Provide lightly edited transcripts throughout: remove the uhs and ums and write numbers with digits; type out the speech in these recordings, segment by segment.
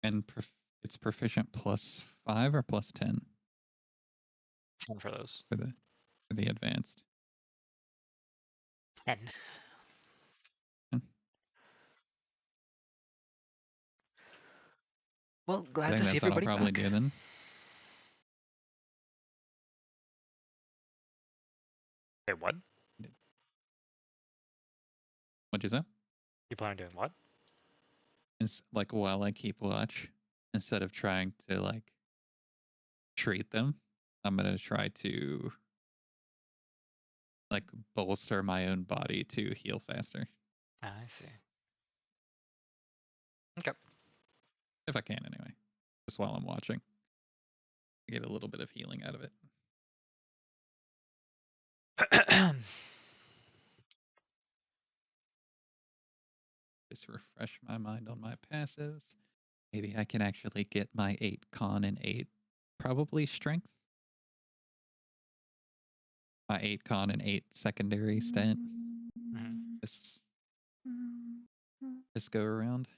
And it's proficient +5 or +10 10 for those. for the advanced. 10. Well, glad to see everybody I'll probably back. do then. Wait, what? What'd you say? You plan on doing what? It's like while I keep watch, instead of trying to like treat them, I'm gonna try to like bolster my own body to heal faster. I see. Okay. If I can anyway. Just while I'm watching. I get a little bit of healing out of it. Just refresh my mind on my passives. Maybe I can actually get my 8 con and 8 probably strength. My 8 con and 8 secondary stat. This go around.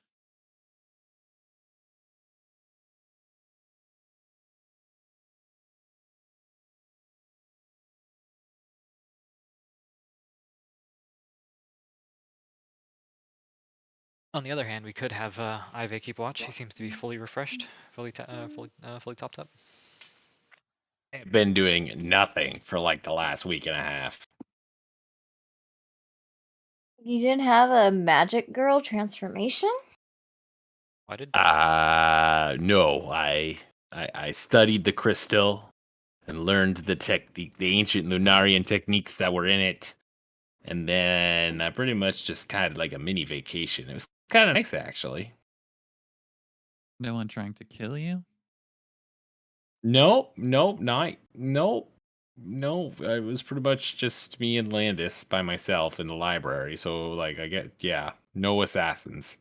On the other hand, we could have Iveh keep watch. He seems to be fully refreshed, fully topped up. I've been doing nothing for like the last week and a half. You didn't have a magic girl transformation? Why did? No. I studied the crystal and learned the ancient Lunarian techniques that were in it, and then I pretty much just kind of like a mini vacation. It was kind of nice actually. No one trying to kill you? Nope. No, it was pretty much just me and Landis by myself in the library. So, like, no assassins.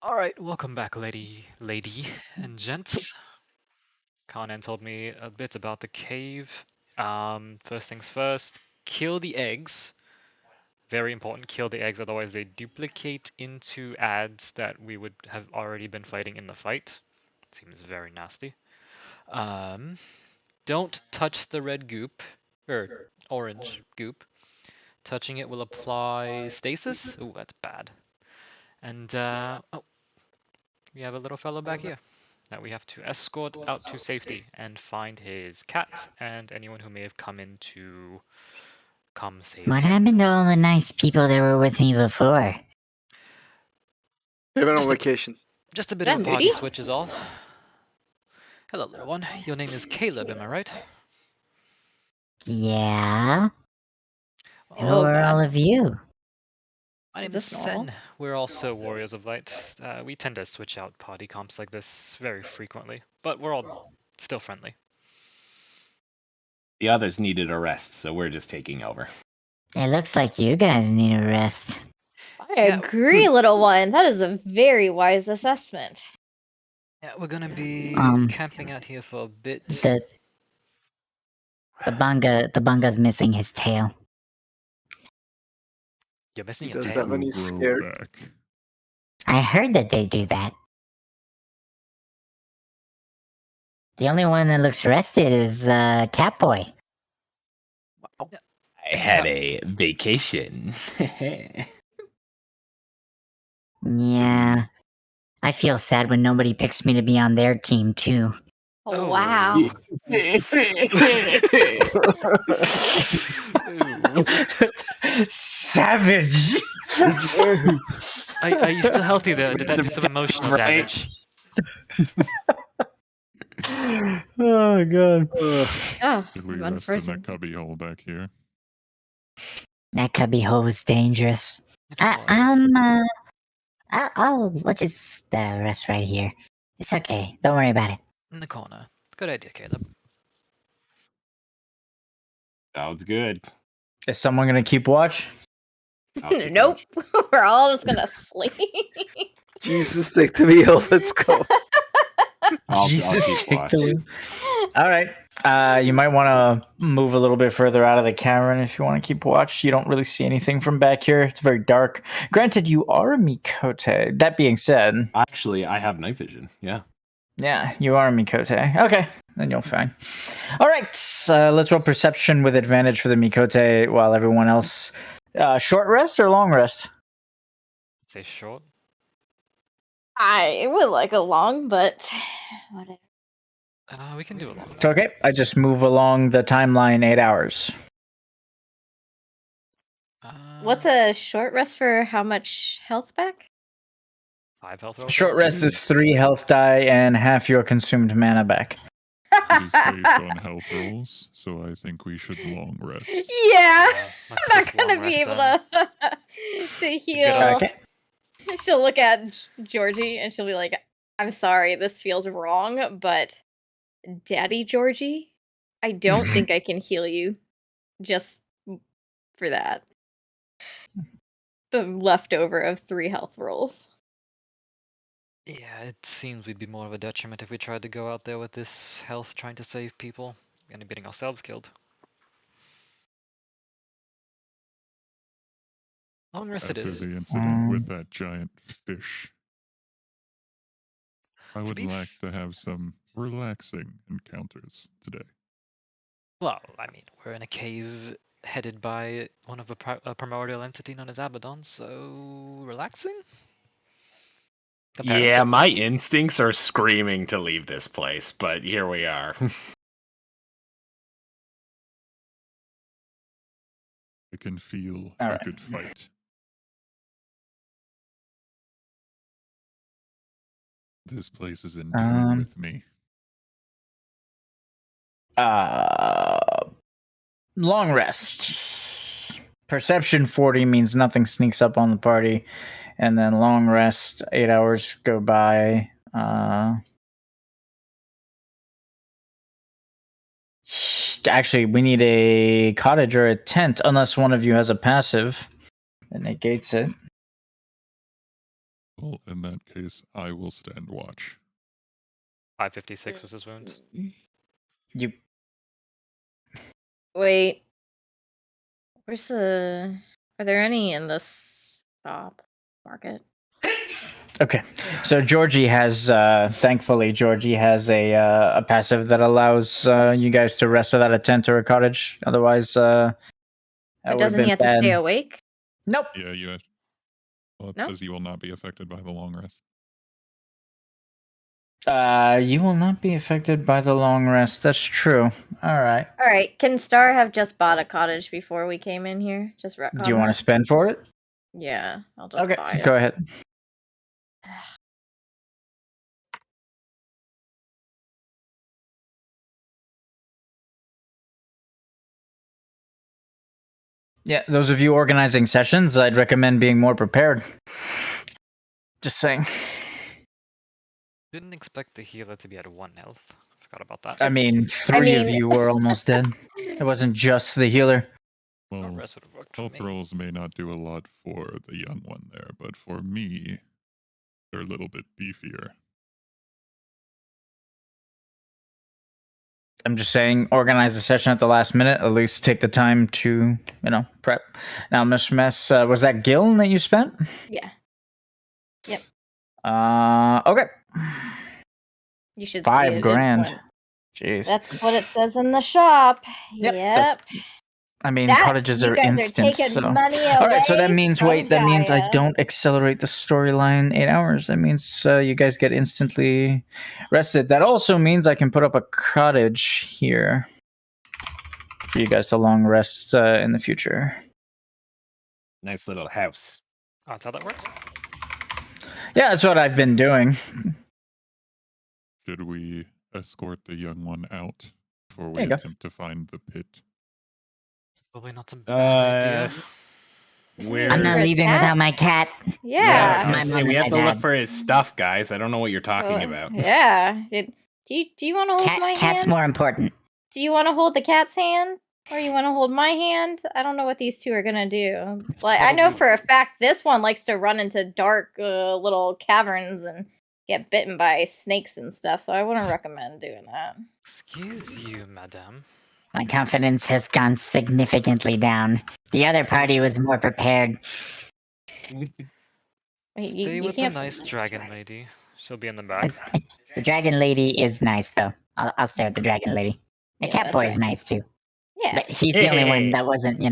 All right, welcome back, lady and gents. Conan told me a bit about the cave. First things first, kill the eggs. Very important, kill the eggs, otherwise they duplicate into ads that we would have already been fighting in the fight. Seems very nasty. Don't touch the red goop, or orange goop. Touching it will apply stasis. Ooh, that's bad. And, oh, we have a little fellow back here that we have to escort out to safety and find his cat and anyone who may have come in to come save What him. happened to all the nice people that were with me before? They've been on vacation. Just a bit of a party switch is all. Hello, little one. Your name is Caleb, am I right? Yeah? Who Oh, are all God. of you? My name is this normal? Sen. We're also Warriors of Light. We tend to switch out party comps like this very frequently, but we're all still friendly. The others needed a rest, so we're just taking over. It looks like you guys need a rest. I agree, little one. That is a very wise assessment. Yeah, we're gonna be camping out here for a bit. The bunga's missing his tail. You're missing He your does tail? that when he's scared. I heard that they do that. The only one that looks rested is Catboy. Wow. I had a vacation. Yeah. I feel sad when nobody picks me to be on their team, too. Oh, wow. Savage! Are you still healthy there? Did that do some emotional damage? Oh, God. Oh, Did we one rest in person. that cubby hole back here? That cubby hole was dangerous. Let's just rest right here. It's okay. Don't worry about it. In the corner. Good idea, Caleb. Sounds good. Is someone gonna keep watch? Nope. We're all just gonna sleep. Jesus, take the wheel. Let's go. I'll Jesus, keep take watch. the wheel. All right. You might want to move a little bit further out of the cavern if you want to keep watch. You don't really see anything from back here. It's very dark. Granted, you are a Mikote. That being said, Actually, I have night vision. Yeah. yeah, you are a Mikote. Okay, then you'll fine. All right, let's roll perception with advantage for the Mikote while everyone else. Short rest or long rest? Say short. I would like a long, but whatever. We can do a long. It's okay. I just move along the timeline 8 hours. What's a short rest for how much health back? 5 health rolls? Short rest is 3 health die and half your consumed mana back. It is based on health rolls, so I think we should long rest. Yeah, Let's I'm just not gonna long be rest able then. to heal. Okay. She'll look at Georgie and she'll be like, "I'm sorry, this feels wrong, but Daddy Georgie, I don't think I can heal you just for that." The leftover of 3 health rolls. Yeah, it seems we'd be more of a detriment if we tried to go out there with this health trying to save people and getting ourselves killed. Long rest it After is. the incident with that giant fish, I To would be like to have some relaxing encounters today. Well, I mean, we're in a cave headed by one of a primordial entity known as Abaddon, so relaxing? Apparently. Yeah, my instincts are screaming to leave this place, but here we are. I can feel All a right. good fight. This place is in tune with me. Long rest. Perception 40 means nothing sneaks up on the party, and then long rest 8 hours go by. Actually, we need a cottage or a tent, unless one of you has a passive that negates it. Well, in that case, I will stand watch. 556 was his wounds. You Wait. Where's the... Are there any in this shop market? okay? So Georgie has, thankfully, Georgie has a passive that allows you guys to rest without a tent or a cottage. Otherwise, that But would have doesn't been he have to bad. stay awake? Nope. Yeah, you have. Well, it No? says you will not be affected by the long rest. You will not be affected by the long rest. That's true. All right. Alright, can Star have just bought a cottage before we came in here? Just retcon Do you want to that? spend for it? Yeah, I'll just Okay, buy it. go ahead. Yeah, those of you organizing sessions, I'd recommend being more prepared. Just saying. Didn't expect the healer to be at 1 health. Forgot about that. I mean, three of you were almost dead. It wasn't just the healer. Well, rest would have worked for health me. rolls may not do a lot for the young one there, but for me, they're a little bit beefier. I'm just saying, organize a session at the last minute. At least take the time to, prep. Now, Miss Mess, was that Gil that you spent? Yeah. Yep. Okay. You should see $5 it. grand. Jeez. That's what it says in the shop. Yep, Yep. I mean, That- cottages you are guys instant. are taking So. money All right, so that away means from that means I Gaia. don't accelerate the storyline 8 hours. That means you guys get instantly rested. That also means I can put up a cottage here for you guys to long rest in the future. Nice little house. Oh, that's how that works? Yeah, that's what I've been doing. Should we escort the young one out before we There you go. attempt to find the pit? Probably not a bad idea. I'm not For a leaving cat? without my cat. Yeah. I was my gonna mom say, we and have my to look dad. for his stuff, guys. I don't know what you're talking about. Yeah. Do you want to hold my Cat's hand? more important. Do you want to hold the cat's hand? Or you want to hold my hand? I don't know what these two are gonna do. Like, I know probably- for a fact this one likes to run into dark little caverns and get bitten by snakes and stuff, so I wouldn't recommend doing that. Excuse you, madame. My confidence has gone significantly down. The other party was more prepared. Wait, Stay you with the can't. nice dragon lady. She'll be in the back. The dragon lady is nice, though. I'll stay with the dragon lady. The Yeah, cat that's boy is right. nice, too. Yeah. But he's the only one that wasn't,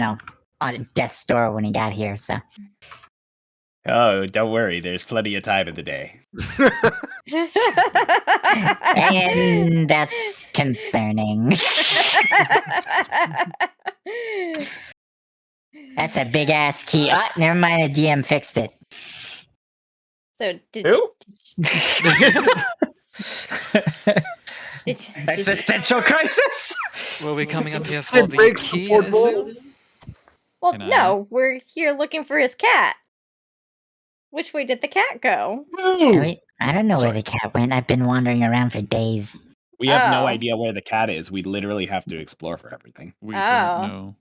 on death's door when he got here, so. Oh, don't worry. There's plenty of time in the day. And that's concerning. That's a big ass key. Oh, never mind. The DM fixed it. So did Who? did Existential crisis. Will we coming up Just here say for the breaks the key fourth wall. soon? well, Can I- no, we're here looking for his cat. Which way did the cat go? I don't know Sorry. where the cat went. I've been wandering around for days. We have no Oh. idea where the cat is. We literally have to explore for everything. We Oh. don't know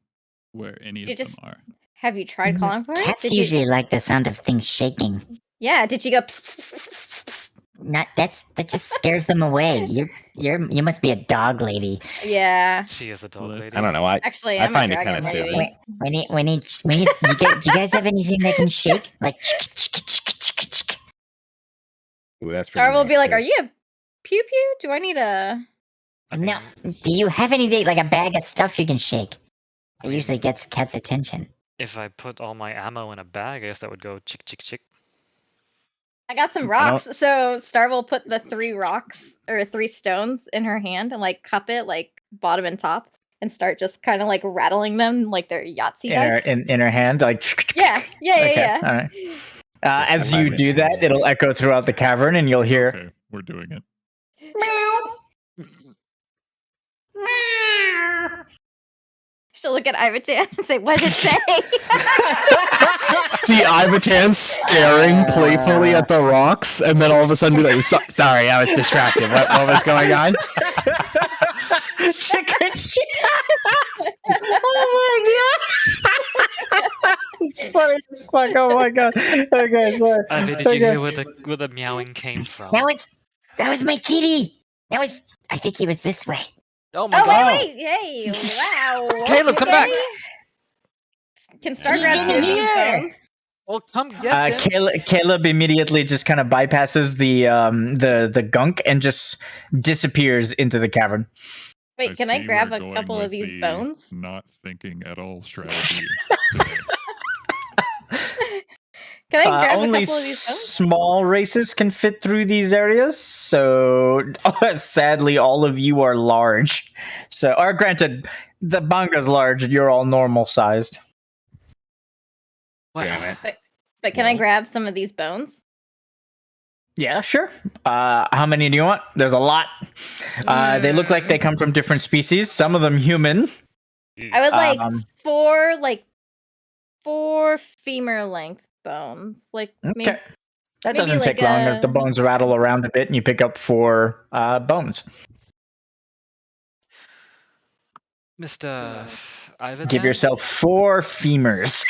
where any You of them just- are. Have you tried calling for it? Cats Did you- usually like the sound of things shaking. Yeah, did you go pss, pss, pss, pss, pss, pss? That just scares them away. You must be a dog lady. Yeah. She is a dog Let's- lady. I don't know. I Actually, I I'm find a it kinda dragon lady. soothing. We need. Do you guys have anything that can shake? Like. Ooh, that's pretty Star will nice, be like, too. "Are you a pew pew? Do I need a?" I No. mean, Do you have anything like a bag of stuff you can shake? It usually gets cats' attention. if I put all my ammo in a bag, I guess that would go chick chick chick. I got some I don't- rocks. So Star will put the 3 rocks or 3 stones in her hand and like cup it like bottom and top and start just kind of like rattling them like they're Yahtzee dice. In her hand, like. Yeah. Okay, all right. As you do that, it'll echo throughout the cavern, and you'll hear. Okay, we're doing it. She'll look at Iveh and say, "What did it say?" See Iveh staring playfully at the rocks, and then all of a sudden be like, sorry, I was distracted. What was going on? Chicken shit. Oh my god! It's funny as fuck. Oh my god. Okay, sorry. Ivy, did you hear where the meowing came from? That was my kitty. I think he was this way. Oh my Oh god! wait, hey, wow. Caleb, come back. Can Star He's grab in some here. stones? Well, come get him. Caleb immediately just kind of bypasses the gunk and just disappears into the cavern. Wait, can I see grab we're a going couple with of these the bones? Not thinking at all strategy. today. Can I grab a Only couple of these bones? small races can fit through these areas, so sadly, all of you are large. So, or granted, the banga's large, and you're all normal sized. What? Damn it. But can I Well- grab some of these bones? Yeah, sure. How many do you want? There's a lot. They look like they come from different species. Some of them human. I would like Um, 4 femur length bones. Like maybe Okay. That maybe doesn't take like long. The bones rattle around a bit, and you pick up 4 bones. Mr. Ivy. Give yourself 4 femurs.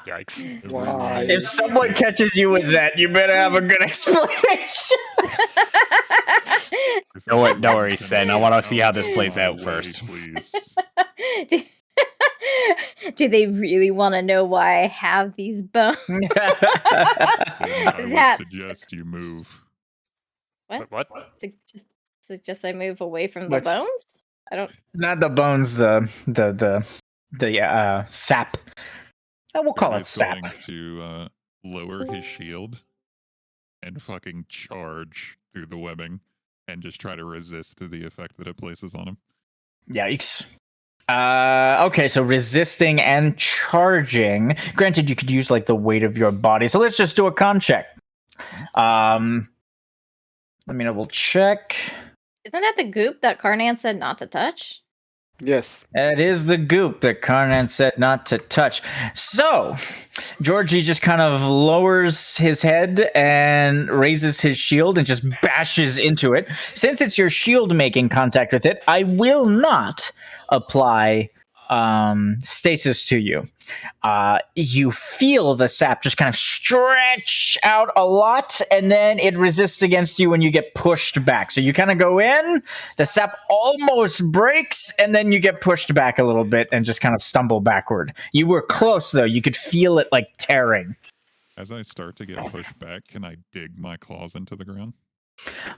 Yikes. Why? If someone catches you with that, you better have a good explanation. If Don't anyone worry, can Sen. I get want to see how out this of plays my out way, first. Please. do, do they really want to know why I have these bones? Then I would That's- suggest you move. What? Suggest I move away from the What's- bones? I don't. Not the bones, the sap. We'll call it He's sap. going to lower his shield and fucking charge through the webbing and just try to resist to the effect that it places on him. Yikes. Okay, so resisting and charging. Granted, you could use like the weight of your body. So let's just do a con check. Let me double check. Isn't that the goop that Karnan said not to touch? Yes. It is the goop that Karnan said not to touch. So, Georgie just kind of lowers his head and raises his shield and just bashes into it. Since it's your shield making contact with it, I will not apply stasis to you. You feel the sap just kind of stretch out a lot, and then it resists against you when you get pushed back. So you kind of go in, the sap almost breaks, and then you get pushed back a little bit and just kind of stumble backward. You were close, though. You could feel it like tearing. As I start to get pushed back, can I dig my claws into the ground?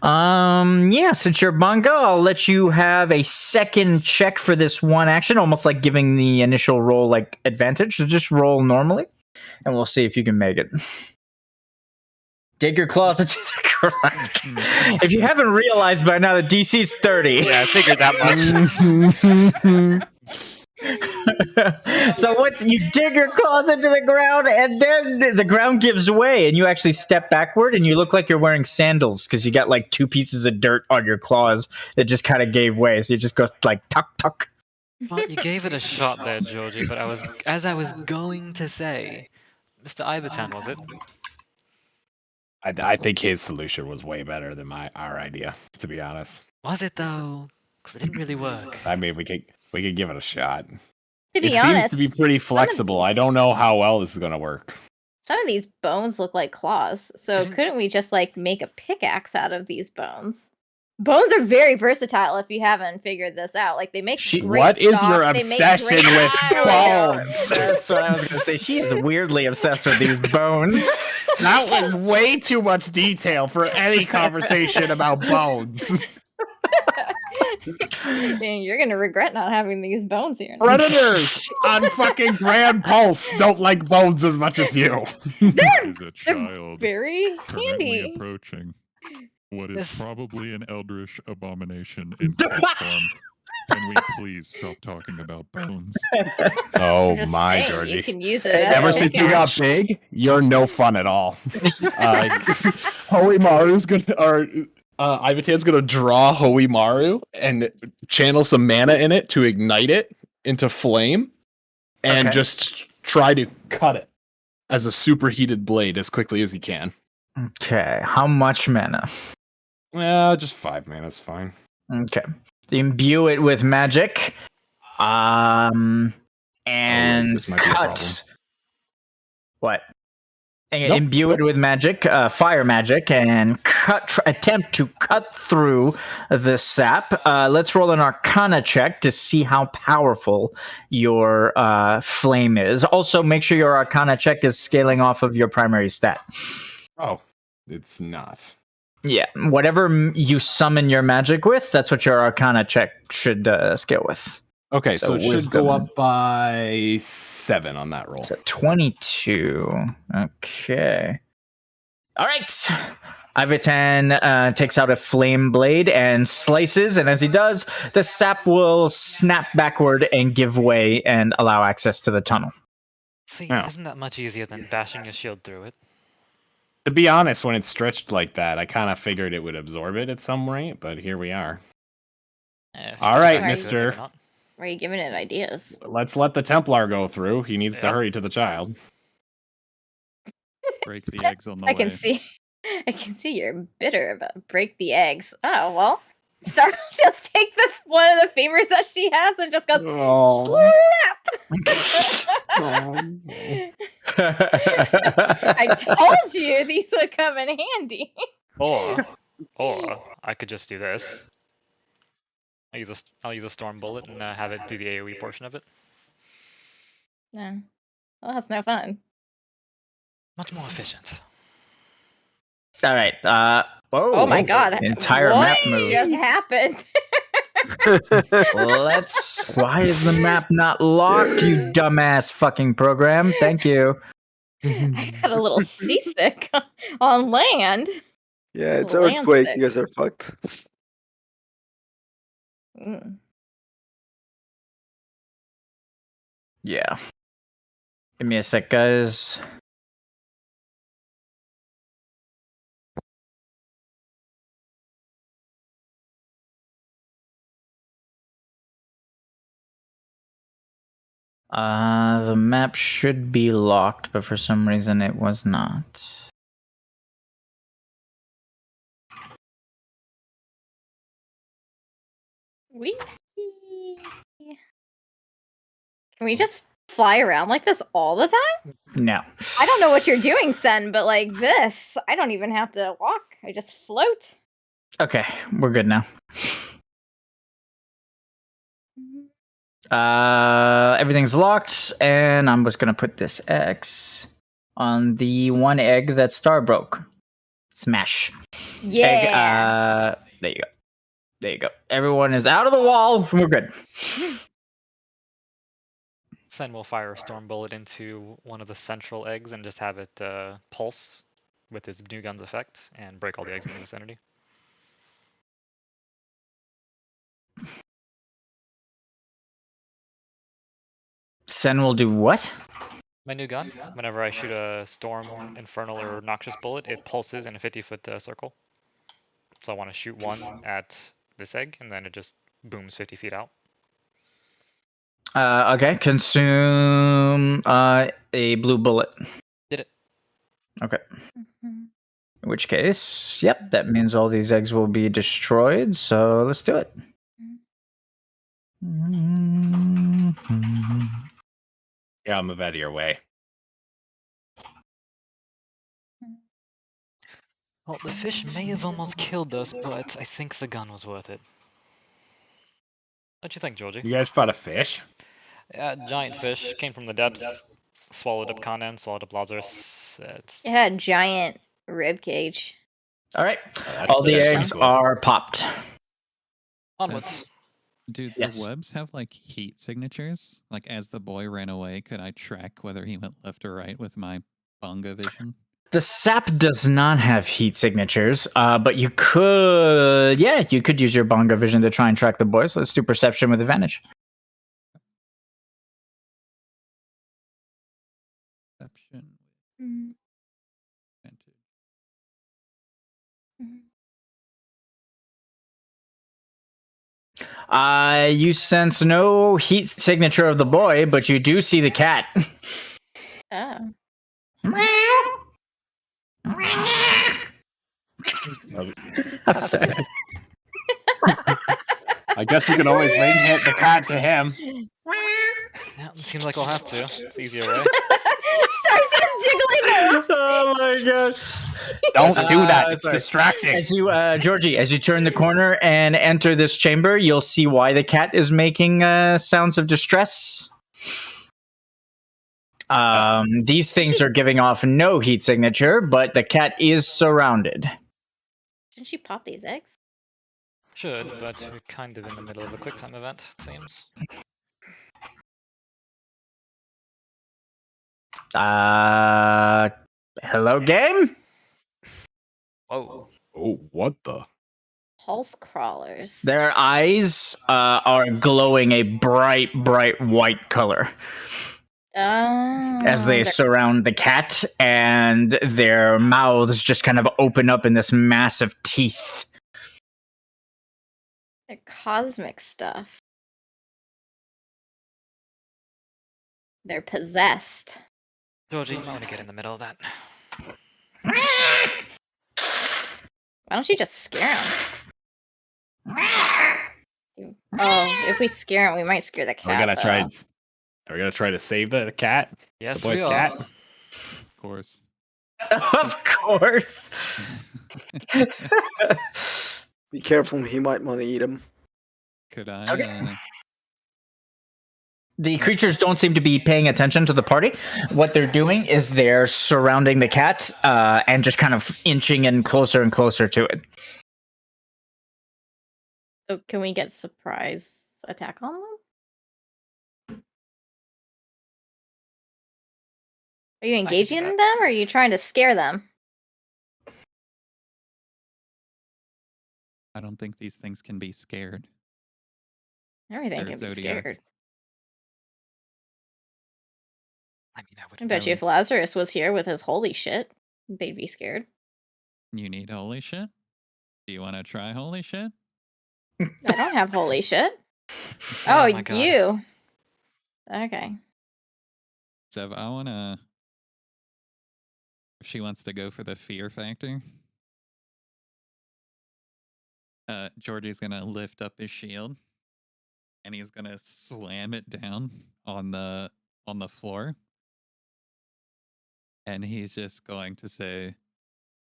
Yeah, since you're Bunga, I'll let you have a second check for this one action, almost like giving the initial roll like advantage. So just roll normally, and we'll see if you can make it. Dig your claws into the ground. If you haven't realized by now, the DC's 30. Yeah, I figured that much. So once you dig your claws into the ground, and then the ground gives way, and you actually step backward, and you look like you're wearing sandals because you got like 2 pieces of dirt on your claws that just kind of gave way. So you just go like tuck tuck. Well, you gave it a shot there, Georgie, but as I was going to say, Mr. Iveh, was it? I think his solution was way better than our idea, to be honest. Was it though? Because it didn't really work. I mean, we could give it a shot. To be It honest, seems to be pretty flexible. I don't know how well this is gonna work. some of these bones look like claws. So Isn't- couldn't we just like make a pickaxe out of these bones? Bones are very versatile if you haven't figured this out. Like they make great What is stock, your they make obsession great with firewood. bones? That's what I was gonna say. She is weirdly obsessed with these bones. That was way too much detail for any conversation about bones. Dang, you're gonna regret not having these bones here. Predators on fucking Grand Pulse don't like bones as much as you. Is a child Very currently handy. approaching what is This- probably an eldritch abomination in cat form. Can we please stop talking about bones? Oh I'm just my, saying, Georgie. you can use it. as Ever a since you got pickaxe. big, you're no fun at all. Hoimaru's gonna, or Ivatan's gonna draw Hoimaru and channel some mana in it to ignite it into flame, and Okay. just try to cut it as a superheated blade as quickly as he can. Okay, how much mana? Well, just 5 mana's fine. Okay, imbue it with magic, and this might be a problem. cut. What? Nope. Imbue it with magic, fire magic, and attempt to cut through the sap. Let's roll an Arcana check to see how powerful your flame is. Also, make sure your Arcana check is scaling off of your primary stat. Oh, it's not. Yeah, whatever you summon your magic with, that's what your Arcana check should scale with. Okay, so it should wisdom. go up by 7 on that roll. So 22. Okay. All right. Ivitan takes out a flame blade and slices, and as he does, the sap will snap backward and give way and allow access to the tunnel. See, Yeah. isn't that much easier than bashing your shield through it? To be honest, when it's stretched like that, I kind of figured it would absorb it at some rate, but here we are. If All you right, try to do it, mister. maybe not. Why are you giving it ideas? Let's let the Templar go through. He needs to Yep. hurry to the child. Break the eggs on the I way. can see you're bitter about break the eggs. Oh well. Starlight just take one of the fingers that she has and just goes Oh. slap. I told you these would come in handy. Or I could just do this. I'll use a storm bullet and have it do the AoE portion of it. No. Well, that's no fun. Much more efficient. All right. Oh my god. Entire what map move. just happened? Why is the map not locked, you dumbass fucking program? Thank you. I got a little seasick on land. Yeah, it's Land earthquake. sick. You guys are fucked. Mm. Yeah. Give me a sec, guys. The map should be locked, but for some reason it was not. Wee. Can we just fly around like this all the time? No. I don't know what you're doing, Sen, but like this, I don't even have to walk. I just float. Okay, we're good now. Everything's locked, and I'm just gonna put this X on the one egg that Star broke. Smash. Yeah. Egg, there you go. There you go. Everyone is out of the wall. We're good. Sen will fire a storm bullet into one of the central eggs and just have it pulse with his new gun's effect and break all the eggs in the vicinity. Sen will do what? My new gun, whenever I shoot a storm, infernal, or noxious bullet, it pulses in a 50-foot circle. So I want to shoot one at this egg, and then it just booms 50 feet out. Okay. Consume a blue bullet. Did it. Okay. In which case, yep, that means all these eggs will be destroyed. So let's do it. Yeah, I'll move out of your way. Well, the fish may have almost killed us, but I think the gun was worth it. What you think, Georgie? You guys fought a fish? Giant fish, came from the depths, swallowed up Conan, swallowed up Lazarus. It had a giant rib cage. All right. That's All the pretty eggs cool. are popped. Onwards. Do the Yes. webs have like heat signatures? Like as the boy ran away, could I track whether he went left or right with my bunga vision? The sap does not have heat signatures, but you could, you could use your bonga vision to try and track the boys. Let's do perception with advantage. Perception Mm-hmm. advantage. You sense no heat signature of the boy, but you do see the cat. Oh. I'm sorry. I guess we can always ring hit the cat to him. Yeah, it seems like I'll have to. It's easier way. Starts just jiggling. Oh my god! Don't do that. It's sorry. distracting. As you, Georgie, as you turn the corner and enter this chamber, you'll see why the cat is making sounds of distress. These things are giving off no heat signature, but the cat is surrounded. Didn't she pop these eggs? Should, but we're kind of in the middle of a quick time event, it seems. Hello, game? Oh. Oh, what the? Pulse crawlers. Their eyes are glowing a bright, bright white color as they surround the cat, and their mouths just kind of open up in this massive teeth. They're cosmic stuff. They're possessed. Georgie, you might want to get in the middle of that. Why don't you just scare them? Oh, if we scare them, we might scare the cat. Are we gonna try? though. Are we gonna try to save the cat? Yes, The boy's we are. cat? Of course. Of course. Be careful, he might want to eat him. Could I? Okay. The creatures don't seem to be paying attention to the party. What they're doing is they're surrounding the cat and just kind of inching in closer and closer to it. So can we get surprise attack on them? Are you engaging do them, that. or are you trying to scare them? I don't think these things can be scared. Everything They're can be Zodiac. scared. I mean, I would. I bet you if Lazarus was here with his holy shit, they'd be scared. You need holy shit? Do you want to try holy shit? I don't have holy shit. Oh Oh, my God. you. Okay. Zev, I want to... If she wants to go for the fear factor, Georgie's going to lift up his shield and he's gonna slam it down on the floor, and he's just going to say,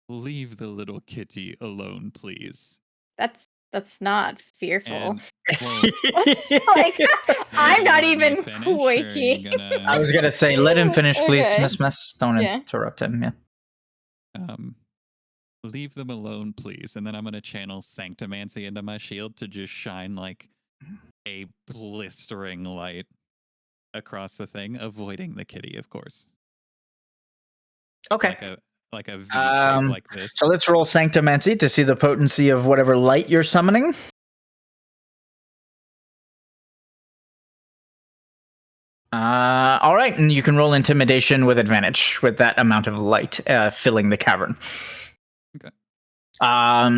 "Leave the little kitty alone, please." That's not fearful. And well, Like, I'm you not let me even finish, or are you quaking. gonna I was gonna say, let him finish, please, Okay. Miss Mess. Don't Yeah. interrupt him. Yeah. leave them alone, please. And then I'm gonna channel Sanctomancy into my shield to just shine like a blistering light across the thing, avoiding the kitty, of course. Okay. Like a V shape like this. So let's roll Sanctomancy to see the potency of whatever light you're summoning. All right, and you can roll Intimidation with advantage with that amount of light filling the cavern. Okay.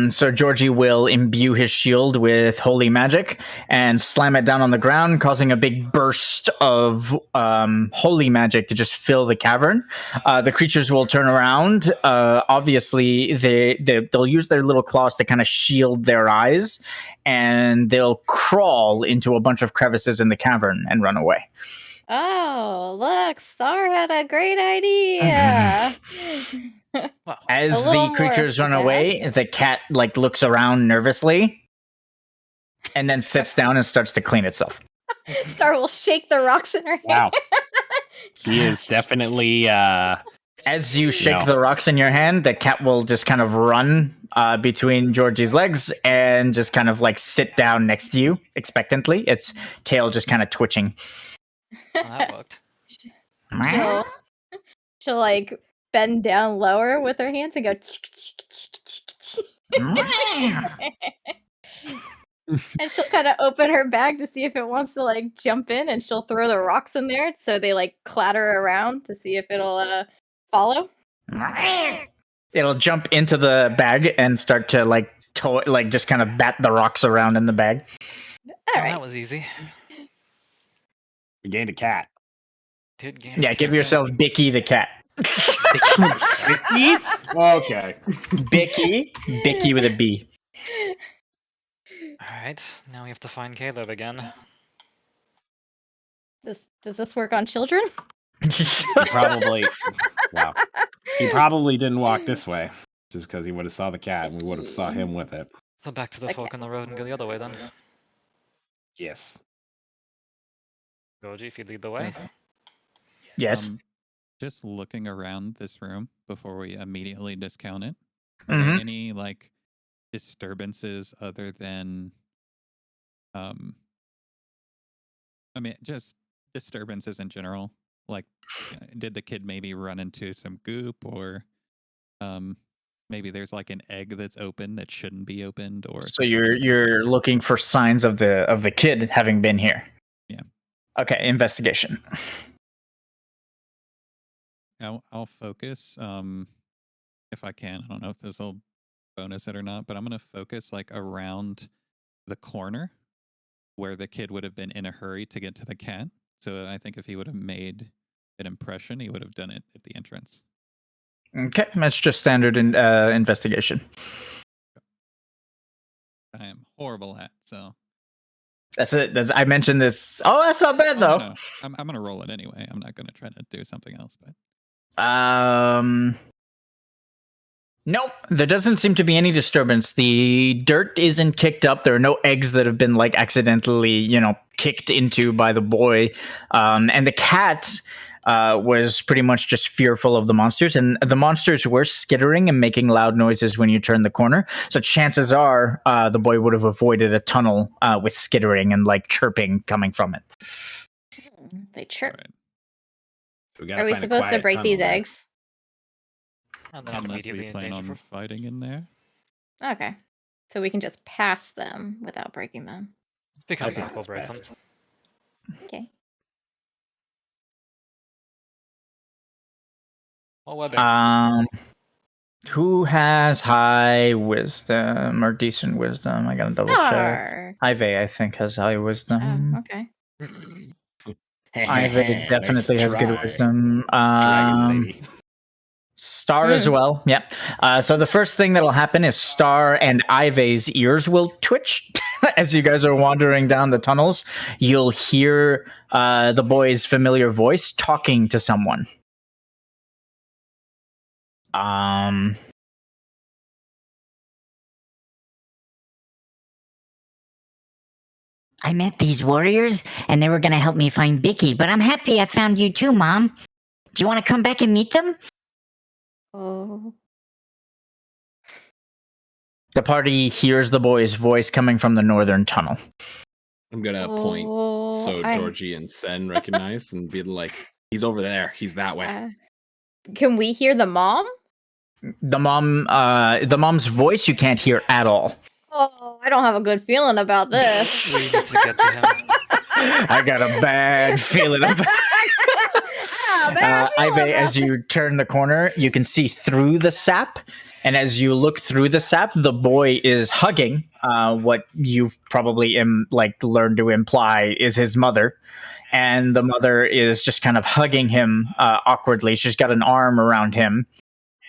So Georgie will imbue his shield with holy magic and slam it down on the ground, causing a big burst of holy magic to just fill the cavern. The creatures will turn around. Obviously, they'll use their little claws to kind of shield their eyes, and they'll crawl into a bunch of crevices in the cavern and run away. Oh, look, Star had a great idea. Well, As A little the creatures more run away, pizzazz. the cat looks around nervously and then sits down and starts to clean itself. Star will shake the rocks in her hand. Wow. He is definitely As you shake No. the rocks in your hand, the cat will just kind of run between Georgie's legs and just kind of sit down next to you expectantly. Its tail just kind of twitching. well, that worked. She'll bend down lower with her hands and go chick, chick, chick, chick, chick. And she'll kind of open her bag to see if it wants to jump in, and she'll throw the rocks in there so they clatter around to see if it'll follow. It'll jump into the bag and start to just kind of bat the rocks around in the bag. All Well, right. that was easy. we gained a cat. Did gain a Yeah, give cat. yourself Bicky the cat. Okay. Bicky with a B. Alright, now we have to find Caleb again. Does this work on children? Wow. He probably didn't walk this way just because he would have saw the cat and we would have saw him with it. So back to the Okay. fork in the road and go the other way then. Yes. Georgie, if you lead the way. Yes. Just looking around this room before we immediately discount it. Are Mhm. there any disturbances other than just disturbances in general? Did the kid maybe run into some goop, or maybe there's an egg that's open that shouldn't be opened, or So you're looking for signs of the kid having been here. Yeah. Okay, investigation. I'll focus if I can. I don't know if this will bonus it or not, but I'm gonna focus around the corner where the kid would have been in a hurry to get to the cat. So I think if he would have made an impression, he would have done it at the entrance. Okay, that's just standard investigation. I am horrible at, so That's it. I mentioned this. Oh, that's not bad though. no. I'm gonna roll it anyway. I'm not gonna try to do something else, but Nope, there doesn't seem to be any disturbance. The dirt isn't kicked up. There are no eggs that have been accidentally, kicked into by the boy. And the cat was pretty much just fearful of the monsters. And the monsters were skittering and making loud noises when you turn the corner. So chances are the boy would have avoided a tunnel with skittering and chirping coming from it. They chirp. right. So we gotta Are we find a supposed to quiet break tunnel these there. eggs? And they're not Unless immediately we in plan danger. on fighting in there. Okay. So we can just pass them without breaking them. If we come I think back, we'll that's break best. them. Okay. Well, we're back. Who has high wisdom or decent wisdom? I gotta double check. Star. Iveh, I think, has high wisdom. Oh, okay. Iveh definitely Nice has good try, wisdom. Dragon lady. Star as well. Yeah. So the first thing that'll happen is Star and Iveh's ears will twitch. as you guys are wandering down the tunnels, you'll hear the boy's familiar voice talking to someone. I met these warriors, and they were going to help me find Bicky, but I'm happy I found you too, Mom. Do you want to come back and meet them? Oh. The party hears the boy's voice coming from the northern tunnel. I'm gonna point so Georgie and Sen recognize and be like, he's over there. He's that way. Can we hear the mom? The mom's voice you can't hear at all. Oh, I don't have a good feeling about this. We need to get to him. I got a bad feeling about Iveh, as you turn the corner, you can see through the sap. And as you look through the sap, the boy is hugging what you've probably learned to imply is his mother. And the mother is just kind of hugging him awkwardly. She's got an arm around him.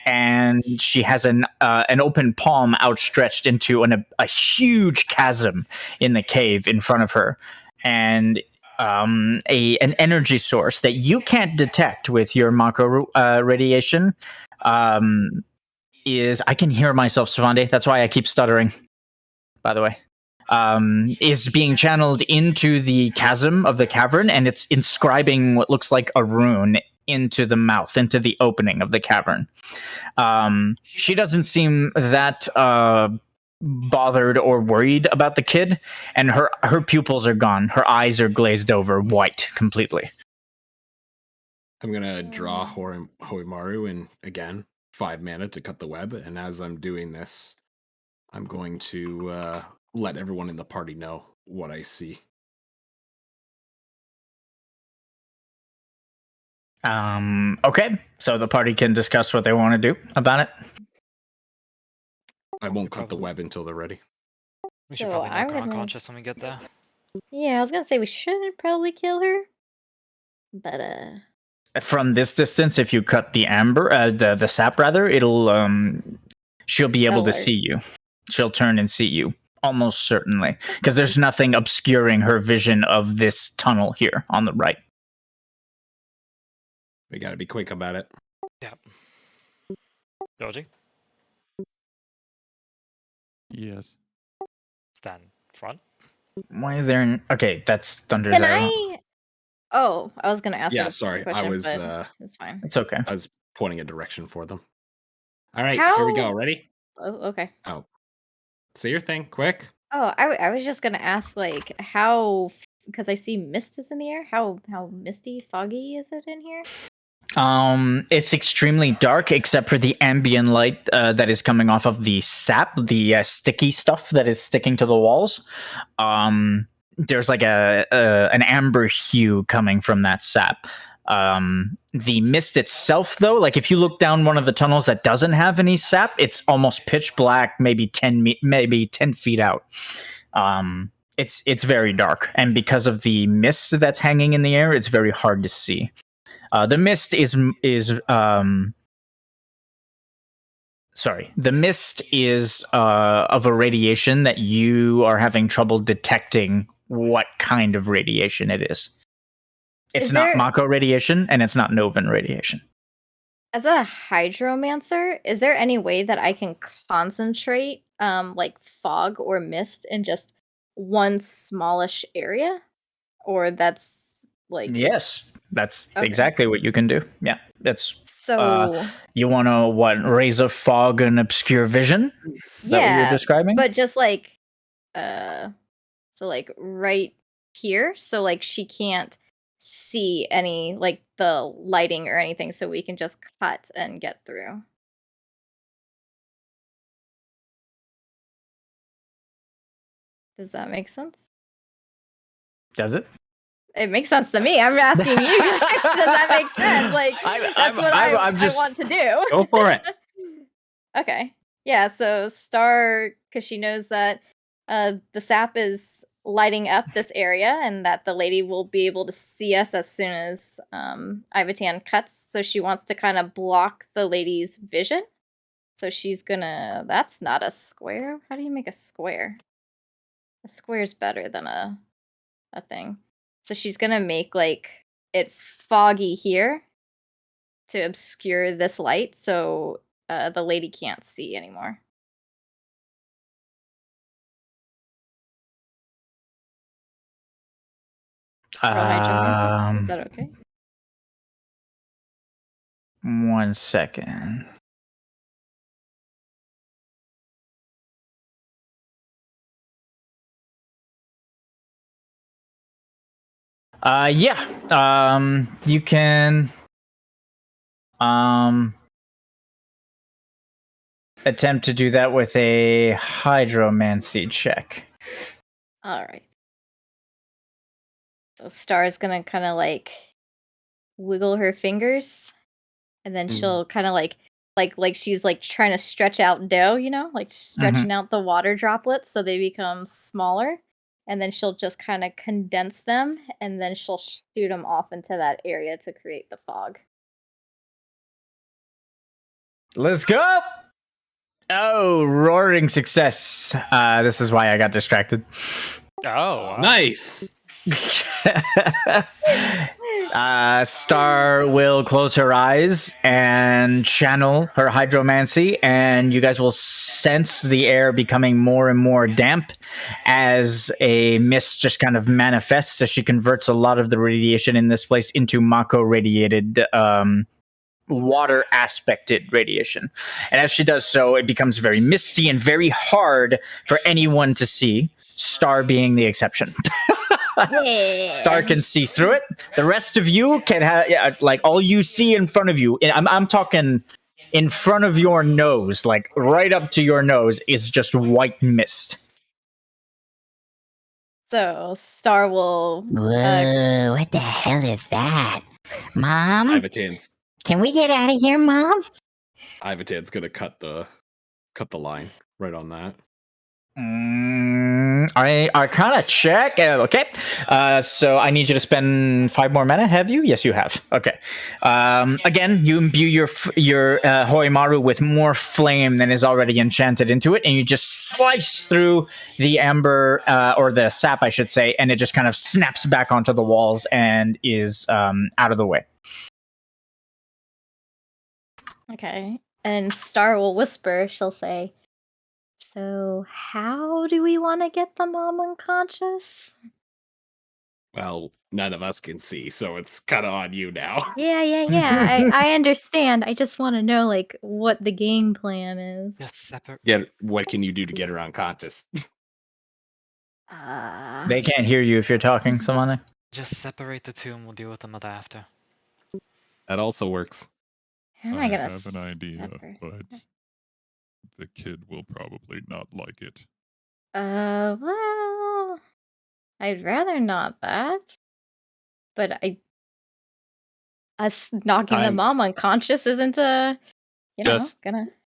And she has an open palm outstretched into a huge chasm in the cave in front of her. And an energy source that you can't detect with your macro radiation is, I can hear myself, Savande. That's why I keep stuttering, by the way. Is being channeled into the chasm of the cavern, and it's inscribing what looks like a rune into the mouth, into the opening of the cavern. She doesn't seem that bothered or worried about the kid, and her pupils are gone. Her eyes are glazed over, white completely. I'm gonna draw Hoimaru in again, 5 mana to cut the web, and as I'm doing this, I'm going to let everyone in the party know what I see. Okay, so the party can discuss what they want to do about it. I won't cut the web until they're ready. We should So probably I'm knock her gonna- unconscious when we get there. Yeah, I was gonna say we shouldn't probably kill her. But From this distance, if you cut the amber, the sap rather, it'll she'll be able to see you. She'll turn and see you almost certainly, because there's nothing obscuring her vision of this tunnel here on the right. We gotta be quick about it. Yep. Georgie, Yes. stand front. Why is there an... Okay, that's Thunder's can arrow. Oh, I was gonna ask. Yeah, you a sorry, question, I was. but it's fine. It's okay. I was pointing a direction for them. All right, here we go. Ready? Oh, okay. Oh, say your thing, quick. Oh, I was just gonna ask, like, how, because I see mist is in the air. How misty, foggy is it in here? It's extremely dark, except for the ambient light that is coming off of the sap, the sticky stuff that is sticking to the walls. There's like an amber hue coming from that sap. The mist itself, though, like if you look down one of the tunnels that doesn't have any sap, it's almost pitch black, maybe 10 feet out. It's very dark, and because of the mist that's hanging in the air, it's very hard to see. The mist is of a radiation that you are having trouble detecting what kind of radiation it is. It's not Mako radiation, and it's not Novan radiation. As a hydromancer, is there any way that I can concentrate like fog or mist in just one smallish area? Or that's like... Yes, that's exactly what you can do. Yeah, that's so you want to raise a fog and obscure vision? Is that what you're describing? But just like so like right here, so like she can't see any like the lighting or anything, so we can just cut and get through. Does that make sense? Does it? It makes sense to me. I'm asking you. Does that make sense? Like, that's what I want to do. Go for it. Okay. Yeah, so Star, because she knows that the sap is lighting up this area and that the lady will be able to see us as soon as Iveh cuts. So she wants to kind of block the lady's vision. So she's gonna... That's not a square. How do you make a square? A square's better than a thing. So she's gonna make like it foggy here to obscure this light, so the lady can't see anymore. Roll hydromancy. Is that okay? 1 second. Yeah. You can attempt to do that with a hydromancy check. All right. So Star's gonna kind of like wiggle her fingers, and then she'll kind of like she's like trying to stretch out dough, you know, like stretching out the water droplets so they become smaller, and then she'll just kind of condense them, and then she'll shoot them off into that area to create the fog. Let's go. Oh, roaring success. This is why I got distracted. Oh, wow. Nice. Star will close her eyes and channel her hydromancy, and you guys will sense the air becoming more and more damp as a mist just kind of manifests as she converts a lot of the radiation in this place into Mako radiated water aspected radiation. And as she does so, it becomes very misty and very hard for anyone to see, Star being the exception. Star can see through it. The rest of you can have, like, all you see in front of you, I'm talking in front of your nose, like right up to your nose, is just white mist. So Star will. Whoa, what the hell is that? Mom? Ivatan's Can we get out of here, Mom? gonna cut the line right on that. Arcana check. Okay. So I need you to spend 5 more mana. Have you? Yes, you have. Okay. Again, you imbue your Horimaru with more flame than is already enchanted into it, and you just slice through the amber, or the sap, I should say, and it just kind of snaps back onto the walls and is out of the way. Okay. And Star will whisper, she'll say, "So how do we want to get the mom unconscious?" Well, none of us can see, so it's kind of on you now. Yeah. I understand. I just want to know, like, what the game plan is. Just separate. Yeah, what can you do to get her unconscious? They can't hear you if you're talking, Samana. Just separate the two and we'll deal with them after. That also works. How am I I gonna have an idea, separate? but the kid will probably not like it. Well, I'd rather not that. But us knocking the mom unconscious isn't gonna.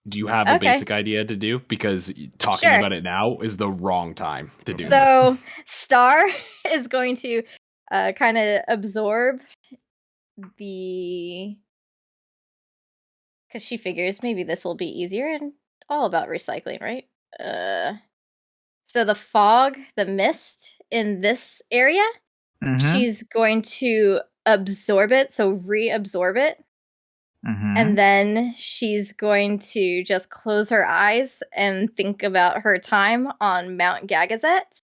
Do you have a basic idea to do? Because talking about it now is the wrong time to do this. So Star is going to kind of absorb because she figures maybe this will be easier, and all about recycling, right? So the fog, the mist in this area, she's going to absorb it, so reabsorb it. And then she's going to just close her eyes and think about her time on Mount Gagazet.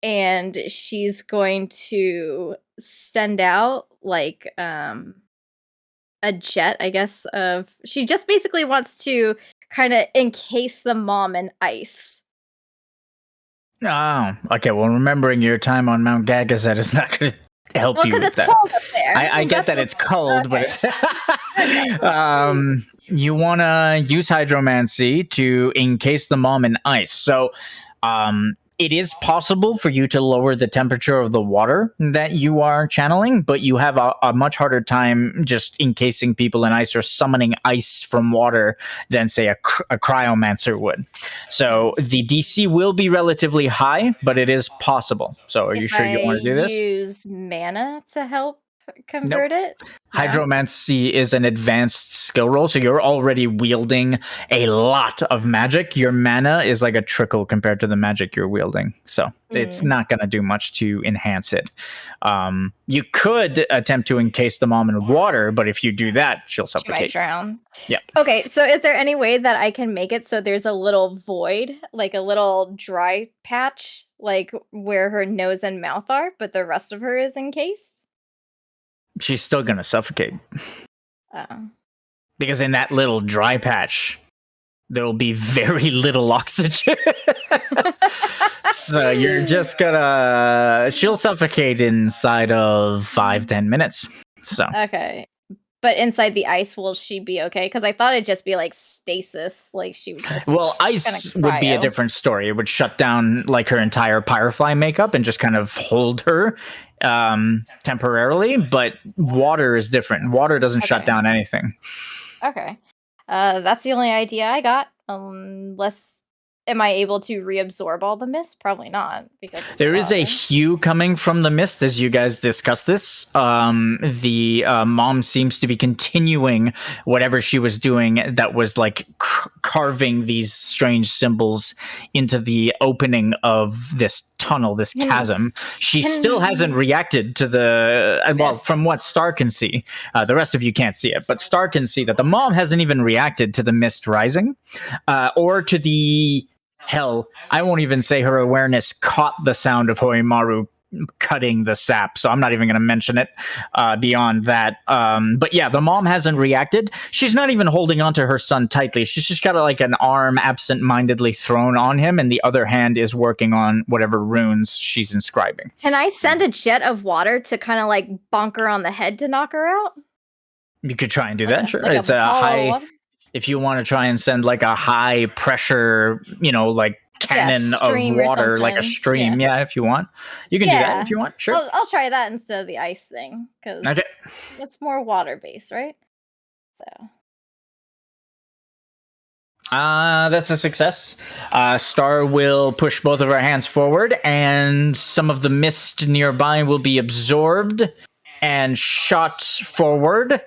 And she's going to send out like a jet, I guess, she just basically wants to kind of encase the mom in ice. Oh, okay. Well, remembering your time on Mount Gagazet is not going to help you with it's that. Cold up there. I get that it's cold, but you want to use hydromancy to encase the mom in ice. So it is possible for you to lower the temperature of the water that you are channeling, but you have a much harder time just encasing people in ice or summoning ice from water than, say, a cryomancer would. So the DC will be relatively high, but it is possible. So are you sure you want to do this? Use mana to help convert it? No? Hydromancy is an advanced skill roll, so you're already wielding a lot of magic. Your mana is like a trickle compared to the magic you're wielding, so it's not going to do much to enhance it. You could attempt to encase the mom in water, but if you do that, she'll She might suffocate. drown. Yep. Okay, so is there any way that I can make it so there's a little void, like a little dry patch, like where her nose and mouth are, but the rest of her is encased? She's still going to suffocate. Oh. Because in that little dry patch, there will be very little oxygen. So you're just gonna... She'll suffocate inside of 5-10 minutes. So Okay. But inside the ice, will she be okay? Because I thought it'd just be like stasis, like she was just... Well, ice kinda would be a cryo. different story. It would shut down like her entire Pyrefly makeup and just kind of hold her temporarily. But water is different. Water doesn't shut Okay. down anything. Okay. That's the only idea I got. Unless... Am I able to reabsorb all the mist? Probably not. Because it's There is a water. hue coming from the mist as you guys discuss this. The mom seems to be continuing whatever she was doing that was like carving these strange symbols into the opening of this tunnel, this chasm. She still hasn't reacted to the... well, from what Star can see. The rest of you can't see it, but Star can see that the mom hasn't even reacted to the mist rising or to the... Hell, I won't even say her awareness caught the sound of Hoimaru cutting the sap, so I'm not even going to mention it beyond that. But yeah, the mom hasn't reacted. She's not even holding onto her son tightly. She's just got like an arm absent-mindedly thrown on him, and the other hand is working on whatever runes she's inscribing. Can I send a jet of water to kind of like bonk her on the head to knock her out? You could try and do that, sure. Like It's a ball of high... water? If you want to try and send like a high pressure, like cannon of stream or water, like a something. stream, yeah, if you want. You can do that if you want, sure. I'll try that instead of the ice thing, because Okay. it's more water-based, right? So... That's a success. Star will push both of her hands forward, and some of the mist nearby will be absorbed and shot forward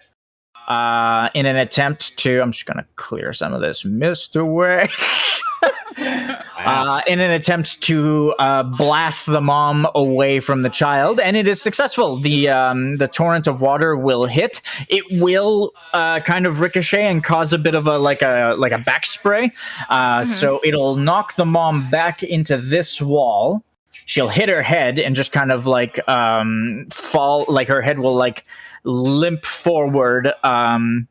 in an attempt to... I'm just going to clear some of this mist away. In an attempt to blast the mom away from the child, and it is successful. The torrent of water will hit. It will kind of ricochet and cause a bit of a back spray. So it'll knock the mom back into this wall. She'll hit her head and just kind of like fall. Like her head will like limp forward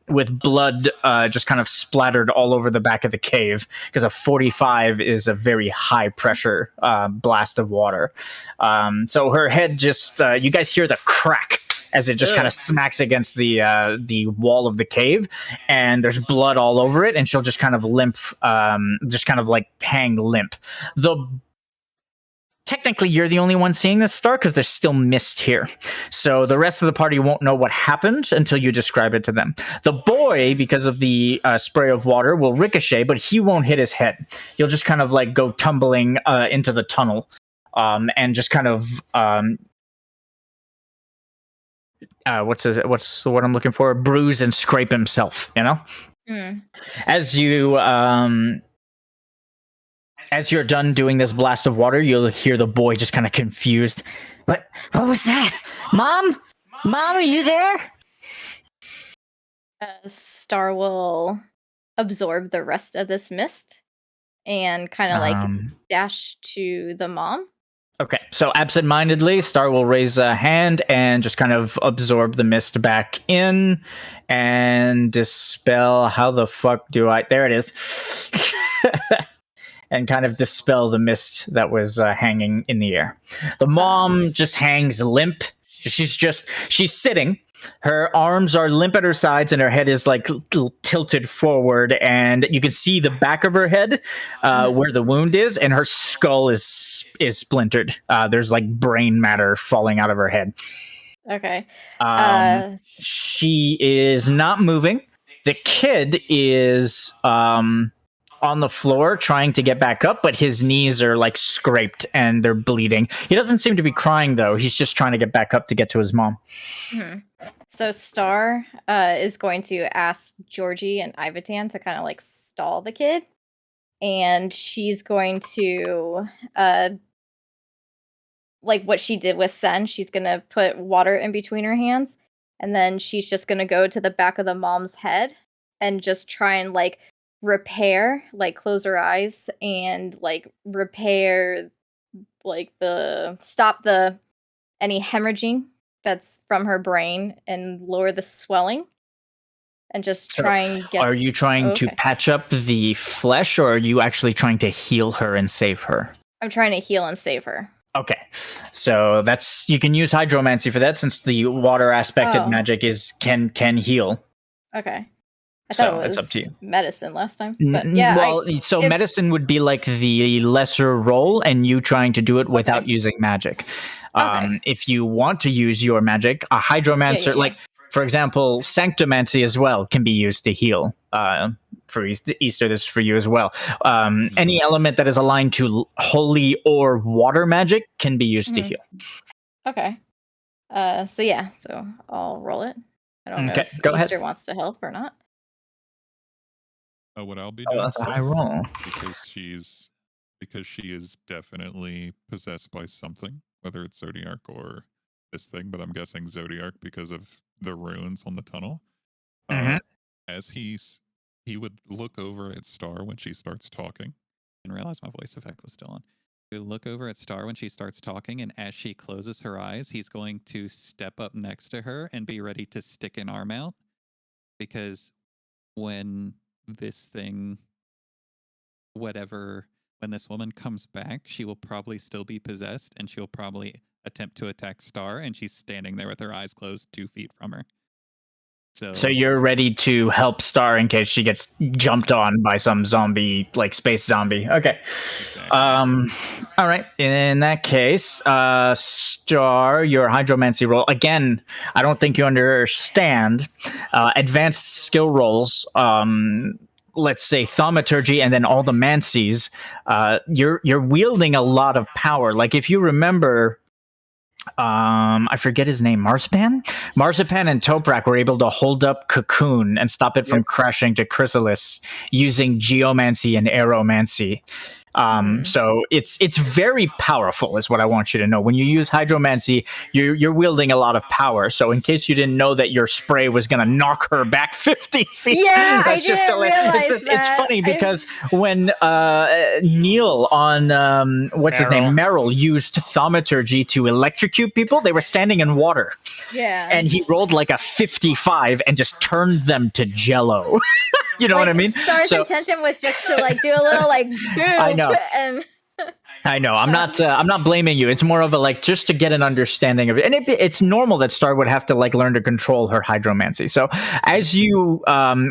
with blood just kind of splattered all over the back of the cave, because a 45 is a very high pressure blast of water. So her head just you guys hear the crack as it just kind of smacks against the wall of the cave, and there's blood all over it, and she'll just kind of limp, just kind of like hang limp. Technically, you're the only one seeing this, Star, because there's still mist here. So the rest of the party won't know what happened until you describe it to them. The boy, because of the spray of water, will ricochet, but he won't hit his head. He'll just kind of like go tumbling into the tunnel and just kind of... what's the word I'm looking for? Bruise and scrape himself, you know? As you... As you're done doing this blast of water, you'll hear the boy just kind of confused. What was that? Mom? Mom, are you there? Star will absorb the rest of this mist and kind of like dash to the mom. Okay, so absent-mindedly, Star will raise a hand and just kind of absorb the mist back in and dispel... How the fuck do I... There it is. And kind of dispel the mist that was hanging in the air. The mom just hangs limp. She's sitting. Her arms are limp at her sides, and her head is like tilted forward, and you can see the back of her head where the wound is, and her skull is splintered. There's like brain matter falling out of her head. Okay. She is not moving. The kid is on the floor trying to get back up, but his knees are like scraped and they're bleeding. He doesn't seem to be crying though. He's just trying to get back up to get to his mom. So Star is going to ask Georgie and Iveh to kind of like stall the kid, and she's going to like what she did with Sen. She's gonna put water in between her hands, and then she's just gonna go to the back of the mom's head and just try and like repair, like close her eyes and like repair, like stop any hemorrhaging that's from her brain and lower the swelling, and just try and get. Are you trying to patch up the flesh, or are you actually trying to heal her and save her? I'm trying to heal and save her. Okay, so that's, you can use hydromancy for that, since the water aspected magic can heal. Okay. I thought it was it's up to you. Medicine last time, but yeah. Medicine would be like the lesser role, and you trying to do it without using magic. If you want to use your magic, a hydromancer, like for example, sanctomancy as well can be used to heal. For Easter, this is for you as well. Any element that is aligned to holy or water magic can be used to heal. Okay. So I'll roll it. I don't know if Easter wants to help or not. What I'll be doing that's a high roll. because she is definitely possessed by something, whether it's Zodiac or this thing, but I'm guessing Zodiac because of the runes on the tunnel. As he would look over at Star when she starts talking. And realize my voice effect was still on. He would look over at Star when she starts talking, and as she closes her eyes, he's going to step up next to her and be ready to stick an arm out. Because when this thing, when this woman comes back, she will probably still be possessed, and she'll probably attempt to attack Star, and she's standing there with her eyes closed 2 feet from her. So you're ready to help Star in case she gets jumped on by some zombie, like space zombie. Okay. Exactly. All right. In that case, Star, your hydromancy roll. Again, I don't think you understand. Advanced skill rolls, let's say thaumaturgy and then all the mancies, you're wielding a lot of power. Like if you remember, I forget his name, Marzipan and Toprak were able to hold up Cocoon and stop it from crashing to Chrysalis using geomancy and aeromancy. So it's very powerful, is what I want you to know. When you use hydromancy, you're wielding a lot of power. So in case you didn't know that your spray was going to knock her back 50 feet, that's it's funny because when Neil on what's his name, Merrill, used thaumaturgy to electrocute people, they were standing in water. Yeah, and he rolled like a 55 and just turned them to jello. You know what I mean? Star's intention was just to like do a little like boom. I know. And I know. I'm not blaming you. It's more of a like just to get an understanding of it. And it's normal that Star would have to like learn to control her hydromancy. So as you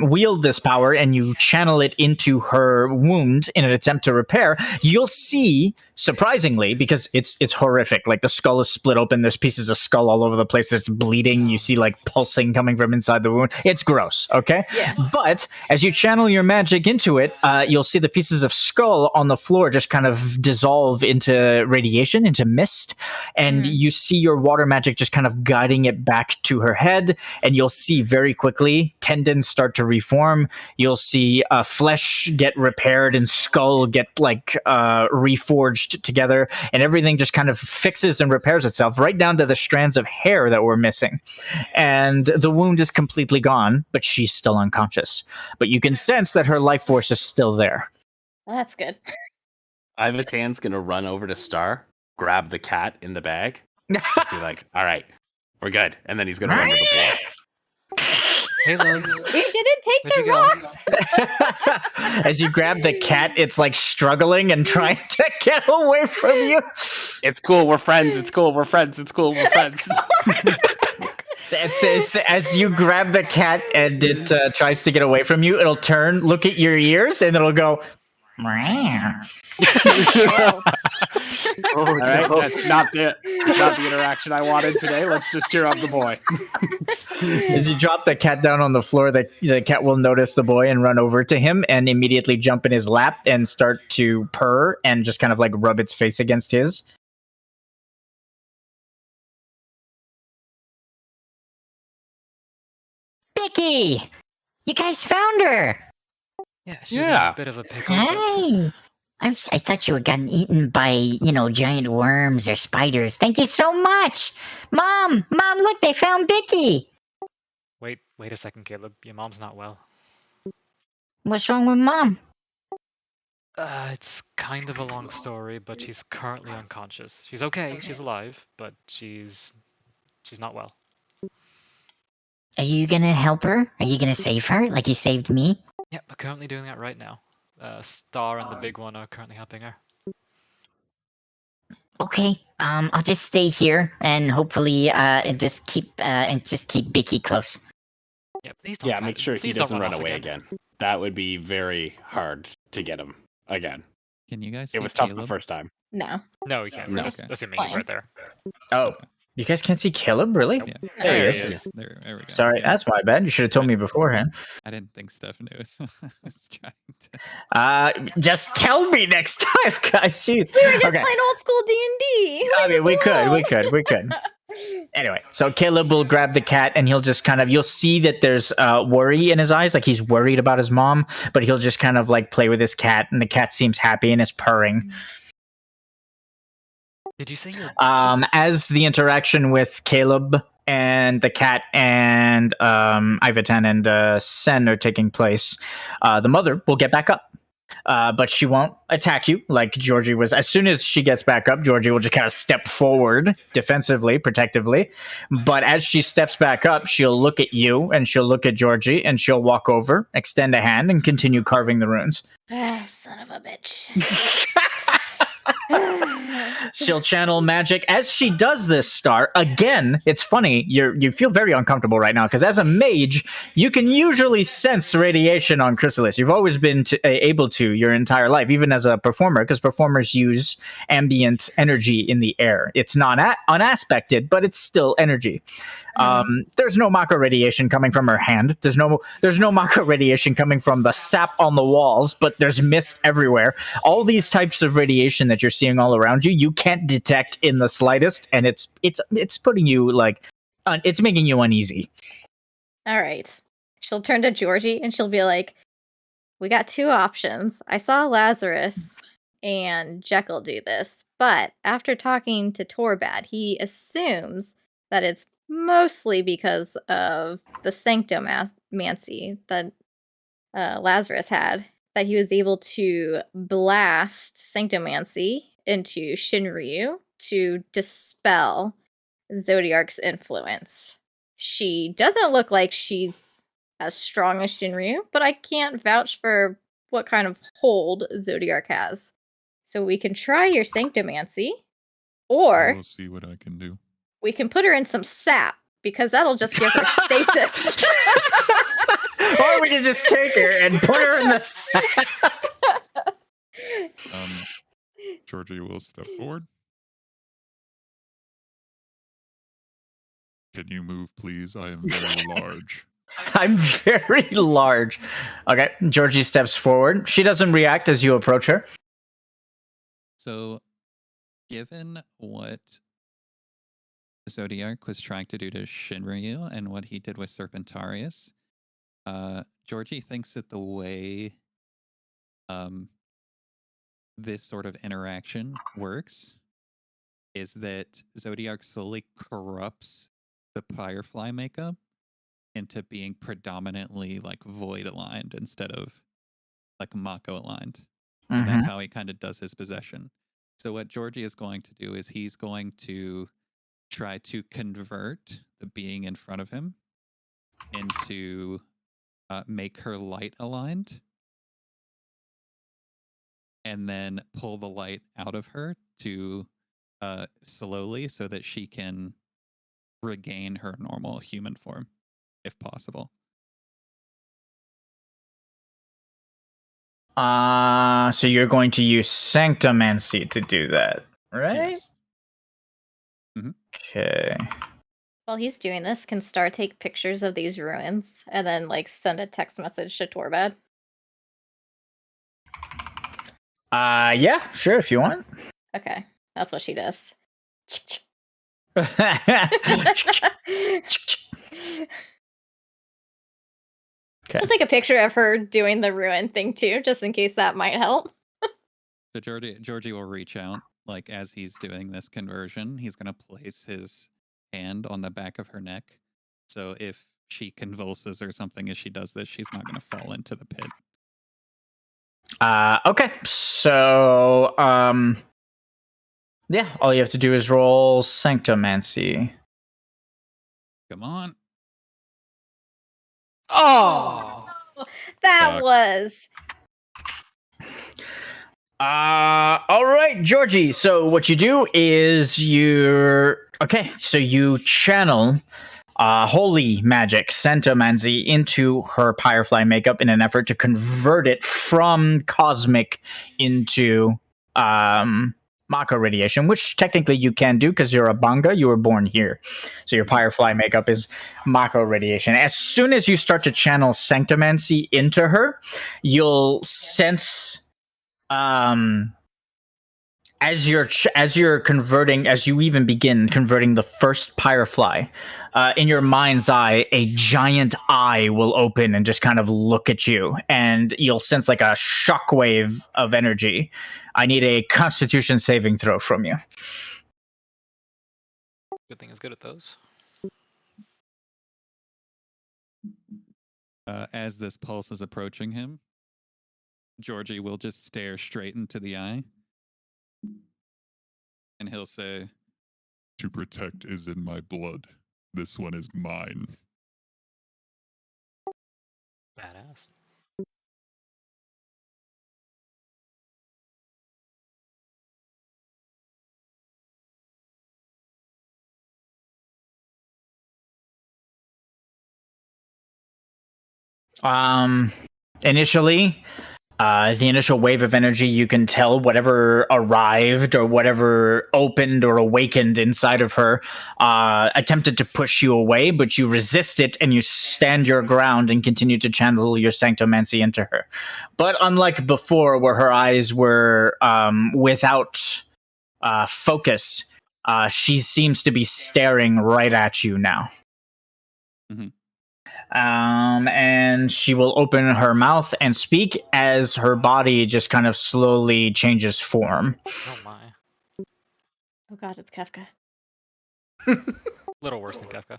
wield this power and you channel it into her wound in an attempt to repair, you'll see, surprisingly, because it's horrific. Like the skull is split open. There's pieces of skull all over the place. It's bleeding. You see like pulsing coming from inside the wound. It's gross. Okay. Yeah. But as you channel your magic into it, you'll see the pieces of skull on the floor just kind of dissolve into radiation, into mist, and you see your water magic just kind of guiding it back to her head, and you'll see very quickly tendons start to reform. You'll see flesh get repaired and skull get like reforged together, and everything just kind of fixes and repairs itself right down to the strands of hair that were missing. And the wound is completely gone, but she's still unconscious. But you can sense that her life force is still there. Well, that's good. Iveh gonna run over to Star, grab the cat in the bag, be like, "All right, we're good," and then he's gonna run to the floor. Hey, love. We didn't take the rocks. As you grab the cat, it's like struggling and trying to get away from you. It's cool. We're friends. It's cool. We're friends. It's cool. We're friends. It's as you grab the cat and it tries to get away from you, it'll turn, look at your ears, and it'll go, Oh. Oh, All right, no. that's not the interaction I wanted today. Let's just cheer up the boy. As you drop the cat down on the floor, the cat will notice the boy and run over to him and immediately jump in his lap and start to purr and just kind of like rub its face against his. Bicky! You guys found her! Yeah, she was in Yeah. a bit of a pickle, but Hi! I thought you had gotten eaten by, giant worms or spiders. Thank you so much! Mom! Mom, look, they found Bicky! wait a second, Caleb. Your mom's not well. What's wrong with Mom? It's kind of a long story, but she's currently unconscious. She's okay, she's alive, but she's not well. Are you gonna help her? Are you gonna save her like you saved me? Yeah, we're currently doing that right now. Star and the big one are currently helping her. Okay, I'll just stay here and hopefully, and just keep Bicky close. Yeah, please don't. Yeah, make sure he please don't doesn't run off away again. That would be very hard to get him again. Can you guys see It was tough the Caleb? first time. No. No, we can't. No. We're just Okay. assuming he's right there. Oh, you guys can't see Caleb, really? Yeah. There he There is. There we go. Sorry, Yeah. that's my bad. You should have told me beforehand. I didn't think Steph knew, so I was trying to. Just tell me next time, guys. Jeez. We were just Okay. playing old school D&D. I mean, we could. Anyway, so Caleb will grab the cat and he'll just kind of, you'll see that there's worry in his eyes, like he's worried about his mom, but he'll just kind of like play with his cat and the cat seems happy and is purring. Did you say you're... As the interaction with Caleb and the cat and Iveh and Sen are taking place, the mother will get back up. But she won't attack you like Georgie was. As soon as she gets back up, Georgie will just kind of step forward defensively, protectively. But as she steps back up, she'll look at you and she'll look at Georgie and she'll walk over, extend a hand, and continue carving the runes. Ah, son of a bitch. She'll channel magic. As she does this, Star, again, it's funny, you feel very uncomfortable right now, because as a mage, you can usually sense radiation on Chrysalis. You've always been able to your entire life, even as a performer, because performers use ambient energy in the air. It's not unaspected, but it's still energy. There's no Mako radiation coming from her hand. There's no Mako radiation coming from the sap on the walls, but there's mist everywhere. All these types of radiation that you're seeing all around you, you can't detect in the slightest, and it's putting you like, it's making you uneasy. All right. She'll turn to Georgie and she'll be like, we got two options. I saw Lazarus and Jekyll do this, but after talking to Torbad, he assumes that it's mostly because of the sanctomancy that Lazarus had, that he was able to blast sanctomancy into Shinryu to dispel Zodiark's influence. She doesn't look like she's as strong as Shinryu, but I can't vouch for what kind of hold Zodiark has. So we can try your sanctomancy, or We'll see what I can do. we can put her in some sap, because that'll just give her stasis. Or we can just take her and put her in the sap. Georgie will step forward. Can you move, please? I am very large. I'm very large. Okay, Georgie steps forward. She doesn't react as you approach her. So, given what Zodiark was trying to do to Shinryu and what he did with Serpentarius, Georgie thinks that the way this sort of interaction works is that Zodiark slowly corrupts the Firefly makeup into being predominantly like void aligned instead of like Mako aligned. And that's how he kind of does his possession. So what Georgie is going to do is he's going to try to convert the being in front of him into make her light aligned, and then pull the light out of her to slowly, so that she can regain her normal human form, if possible. So you're going to use Sanctomancy to do that, right? Yes. Okay. While he's doing this, can Star take pictures of these ruins and then like send a text message to Torbad? Yeah, sure, if you want. Okay, that's what she does. Okay. She'll take a picture of her doing the ruin thing too, just in case that might help. So Georgie will reach out, like as he's doing this conversion, he's gonna place his hand on the back of her neck. So if she convulses or something as she does this, she's not gonna fall into the pit. Okay. So, yeah, all you have to do is roll Sanctomancy. Come on. Oh, That Fuck. was All right, Georgie. So what you do is so you channel holy magic, Sanctomancy, into her Firefly makeup in an effort to convert it from cosmic into Mako radiation, which technically you can do because you're a Banga. You were born here. So your Firefly makeup is Mako radiation. As soon as you start to channel Sanctomancy into her, you'll sense as you're converting, as you even begin converting the first Firefly, in your mind's eye, a giant eye will open and just kind of look at you, and you'll sense like a shockwave of energy. I need a Constitution saving throw from you. good thing is good at those. As this pulse is approaching him, Georgie will just stare straight into the eye. And he'll say, To protect is in my blood. This one is mine. Badass. Initially, the initial wave of energy, you can tell whatever arrived or whatever opened or awakened inside of her attempted to push you away, but you resist it and you stand your ground and continue to channel your Sanctomancy into her. But unlike before, where her eyes were without focus, she seems to be staring right at you now. Mhm. And she will open her mouth and speak as her body just kind of slowly changes form. Oh my. oh god, it's Kefka. Little worse than Kefka.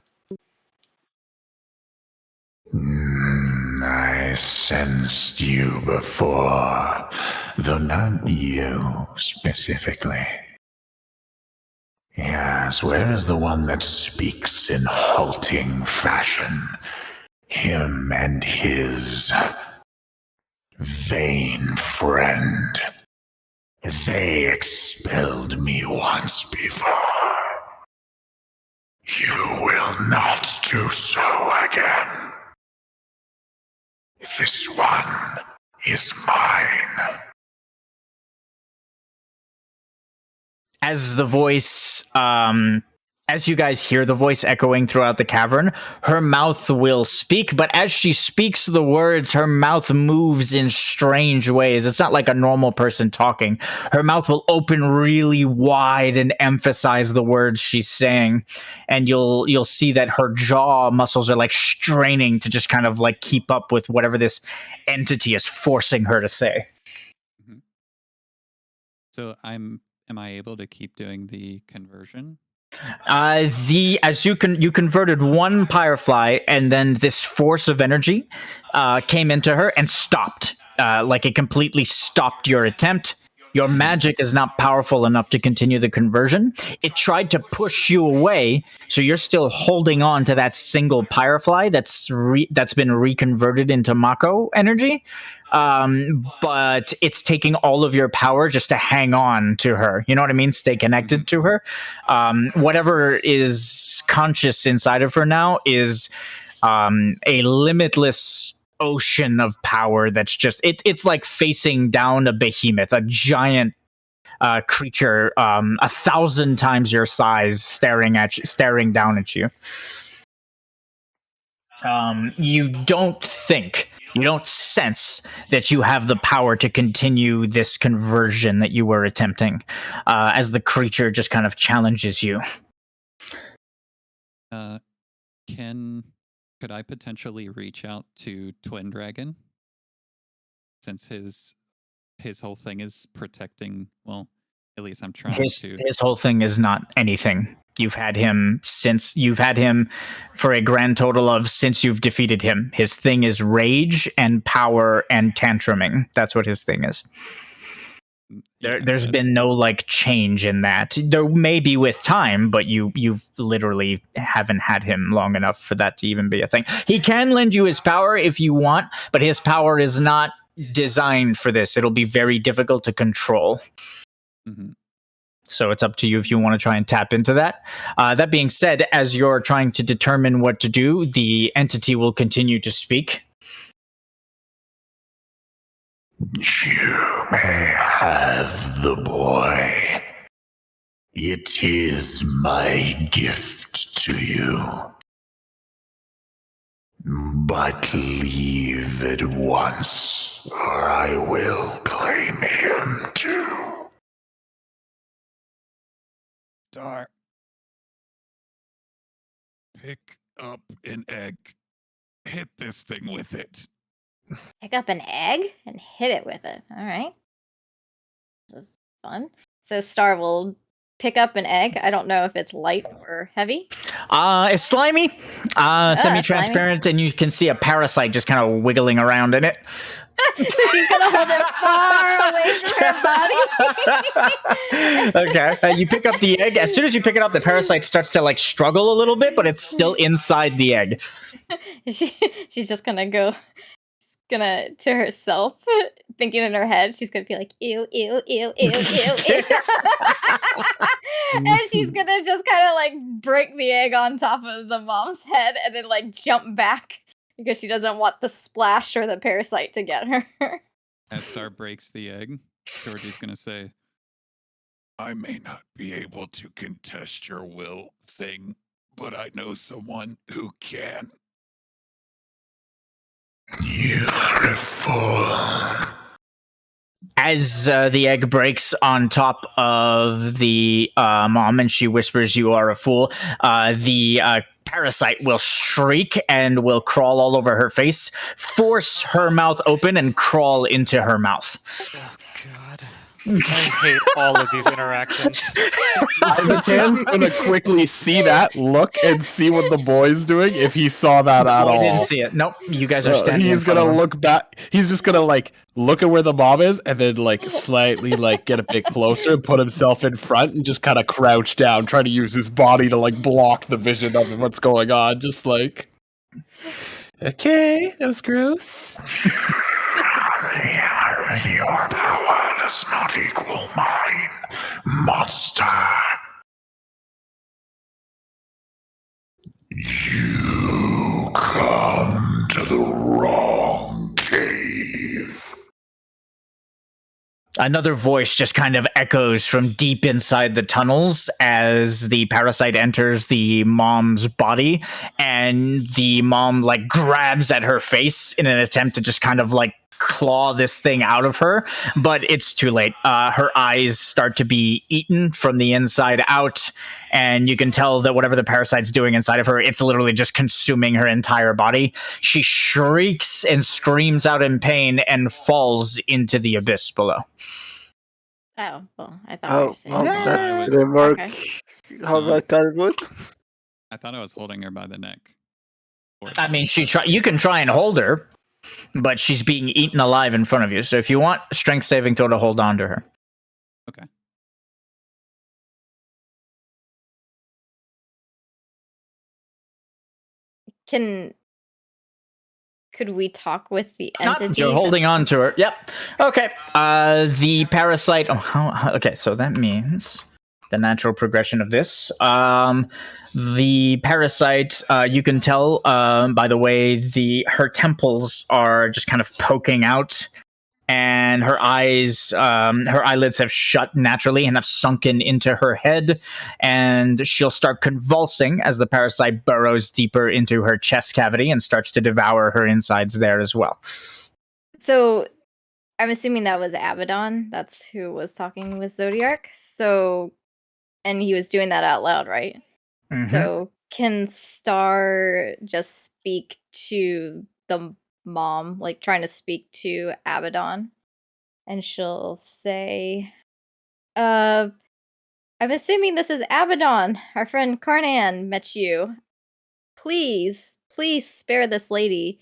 I sensed you before, though not you specifically. Yes, where is the one that speaks in halting fashion? Him and his vain friend. They expelled me once before. You will not do so again. This one is mine. As the voice, as you guys hear the voice echoing throughout the cavern, her mouth will speak, but as she speaks the words, her mouth moves in strange ways. It's not like a normal person talking. Her mouth will open really wide and emphasize the words she's saying, and you'll see that her jaw muscles are like straining to just kind of like keep up with whatever this entity is forcing her to say. So am I able to keep doing the conversion? You converted one Firefly, and then this force of energy came into her and stopped. Like it completely stopped your attempt. Your magic is not powerful enough to continue the conversion. It tried to push you away, so you're still holding on to that single Firefly that's been reconverted into Mako energy. But it's taking all of your power just to hang on to her. You know what I mean? Stay connected to her. Whatever is conscious inside of her now is a limitless ocean of power that's just it's like facing down a behemoth, a giant creature, 1,000 times your size, staring down at you. You don't sense that you have the power to continue this conversion that you were attempting, as the creature just kind of challenges you. Could I potentially reach out to Twin Dragon, since his whole thing is protecting? Well, at least I'm trying to. His whole thing is not anything. You've had him for a grand total of since you've defeated him. His thing is rage and power and tantruming. That's what his thing is. There's been no like change in that. There may be with time, but you've literally haven't had him long enough for that to even be a thing. He can lend you his power if you want, but his power is not designed for this. It'll be very difficult to control. Mm-hmm. So it's up to you if you want to try and tap into that. That being said, as you're trying to determine what to do, the entity will continue to speak. You may have the boy. It is my gift to you. But leave at once, or I will claim him too. Star. Pick up an egg. Hit this thing with it. Pick up an egg and hit it with it. All right. This is fun. So Star will pick up an egg. I don't know if it's light or heavy. It's slimy, semi-transparent, and you can see a parasite just kind of wiggling around in it. So she's gonna hold it far away from her body. Okay. You pick up the egg. As soon as you pick it up, the parasite starts to like struggle a little bit, but it's still inside the egg. She's just gonna go. To herself, thinking in her head, she's gonna be like, ew, ew, ew, ew, ew, ew. And she's gonna just kind of like break the egg on top of the mom's head and then like jump back because she doesn't want the splash or the parasite to get her. As Star breaks the egg, Georgie's gonna say, I may not be able to contest your will thing, but I know someone who can. You're a fool. As the egg breaks on top of the mom and she whispers, "You are a fool," the parasite will shriek and will crawl all over her face, force her mouth open, and crawl into her mouth. Oh, God. I hate all of these interactions. Ivatan's gonna quickly see that, look, and see what the boy's doing if he saw that at all. I didn't see it. Nope. You guys are standing. He's gonna look back. He's just gonna like look at where the mom is, and then like slightly like get a bit closer and put himself in front and just kind of crouch down, trying to use his body to like block the vision of what's going on. Just like, okay, that was gross. Your power does not equal mine, monster. You come to the wrong cave. Another voice just kind of echoes from deep inside the tunnels as the parasite enters the mom's body, and the mom like grabs at her face in an attempt to just kind of like claw this thing out of her, but it's too late. Her eyes start to be eaten from the inside out, and you can tell that whatever the parasite's doing inside of her, it's literally just consuming her entire body. She shrieks and screams out in pain and falls into the abyss below. Oh, well, I thought we were saying that didn't work. Okay. How I thought it would? I thought I was holding her by the neck. I mean, you can try and hold her, but she's being eaten alive in front of you. So if you want, strength saving throw to hold on to her. Okay. Could we talk with the entity? You're holding on to her. Yep. Okay. The parasite. Okay. So that means the natural progression of this. The parasite, you can tell by the way her temples are just kind of poking out, and her eyelids have shut naturally and have sunken into her head, and she'll start convulsing as the parasite burrows deeper into her chest cavity and starts to devour her insides there as well. So I'm assuming that was Abaddon. That's who was talking with Zodiark. So, and he was doing that out loud, right? Mhm. So can Star just speak to the mom, like trying to speak to Abaddon? And she'll say, I'm assuming this is Abaddon. Our friend Karnan met you. Please spare this lady.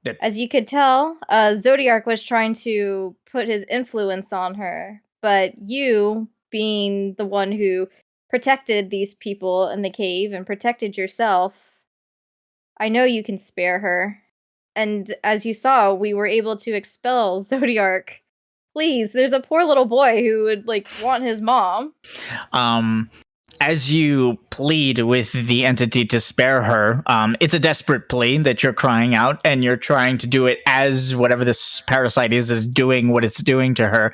That- As you could tell, Zodiark was trying to put his influence on her, but you, being the one who protected these people in the cave and protected yourself, I know you can spare her. And as you saw, we were able to expel Zodiark. Please, there's a poor little boy who would want his mom. As you plead with the entity to spare her, it's a desperate plea that you're crying out, and you're trying to do it as whatever this parasite is doing what it's doing to her.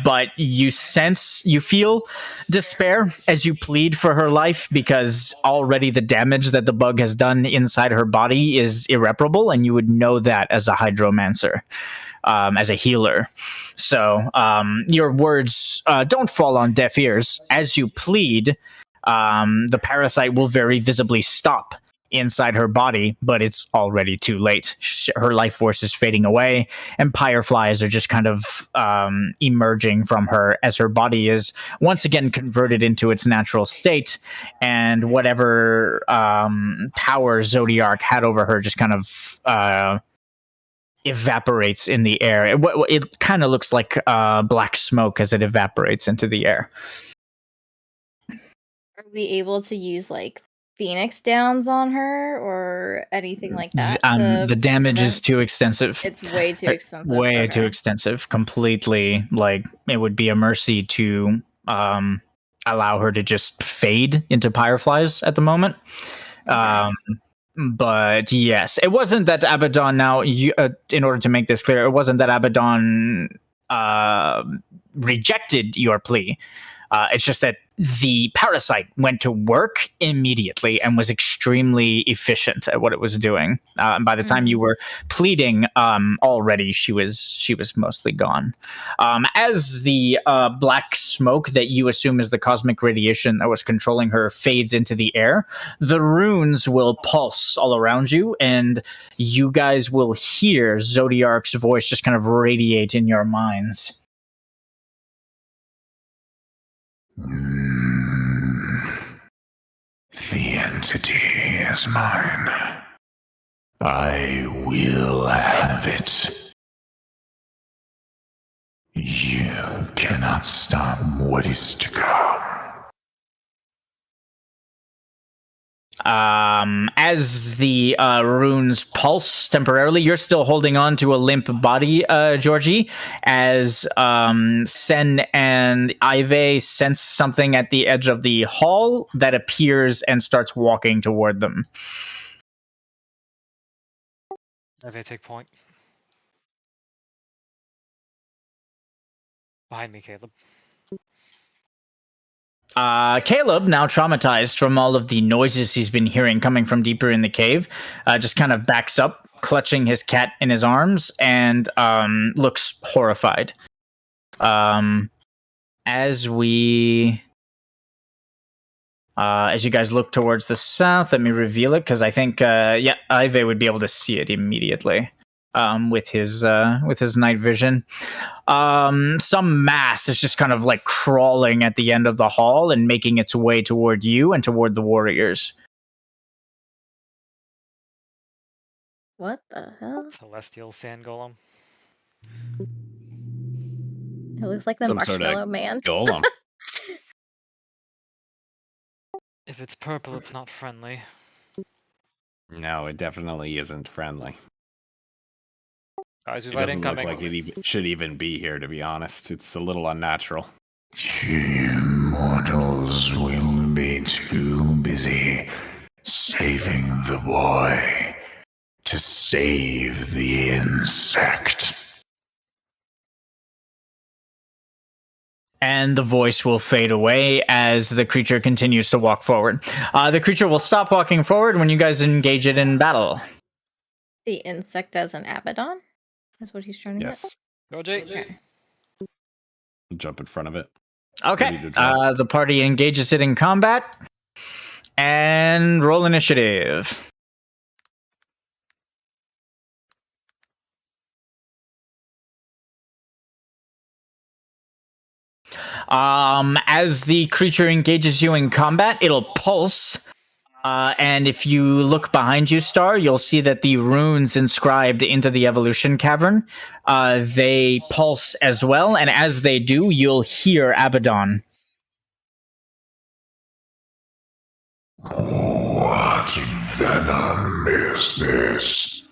But you feel despair as you plead for her life, because already the damage that the bug has done inside her body is irreparable, and you would know that as a hydromancer. As a healer. So your words don't fall on deaf ears. As you plead, the parasite will very visibly stop inside her body, but it's already too late. Her life force is fading away, and fireflies are just kind of emerging from her as her body is once again converted into its natural state, and whatever power Zodiark had over her just kind of evaporates in the air. It kind of looks like black smoke as it evaporates into the air. Are we able to use Phoenix Downs on her or anything like that? The damage is too extensive. It's way too extensive. Way too Okay. extensive. Completely, it would be a mercy to allow her to just fade into fireflies at the moment. Okay. But yes, it wasn't that Abaddon. Now, in order to make this clear, it wasn't that Abaddon rejected your plea. It's just that the parasite went to work immediately and was extremely efficient at what it was doing. And by the time you were pleading, already she was mostly gone. As the black smoke that you assume is the cosmic radiation that was controlling her fades into the air, the runes will pulse all around you, and you guys will hear Zodiark's voice just kind of radiate in your minds. The entity is mine. I will have it. You cannot stop what is to come. As the runes pulse temporarily, you're still holding on to a limp body, Georgie, as Sen and Iveh sense something at the edge of the hall that appears and starts walking toward them. Iveh, take point. Behind me, Caleb. Caleb, now traumatized from all of the noises he's been hearing coming from deeper in the cave, just kind of backs up, clutching his cat in his arms, and looks horrified. As you guys look towards the south, let me reveal it, because I think, Iveh would be able to see it immediately with his night vision. Some mass is just kind of crawling at the end of the hall and making its way toward you and toward the warriors. What the hell? Celestial sand golem. It looks like the Some sort of Marshmallow Man. golem. If it's purple, it's not friendly. No, it definitely isn't friendly. Guys, It we've had doesn't look incoming. like it should even be here, to be honest. It's a little unnatural. You mortals will be too busy saving the boy to save the insect. And the voice will fade away as the creature continues to walk forward. The creature will stop walking forward when you guys engage it in battle. The insect as an Abaddon? That's what he's trying to get? Yes. Georgie. Okay. Jump in front of it. Okay. Ready to draw. The party engages it in combat. And roll initiative. As the creature engages you in combat, it'll pulse. And if you look behind you, Star, you'll see that the runes inscribed into the evolution cavern, they pulse as well. And as they do, you'll hear Abaddon. What venom is this?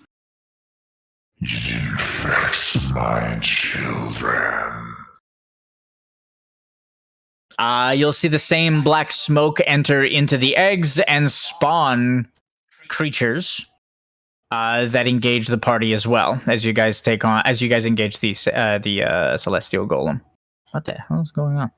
It infects my children. You'll see the same black smoke enter into the eggs and spawn creatures that engage the party as well as you guys engage the celestial golem. What the hell is going on?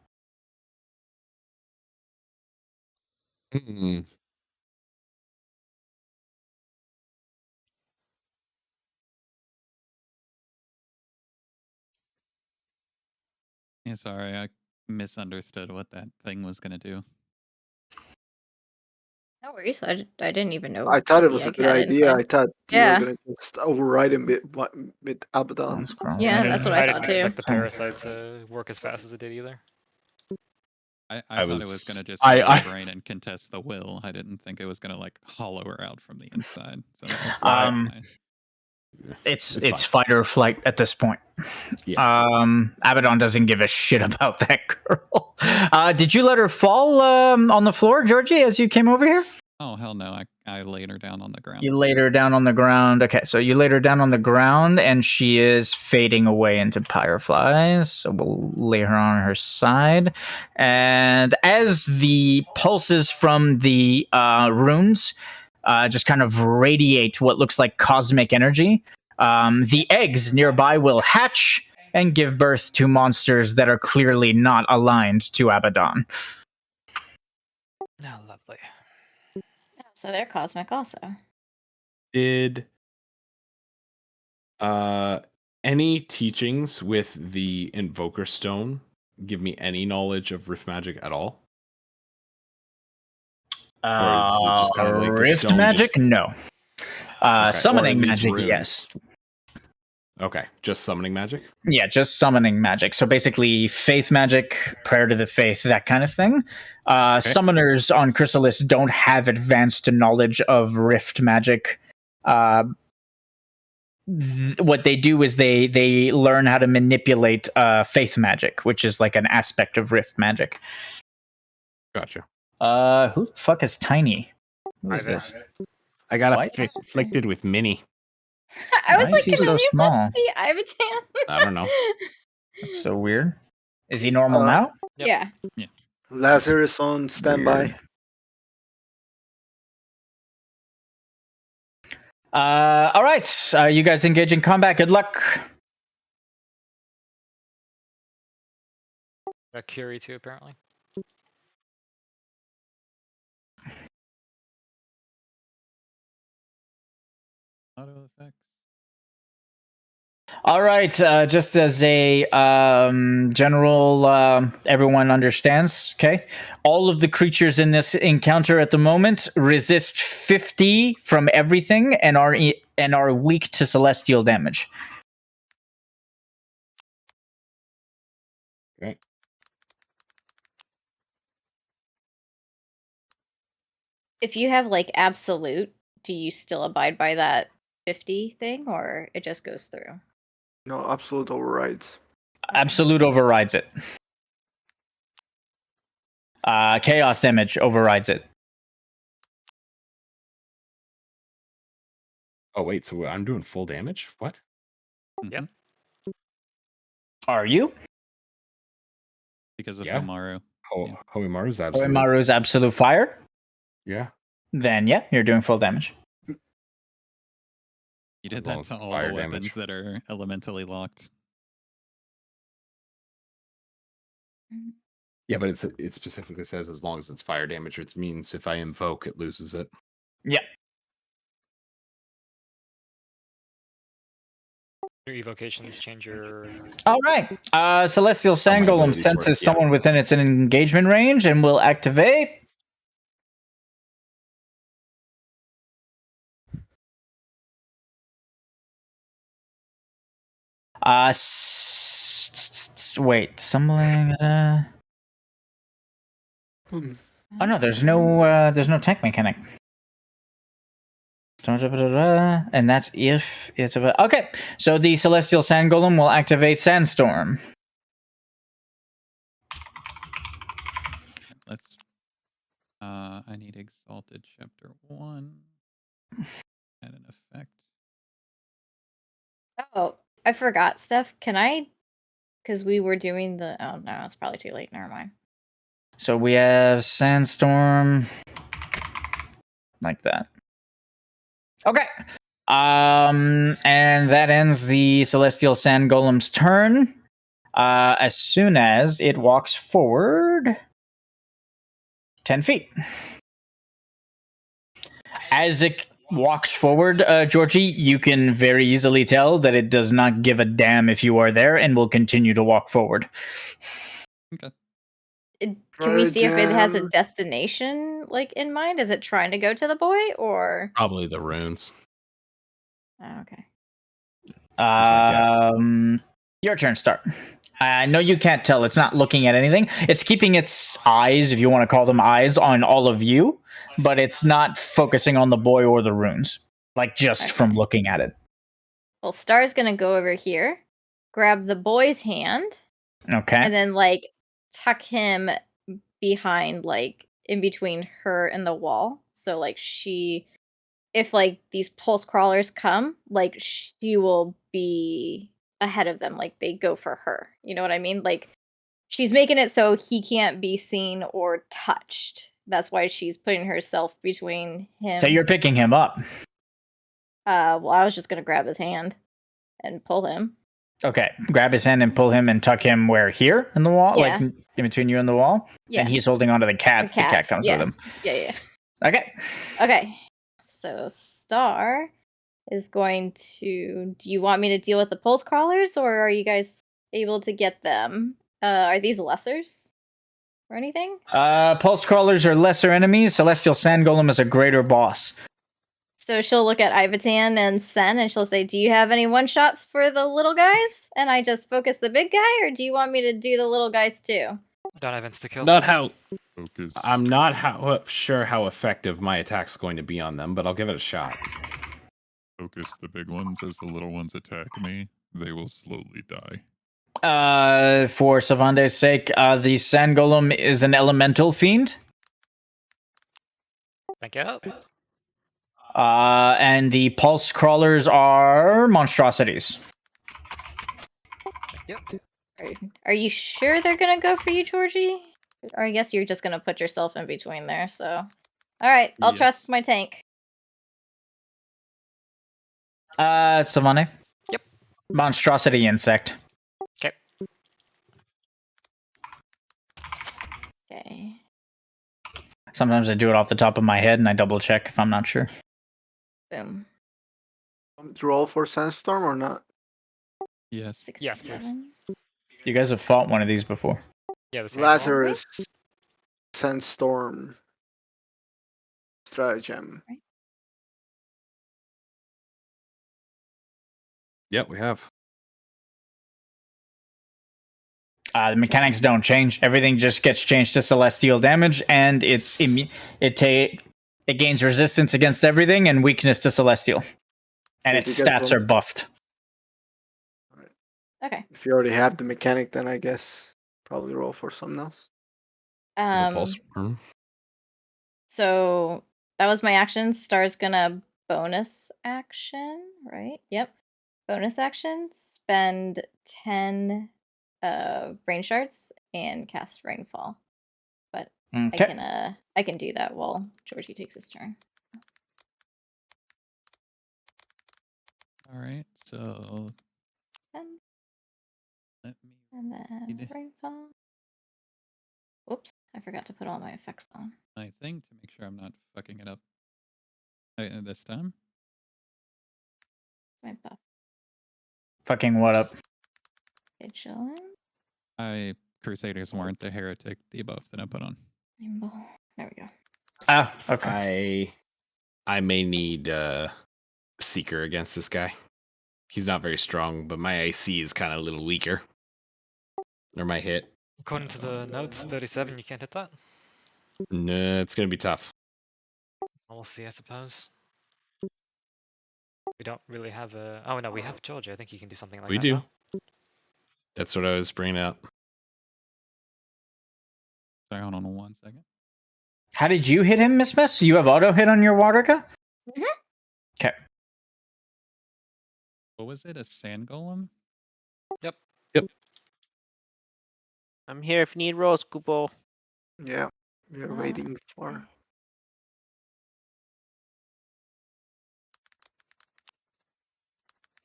Yeah, sorry, I misunderstood what that thing was gonna do. No worries. I didn't even know. I thought what it the was a egg good had idea. inside. I thought you Yeah. were going to just override him with Abaddon. Let's scroll. Yeah, I that's didn't, what I I thought didn't too. expect the parasite to work as fast as it did either. I thought it was gonna just I- take I- her brain and contest the will. I didn't think it was gonna like hollow her out from the inside. So that was my- It's fight or flight at this point. Yeah. Abaddon doesn't give a shit about that girl. Did you let her fall on the floor, Georgie, as you came over here? Oh hell no! I laid her down on the ground. You laid her down on the ground. Okay, so you laid her down on the ground, and she is fading away into pyreflies. So we'll lay her on her side. And as the pulses from the runes just kind of radiate what looks like cosmic energy, the eggs nearby will hatch and give birth to monsters that are clearly not aligned to Abaddon. Oh, lovely. So they're cosmic also. Did any teachings with the Invoker Stone give me any knowledge of Rift Magic at all? Or is it just kind of like the Rift stone magic? just... No. Okay, or Summoning these magic, runes? yes. Okay, just summoning magic? Yeah, just summoning magic. So basically, faith magic, prayer to the faith, that kind of thing. Summoners on Chrysalis don't have advanced knowledge of Rift magic. What they do is they learn how to manipulate faith magic, which is like an aspect of Rift magic. Gotcha. Who the fuck is Tiny? Who is Iveh. this? I got What? afflicted with Mini. I was Why like, is he can so you small? see Ivan? I don't know. That's so weird. Is he normal now? Yep. Yeah. Lazarus on standby. Weird. All right. You guys engage in combat. Good luck. Got Curie too, apparently. Auto effects. All right. Just as a general, everyone understands. Okay. All of the creatures in this encounter at the moment resist 50 from everything and are weak to celestial damage. Okay. If you have like absolute, do you still abide by that 50 thing, or it just goes through? No, absolute overrides. Absolute overrides it. Chaos damage overrides it. Oh, wait, so I'm doing full damage? What? Yep. Are you? because of Yeah. Homaru. Yeah. Hoimaru's absolute. Oimaru's absolute fire. Yeah. Then yeah, you're doing full damage. You did As long that as to it's all fire the weapons damage. that are elementally locked. Yeah, but it specifically says as long as it's fire damage, which means if I invoke, it loses it. Yeah. Your evocations change your. All right. Celestial Sand my Golem abilities work, senses yeah. someone within its engagement range and will activate. Wait, something. Hmm. Oh no, there's no tank mechanic. And that's if it's okay. So the Celestial Sand Golem will activate Sandstorm. Let's. I need Exalted Chapter 1. Add an effect. Oh, I forgot, Steph. Can I? Because we were doing the. Oh no, it's probably too late. Never mind. So we have Sandstorm, like that. Okay. And that ends the Celestial Sand Golem's turn. As soon as it walks forward 10 feet. As it walks forward, Georgie, you can very easily tell that it does not give a damn if you are there and will continue to walk forward. Okay. Can we see if it has a Jam. destination like in mind? Is it trying to go to the boy or? Probably the runes. Oh, okay. my guess. Your turn, start. I know you can't tell. It's not looking at anything. It's keeping its eyes, if you want to call them eyes, on all of you, but it's not focusing on the boy or the runes. Like just from Okay. looking at it. Well, Star's gonna go over here, grab the boy's hand, Okay. and then like tuck him behind, like in between her and the wall. So like if like these pulse crawlers come, like she will be ahead of them. Like they go for her. You know what I mean? Like she's making it so he can't be seen or touched. That's why she's putting herself between him. So you're picking him up. Well, I was just gonna grab his hand and pull him. Okay. Grab his hand and pull him and tuck him where? Here in the wall? Yeah. Like in between you and the wall? Yeah. And he's holding onto the cat. The cat cats, comes yeah. with him. Yeah. Okay. Okay. So Star is going to. Do you want me to deal with the pulse crawlers, or are you guys able to get them? Are these lessers or anything? Pulse crawlers are lesser enemies. Celestial Sand Golem is a greater boss. So she'll look at Ivatan and Sen, and she'll say, "Do you have any one shots for the little guys?" And I just focus the big guy, or do you want me to do the little guys too? Don't have insta kill. Not how. Focus. I'm not sure how effective my attack's going to be on them, but I'll give it a shot. Focus the big ones as the little ones attack me. They will slowly die. For Savande's sake, the Sand Golem is an elemental fiend. Thank you. And the pulse crawlers are monstrosities. Yep. Are you sure they're gonna go for you, Georgie? Or I guess you're just gonna put yourself in between there. So, all right, I'll Yes. trust my tank. Savande. Yep. Monstrosity insect. Okay. Okay. Sometimes I do it off the top of my head and I double check if I'm not sure. Boom. Roll for Sandstorm or not? Yes. 67. Yes, please. You guys have fought one of these before. Yeah, the same. Lazarus Sandstorm Stratagem. Yep, we have. The mechanics don't change. Everything just gets changed to celestial damage, and it gains resistance against everything and weakness to celestial, and If its you guys stats don't- are buffed. Okay. If you already have the mechanic, then I guess probably roll for something else. The pulse. So that was my action. Star's gonna bonus action, right? Yep. Bonus action. Spend 10 brain shards and cast Rainfall. But Okay. I can do that while Georgie takes his turn. All right, so 10, let me and then read Rainfall. Whoops, I forgot to put all my effects on. my thing to make sure I'm not fucking it up this time. My buff. Fucking what up? Vigilant. Crusaders weren't the heretic debuff that I put on. Rainbow. There we go. Ah, okay. I may need Seeker against this guy. He's not very strong, but my AC is kind of a little weaker. Or my hit. According to the notes, 37, you can't hit that? No, it's gonna be tough. We'll see, I suppose. We don't really have a... Oh, no, we have Georgie. I think you can do something like We that do. now. That's what I was bringing up. Sorry, hold on 1 second. How did you hit him, Miss Mess? You have auto hit on your water gun? Mhm. Okay. What was it? A sand golem? Yep. I'm here if you need rolls, Kupo. Yeah, we're waiting for.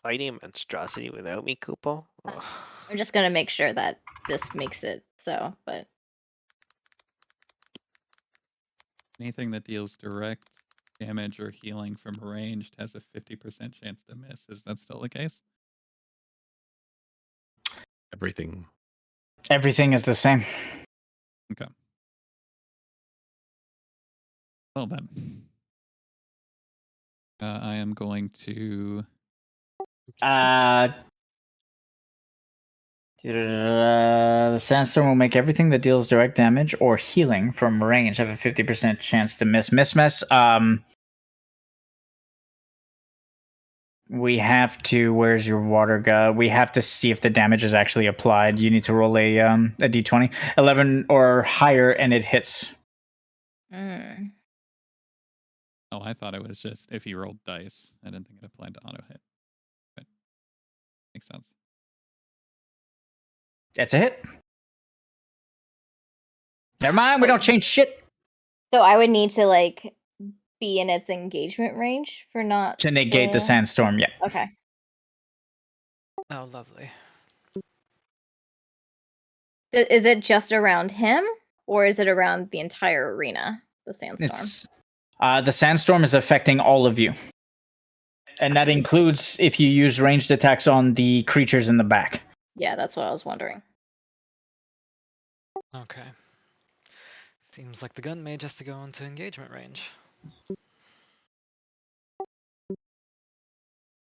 Fighting a monstrosity without me, Kupo? I'm just gonna make sure that this makes it so, but Anything that deals direct damage or healing from ranged has a 50% chance to miss. Is that still the case? Everything. Everything is the same. Okay. Well then. I am going to... The sandstorm will make everything that deals direct damage or healing from range have a 50% chance to miss. Miss Mess, we have to. Where's your water gun? We have to see if the damage is actually applied. You need to roll a d20, 11 or higher, and it hits. Oh, I thought it was just if you rolled dice. I didn't think it applied to auto hit. But makes sense. That's a hit. Never mind. We don't change shit. so I would need to like be in its engagement range for not To negate the sandstorm, yeah. Okay. Oh, lovely. Is it just around him, or is it around the entire arena? The sandstorm. It's the sandstorm is affecting all of you, and that includes if you use ranged attacks on the creatures in the back. Yeah, that's what I was wondering. Okay. Seems like the gun mage has to go into engagement range.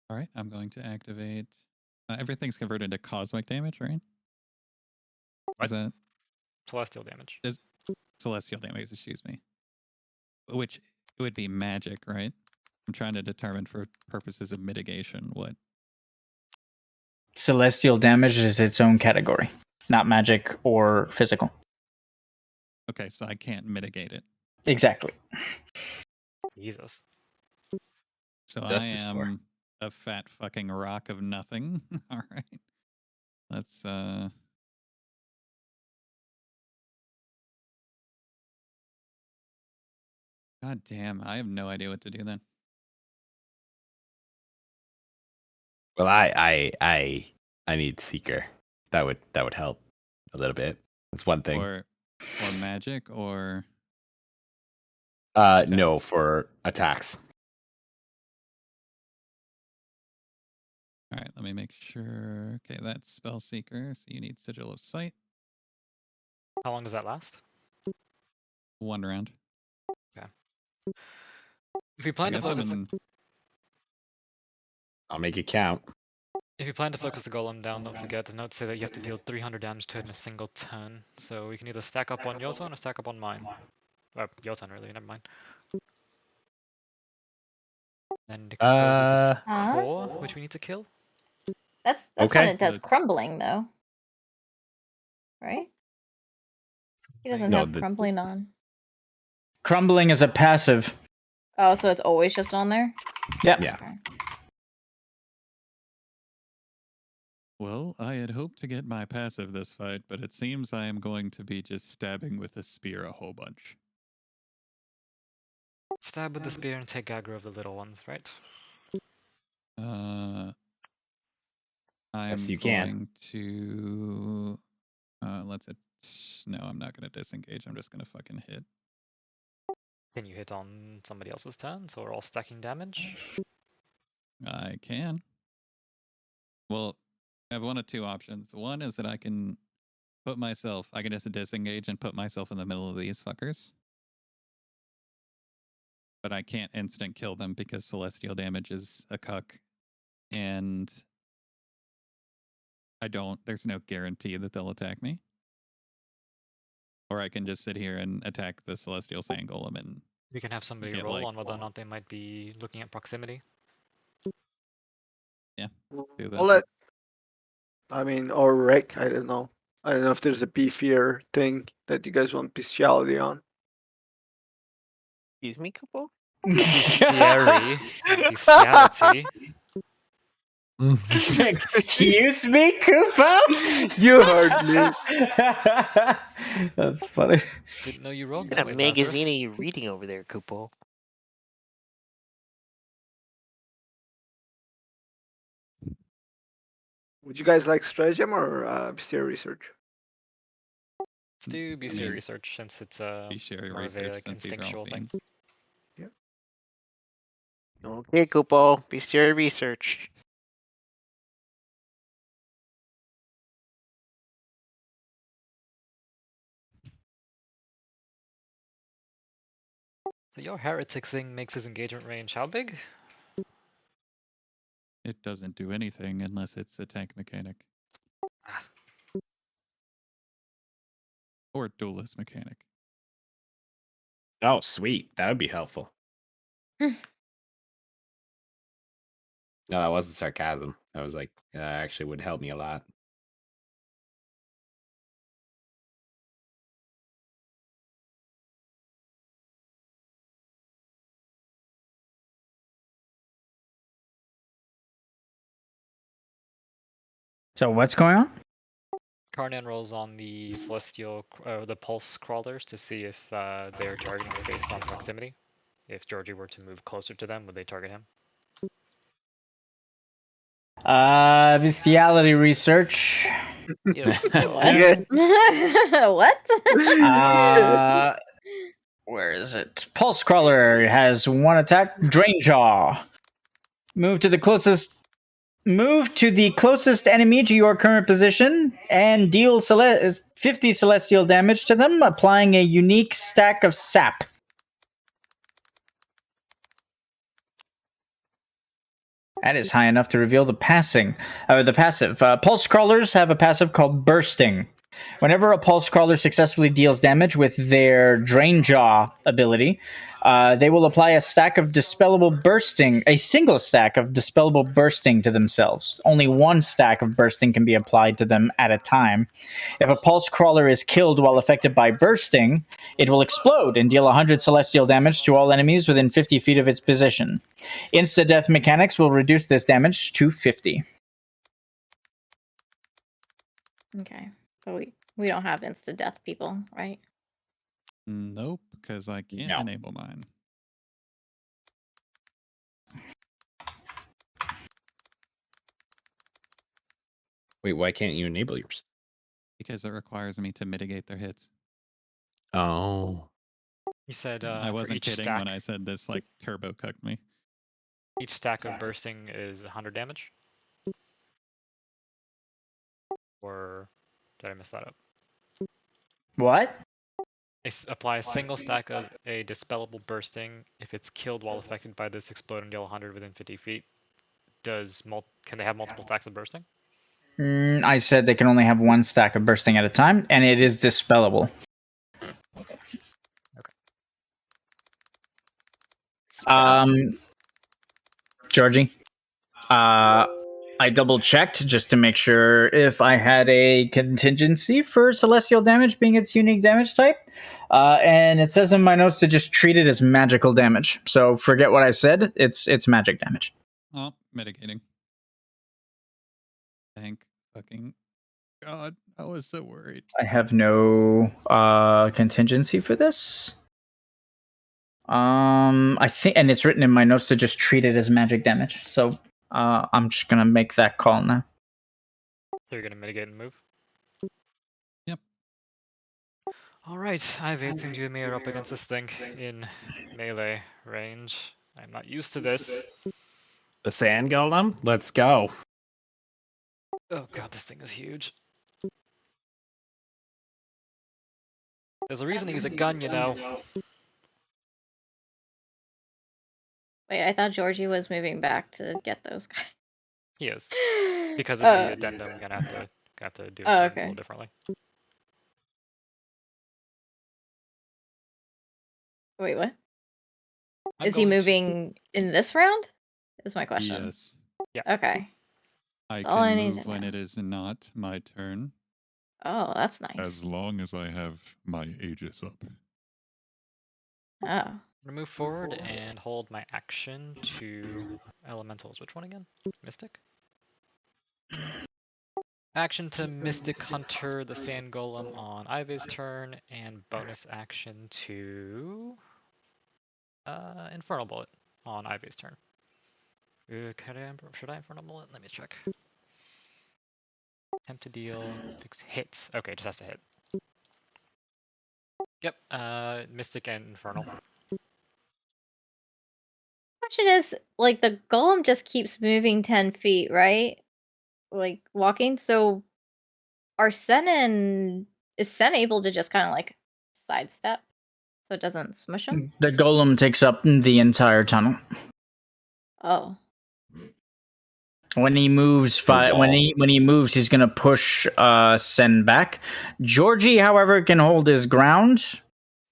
All right, I'm going to activate... everything's converted to cosmic damage, right? Is that... Celestial damage. Celestial damage, excuse me. Which it would be magic, right? I'm trying to determine for purposes of mitigation what... Celestial damage is its own category, not magic or physical. Okay, so I can't mitigate it. Exactly. Jesus. So Dust I is am for. a fat fucking rock of nothing. All right. Let's God damn, I have no idea what to do then. Well, I need Seeker. That would help a little bit. That's one thing. Or magic or No, attacks? for attacks. All right, let me make sure. Okay, that's Spell Seeker, so you need Sigil of Sight. How long does that last? 1 round. Okay. If you plan to focus, I'll make it count. if you plan to focus the golem down, don't forget the notes say that you have to deal 300 damage to it in a single turn. So we can either stack up on your turn or stack up on mine. Your turn really. Never mind. And exposes its core, which we need to kill. That's Okay. when it does crumbling, though. Right? He doesn't No, have crumbling on. Crumbling is a passive. Oh, so it's always just on there? Yep. Yeah. Okay. Well, I had hoped to get my passive this fight, but it seems I am going to be just stabbing with a spear a whole bunch. Stab with the spear and take aggro of the little ones, right? I'm Yes, you can. going to. Let's. No, I'm not going to disengage. I'm just going to fucking hit. Can you hit on somebody else's turn, so we're all stacking damage? I can. Well, I have one of two options. One is that I can just disengage and put myself in the middle of these fuckers. But I can't instant kill them because celestial damage is a cuck. And there's no guarantee that they'll attack me. Or I can just sit here and attack the celestial sand golem and We can have somebody get, roll like- on whether or not they might be looking at proximity. do I'll that. or Rick, I don't know. I don't know if there's a beefier thing that you guys want bestiality on. Excuse me, Kupo? Bestiary. Bestiality. Excuse me, Koopa? You heard me. That's funny. Didn't know you rolled What that kind way, of magazine Lazarus. are you reading over there, Kupo? Would you guys like stratagem or bestiary research? Let's do bestiary mean, research since it's Bestiary more of a research like, since these are all instinctual thing. fiends. Okay, Kupo. Bestiary research. So your heretic thing makes his engagement range how big? It doesn't do anything unless it's a tank mechanic. Ah. Or duelist mechanic. Oh, sweet. That would be helpful. Hmm. No, that wasn't sarcasm. I was like, actually would help me a lot. So what's going on? Karnan rolls on the celestial, the pulse crawlers to see if their targeting is based on proximity. If Georgie were to move closer to them, would they target him? Bestiality research. What? What? Where is it? Pulse crawler has one attack. Drain jaw. Move to the closest enemy to your current position and deal 50 celestial damage to them, applying a unique stack of sap. That is high enough to reveal the passive. Pulse crawlers have a passive called Bursting. Whenever a pulse crawler successfully deals damage with their Drain Jaw ability, they will apply a single stack of Dispellable Bursting to themselves. Only one stack of Bursting can be applied to them at a time. If a pulse crawler is killed while affected by Bursting, it will explode and deal 100 celestial damage to all enemies within 50 feet of its position. Insta-death mechanics will reduce this damage to 50. Okay. So we don't have insta death people, right? Nope, because I can't No. enable mine. Wait, why can't you enable yours? Because it requires me to mitigate their hits. Oh. You said I for wasn't each kidding stack, when I said this like turbo cucked me. each stack of bursting is 100 damage? Or did I mess that up? What? Apply a single stack of a dispellable bursting. If it's killed while affected by this, explode and deal 100 within 50 feet. Can they have multiple stacks of bursting? I said they can only have one stack of bursting at a time, and it is dispellable. Georgie, I double checked just to make sure if I had a contingency for celestial damage being its unique damage type, and it says in my notes to just treat it as magical damage. So forget what I said. It's magic damage. Oh, mitigating. Thank Fucking God, I was so worried. I have no contingency for this. I think, and it's written in my notes to just treat it as magic damage. So I'm just gonna make that call now. So you're gonna mitigate and move. Yep. All right, Iveh, it seems you and me are up against this thing in melee range. I'm not used to this. The sand golem? Let's go. Oh god, this thing is huge. There's a reason to use a gun, you know. Wait, I thought Georgie was moving back to get those guys. He is. Because of the addendum, gonna have to do his turns a okay. little differently. Wait, what? I'm Is he going to- moving in this round? Is my question. Yes. Yeah. Okay. I all I can need move to when know. it is not my turn. Oh, that's nice. As long as I have my Aegis up. Oh. I'm gonna move forward and hold my action to elementals. Which one again? Mystic? Action to Mystic Hunter the Sand Golem on Iveh's turn, and bonus action to Infernal Bullet on Iveh's turn. Should I Infernal Bullet? Let me check. Attempt to deal hits. Okay, just has to hit. Yep, Mystic and Infernal. Question is, like, the golem just keeps moving 10 feet, right? Like, walking. So, is Sen able to just kind of, like, sidestep so it doesn't smush him? The golem takes up the entire tunnel. Oh. When he moves, when he moves, he's gonna push Sen back. Georgie, however, can hold his ground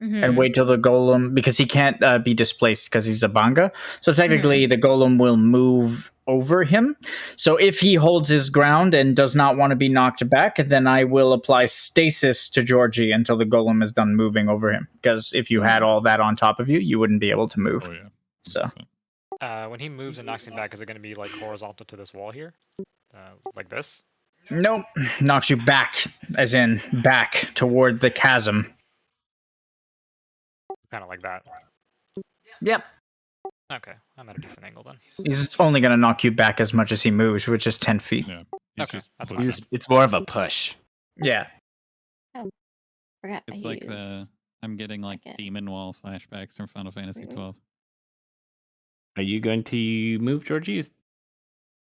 and wait till the golem, because he can't be displaced because he's a banga. So technically, the golem will move over him. So if he holds his ground and does not want to be knocked back, then I will apply stasis to Georgie until the golem is done moving over him. Because if you had all that on top of you, you wouldn't be able to move. Oh yeah. So When he moves and knocks me back, is it going to be like horizontal to this wall here? Like this? nope, knocks you back, as in back toward the chasm. Kind of like that. Yep. Okay, I'm at a decent angle then. He's only going to knock you back as much as he moves, which is 10 feet. Yeah. Okay, that's fine. It's more of a push. Yeah. Oh, forgot. It's I like used... I'm getting like Okay. demon wall flashbacks from Final Fantasy 12. Are you going to move, Georgie?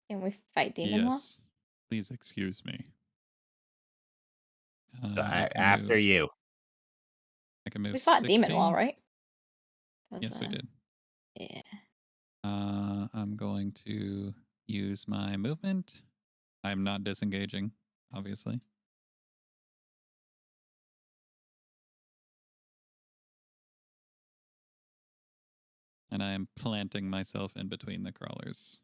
Can we fight demon wall? Yes. Please excuse me. After you. I can move We fought 16. demon wall, right? Yes, we did. Yeah. I'm going to use my movement. I'm not disengaging, obviously. And I am planting myself in between the crawlers.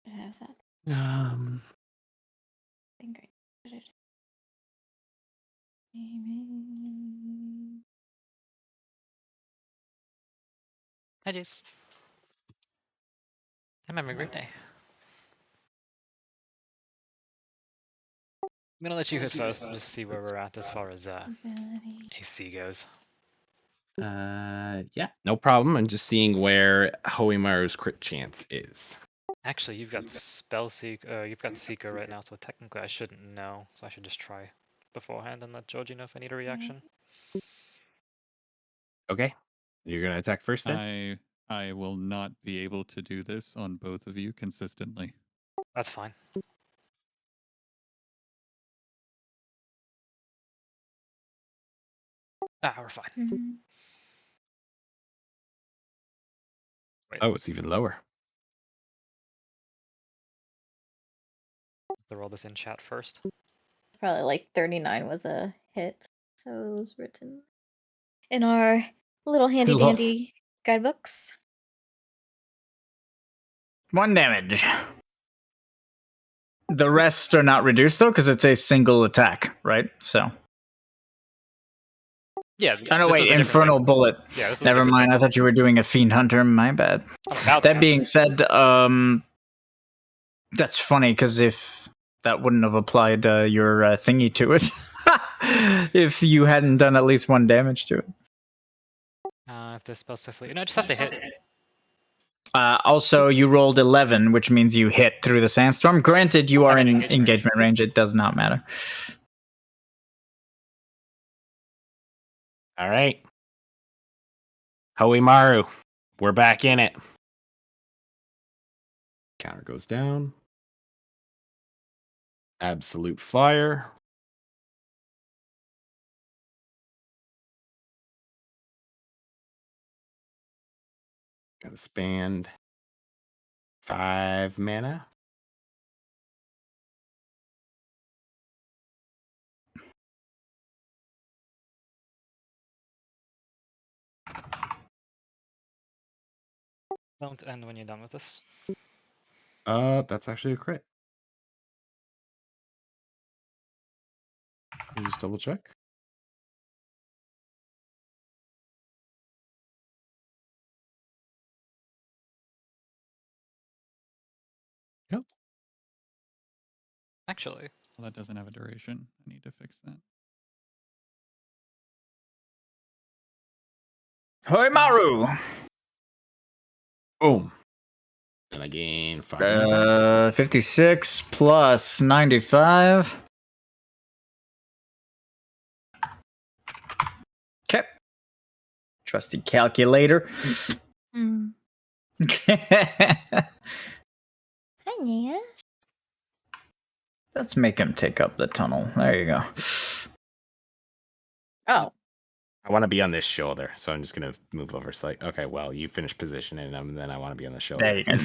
I have that. Um, I think I put it. Hi, Jace. I'm having a great day. I'm gonna let you hit first and just see where we're at as far as AC goes. yeah, no problem. I'm just seeing where Hoimaru's crit chance is. Actually, you've got you've got Seeker right now, so technically I shouldn't know. So I should just try beforehand and let Georgie know if I need a reaction. Okay, you're gonna attack first then. I will not be able to do this on both of you consistently. That's fine. We're fine. Wait. Oh, it's even lower. To roll this in chat first. Probably like 39 was a hit. So it was written in our little handy dandy guidebooks. 1 damage. The rest are not reduced though, because it's a single attack, right? So. Yeah. Oh no, wait, Infernal Bullet. Yeah, this is Never mind. I thought you were doing a Fiend Hunter. My bad. That being said, that's funny because if That wouldn't have applied your thingy to it if you hadn't done at least 1 damage to it. If this spell successfully, no, it just has to hit. Also, you rolled 11, which means you hit through the sandstorm. Granted, you are I'm in in engagement engagement range. It does not matter. All right. Hoimaru, we're back in it. Counter goes down. Absolute fire. Gotta spend 5 mana. Don't end when you're done with this. That's actually a crit. Let me just double check. Yep. Actually, Well, that doesn't have a duration. I need to fix that. Hoimaru! Boom. And I gain 5 mana back. 56 plus 95. Okay. Trusty calculator. Hmm. Hi, Let's make him take up the tunnel. There you go. Oh. I want to be on this shoulder, so I'm just gonna move over slightly. Okay, well, you finish positioning them, and then I want to be on the shoulder. There you go.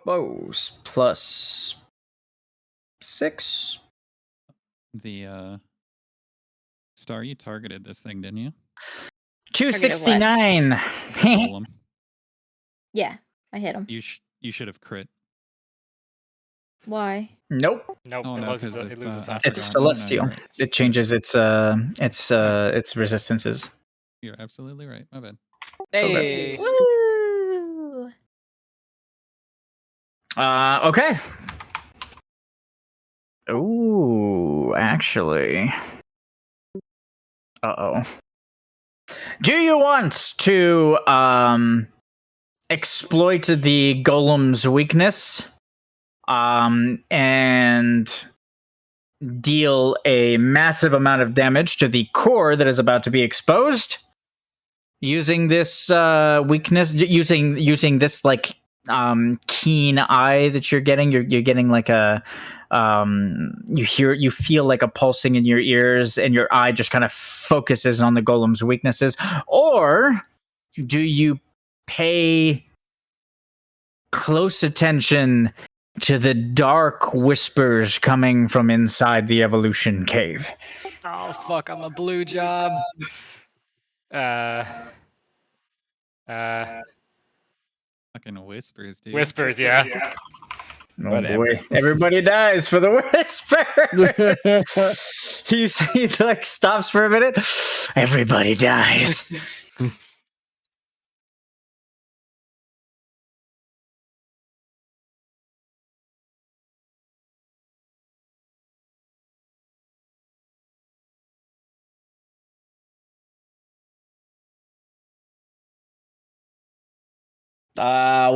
Bows plus 6. The Star, you targeted this thing, didn't you? 269. Golem. Yeah, I hit him. You should have crit. Why? Nope. nope. Oh it no, loses. because It it's loses half. It's Astragon. celestial. No, you're right. It changes its resistances. You're absolutely right. My bad. Hey. Woo! Okay. Ooh, actually. Uh-oh. Do you want to exploit the golem's weakness and deal a massive amount of damage to the core that is about to be exposed using this weakness, using this like keen eye that you're getting? You're getting like a you feel like a pulsing in your ears, and your eye just kind of focuses on the golem's weaknesses. Or do you pay close attention to the dark whispers coming from inside the evolution cave? Oh fuck! I'm a blue job. Fucking whispers, dude. Whispers, yeah. Oh Whatever. boy, everybody dies for the whisper. he like stops for a minute. Everybody dies.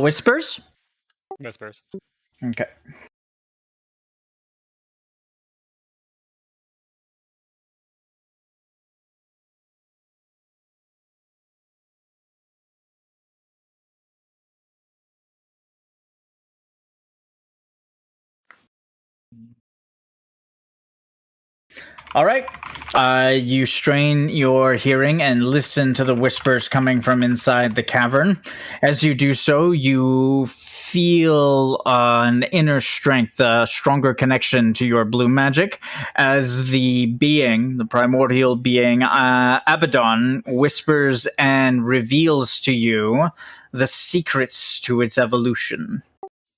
Whispers? Whispers. Okay. All right. You strain your hearing and listen to the whispers coming from inside the cavern. As you do so, you feel an inner strength, a stronger connection to your blue magic, as the primordial being, Abaddon, whispers and reveals to you the secrets to its evolution.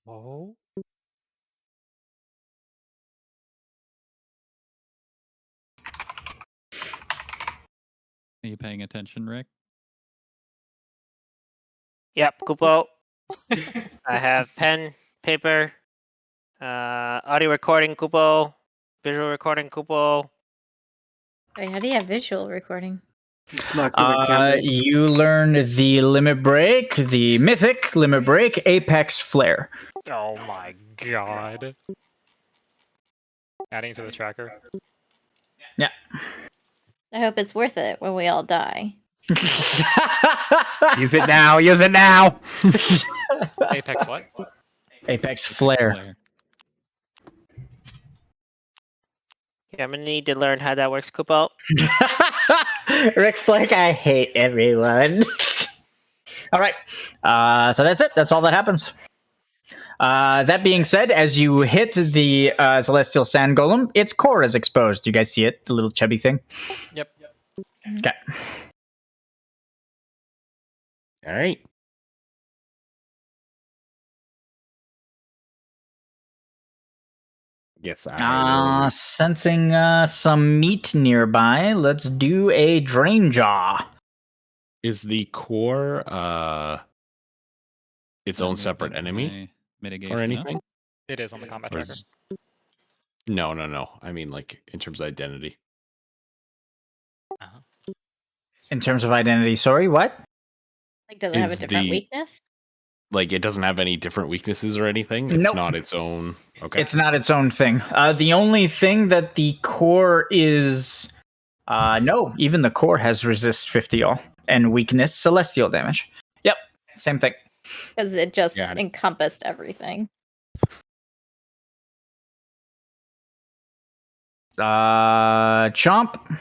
Oh. Are you paying attention, Rick? Yep, Kupo. I have pen, paper, audio recording, Kupo, visual recording, Kupo. Wait, how do you have visual recording? It's not gonna count. You learn the limit break, the mythic limit break, Apex Flare. Oh my god. Adding to the tracker. Yeah. I hope it's worth it when we all die. Use it now. Use it now. Apex what? Apex Flare. Yeah, I'm gonna need to learn how that works, Kupo. Rick's like, I hate everyone. All right. So that's it. That's all that happens. That being said, as you hit the Celestial Sand Golem, its core is exposed. You guys see it? The little chubby thing? Yep. Okay. All right. Yes, I will. Sensing some meat nearby, let's do a Drain Jaw. Is the core its own Move separate that enemy my mitigation or up. anything? It is on the combat Or tracker. is- No. I mean, like in terms of identity. In terms of identity, sorry, what? Like, does it have a Is different the- weakness? Like it doesn't have any different weaknesses or anything. It's Nope. not its own. Okay. It's not its own thing. The only thing that the core is, no, even the core has resist 50 all and weakness celestial damage. Yep, same thing. Because it just Got it. encompassed everything. Chomp.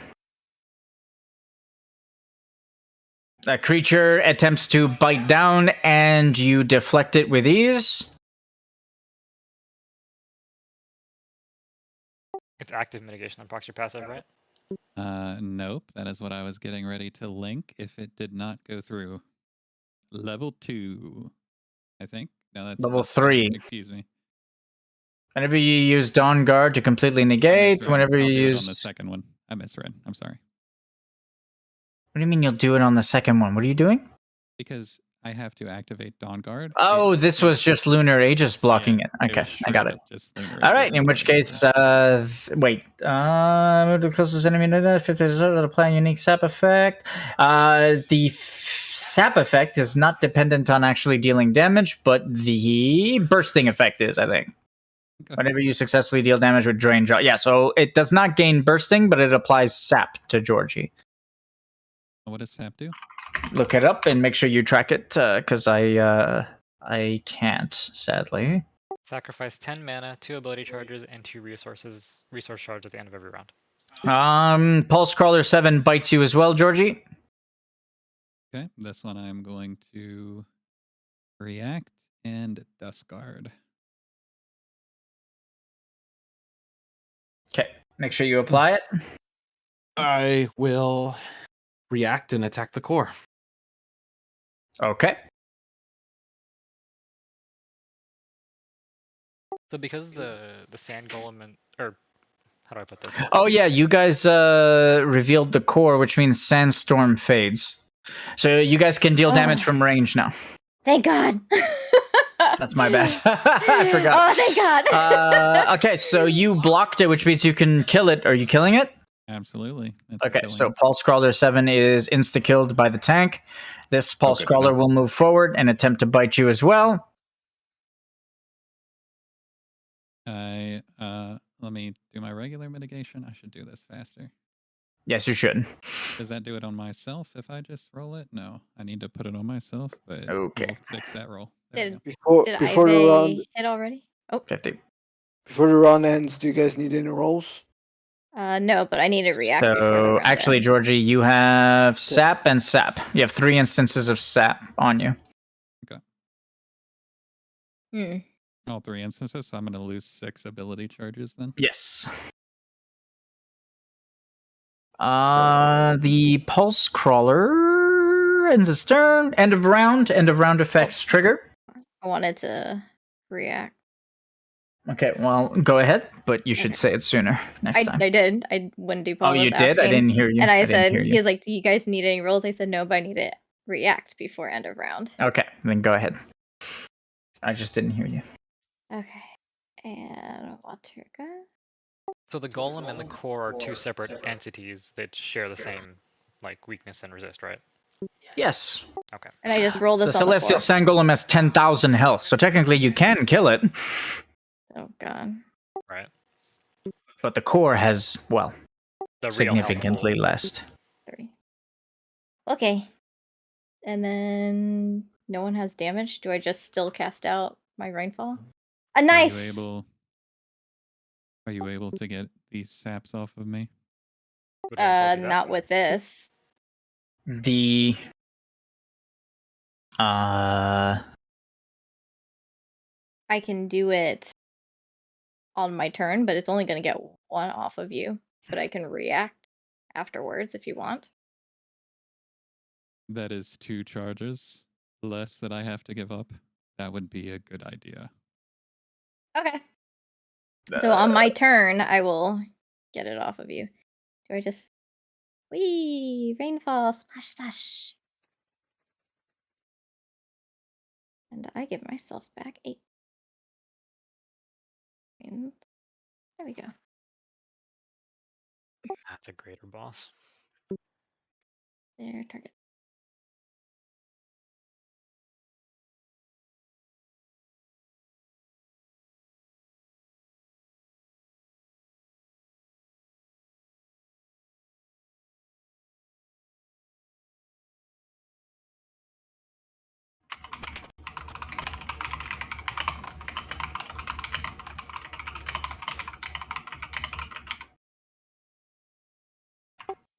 A creature attempts to bite down and you deflect it with ease. It's active mitigation on proxy passive, right? Nope. That is what I was getting ready to link if it did not go through. Level 2, I think. No, that's Level plus 3. 3. Excuse me. Whenever you use Dawn Guard to completely I negate, misread. whenever I'll you do it use. on the second one. I misread. I'm sorry. What do you mean you'll do it on the second one? What are you doing? Because I have to activate Dawn Guard. Oh, this was just Lunar Aegis blocking Yeah, it. Okay, was I got straight it. up just Lunar All right, Aegis in which case, wait. Move to the closest enemy if there's to apply a unique sap effect. The sap effect is not dependent on actually dealing damage, but the bursting effect is, I think. Okay. Whenever you successfully deal damage with Drain Jaw. Yeah, so it does not gain bursting, but it applies sap to Georgie. What does Sap do? Look it up and make sure you track it, because I can't, sadly. Sacrifice 10 mana, 2 ability charges, and 2 resource charge at the end of every round. Pulse Crawler 7 bites you as well, Georgie. Okay, this one I'm going to react and Dust Guard. Okay, make sure you apply it. I will react and attack the core. Okay. So because the sand golem and or how do I put this? Oh yeah, you guys revealed the core, which means Sandstorm fades. So you guys can deal damage from range now. Thank God. That's my bad. I forgot. Oh, thank God. Okay, so you blocked it, which means you can kill it. Are you killing it? Absolutely. That's Okay, killing. so Pulse Crawler 7 is insta-killed by the tank. This Pulse Okay, Crawler no. will move forward and attempt to bite you as well. Let me do my regular mitigation. I should do this faster. Yes, you should. Does that do it on myself if I just roll it? No, I need to put it on myself, but Okay. we'll fix that roll. There we Did go. Before the Iveh round hit already? Oh, 50. before the round ends, do you guys need any rolls? no, but I need to react before the So round actually, ends. Georgie, you have sap and sap. You have 3 instances of sap on you. Hmm. All 3 instances, so I'm going to lose 6 ability charges then. Yes. The Pulse Crawler ends its turn. End of round effects trigger. I wanted to react. Okay, well, go ahead, but you should say it sooner next time. I did. When DuPont Oh, was you did? I asking, didn't hear you. and I didn't said, hear you. he was like, "Do you guys need any rolls?" I said, "No, but I need to react before end of round." Okay, then go ahead. I just didn't hear you. Okay. And water gun. So the golem and the core are two separate entities that share the same like weakness and resist, right? Yes. Okay. And I just rolled The this on the Celestial floor. Sand Golem has 10,000 health, so technically you can kill it. Oh god. Right. But the core has, well, The real health significantly pool. less. 30. Okay. And then no one has damage. Do I just still cast out my rainfall? A nice. Are you able to get these saps off of me? Would rainfall do that? Not with this. The I can do it on my turn, but it's only going to get one off of you. But I can react afterwards if you want. That is 2 charges less that I have to give up. That would be a good idea. Okay. So on my turn, I will get it off of you. Do I just... Whee! Rainfall! Splash, splash! And I give myself back 8. And there we go. That's a greater boss. There, target.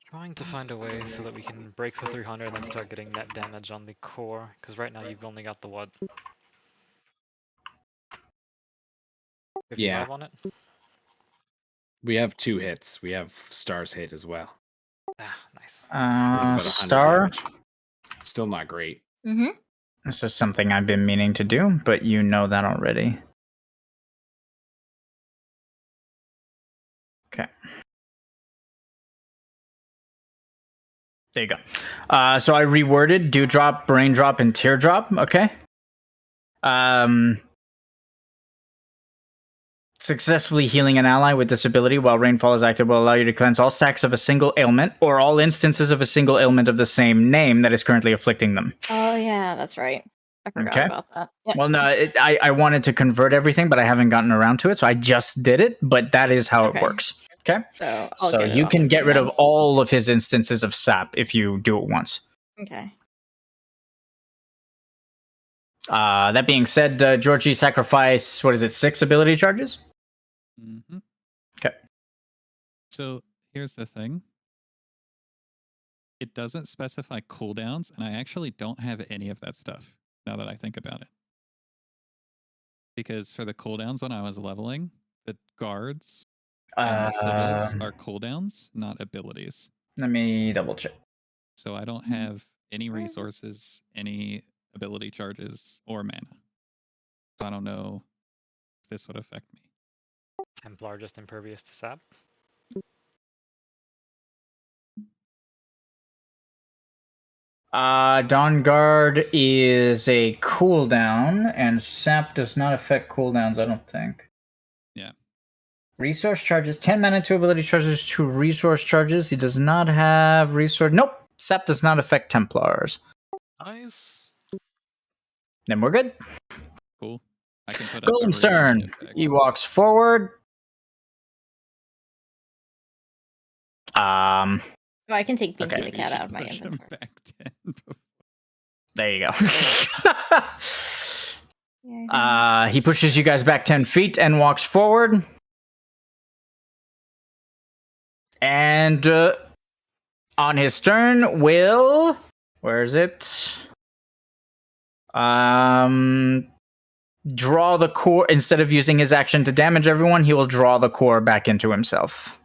Trying to find a way so that we can break the 300 and then start getting net damage on the core, because right now you've only got the what? 55 Yeah. on it? We have 2 hits. We have Star's hit as well. Ah, nice. It's about 100 Star. damage. Still not great. Mm-hmm. This is something I've been meaning to do, but you know that already. Okay. There you go. So I reworded Dewdrop, Braindrop, and Teardrop, okay? Successfully healing an ally with this ability while Rainfall is active will allow you to cleanse all stacks of a single ailment or all instances of a single ailment of the same name that is currently afflicting them. Oh, yeah, that's right. I forgot Okay. about that. Yep. Well, no, I wanted to convert everything, but I haven't gotten around to it, so I just did it, but that is how Okay. it works. Okay? So I'll So get it you off can of get him rid then. of all of his instances of sap if you do it once. Okay. That being said, Georgie sacrifice, what is it, 6 ability charges? Mm-hmm. Okay. So here's the thing. It doesn't specify cooldowns, and I actually don't have any of that stuff now that I think about it. Because for the cooldowns when I was leveling, the guards and the sigils are cooldowns, not abilities. Let me double check. So I don't have any resources, any ability charges, or mana. So I don't know if this would affect me. Templar just impervious to sap. Dawn Guard is a cooldown, and sap does not affect cooldowns, I don't think. Yeah. Resource charges, 10 mana, 2 ability charges, 2 resource charges. He does not have resource. Nope. Sap does not affect Templars. Nice. Then we're good. Cool. I can put up Golem's a turn. effect. He walks forward. Oh, I can take Pinky Okay. the Maybe cat you out of should my push him inventory. back 10. There you go. Yeah, He pushes you guys back 10 feet and walks forward. And on his turn will... Where is it? Draw the core. Instead of using his action to damage everyone, he will draw the core back into himself.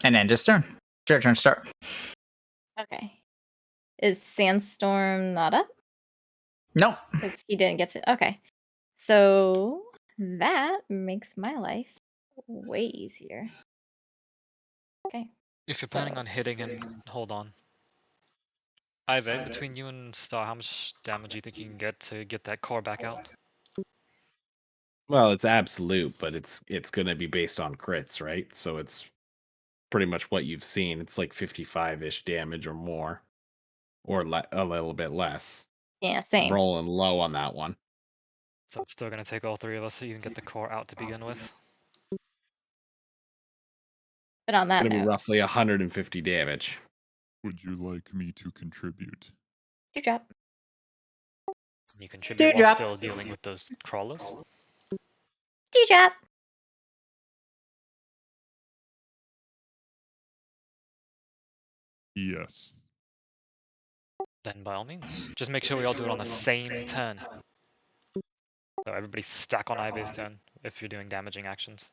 And end his turn. It's your turn to start. Okay. Is Sandstorm not up? No. Because he didn't get to. Okay. So that makes my life way easier. Okay. If you're So planning on hitting him, hold on. Iveh, between you and Star, how much damage do you think you can get to get that core back out? Well, it's absolute, but it's going to be based on crits, right? So it's pretty much what you've seen. It's like 55-ish damage or more, or a little bit less. Yeah, I'm same. rolling low on that one. So it's still gonna take all three of us to even get the core out to begin with. But on that Going to be note, roughly 150 damage. Would you like me to contribute? Dewdrop. You contribute while Dewdrop. still dealing with those crawlers. Dewdrop. Yes. Then by all means, just make sure we all do it on the same turn. So everybody stack on Iveh's turn if you're doing damaging actions.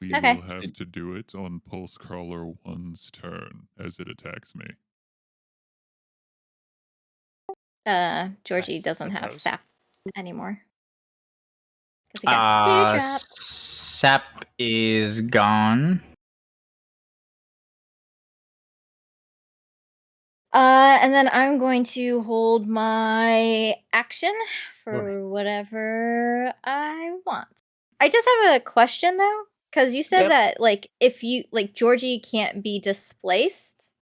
We Okay. will have to do it on Pulse Crawler 1's turn as it attacks me. Georgie I doesn't have suppose. sap anymore. 'Cause he got Dewdrop. Sap is gone. And then I'm going to hold my action for whatever I want. I just have a question though, because you said Yep. that like if you like Georgie can't be displaced.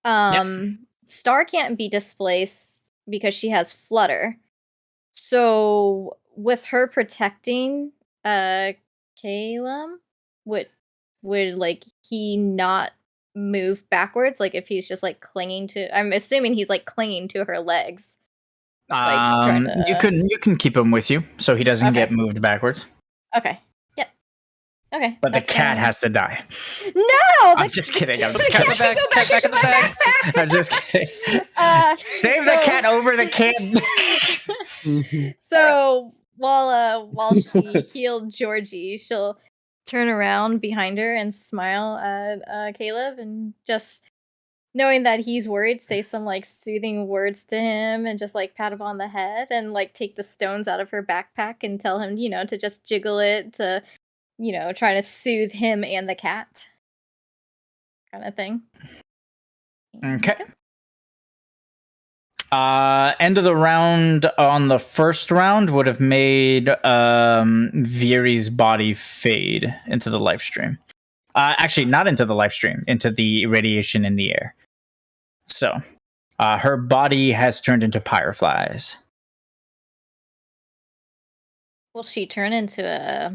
Star can't be displaced because she has flutter. So with her protecting Calum, would like he not move backwards? Like if he's just like clinging to I'm assuming he's like clinging to her legs. trying You can keep him with you so he doesn't Okay. get moved backwards. Okay. Yep. Okay. But the that's cat fine. has to die. No! I'm just kidding. I'm just the cat kidding. can go back into the backpack! I'm just kidding. Save the so- cat over the kid. So while she healed Georgie, she'll turn around behind her and smile at Caleb and just knowing that he's worried, say some like soothing words to him and just like pat him on the head and like take the stones out of her backpack and tell him, to just jiggle it to, try to soothe him and the cat. Kind of thing. Okay. End of the round on the first round would have made Viri's body fade into the live stream. Actually, not into the live stream, into the radiation in the air. So, her body has turned into pyroflies. Will she turn into a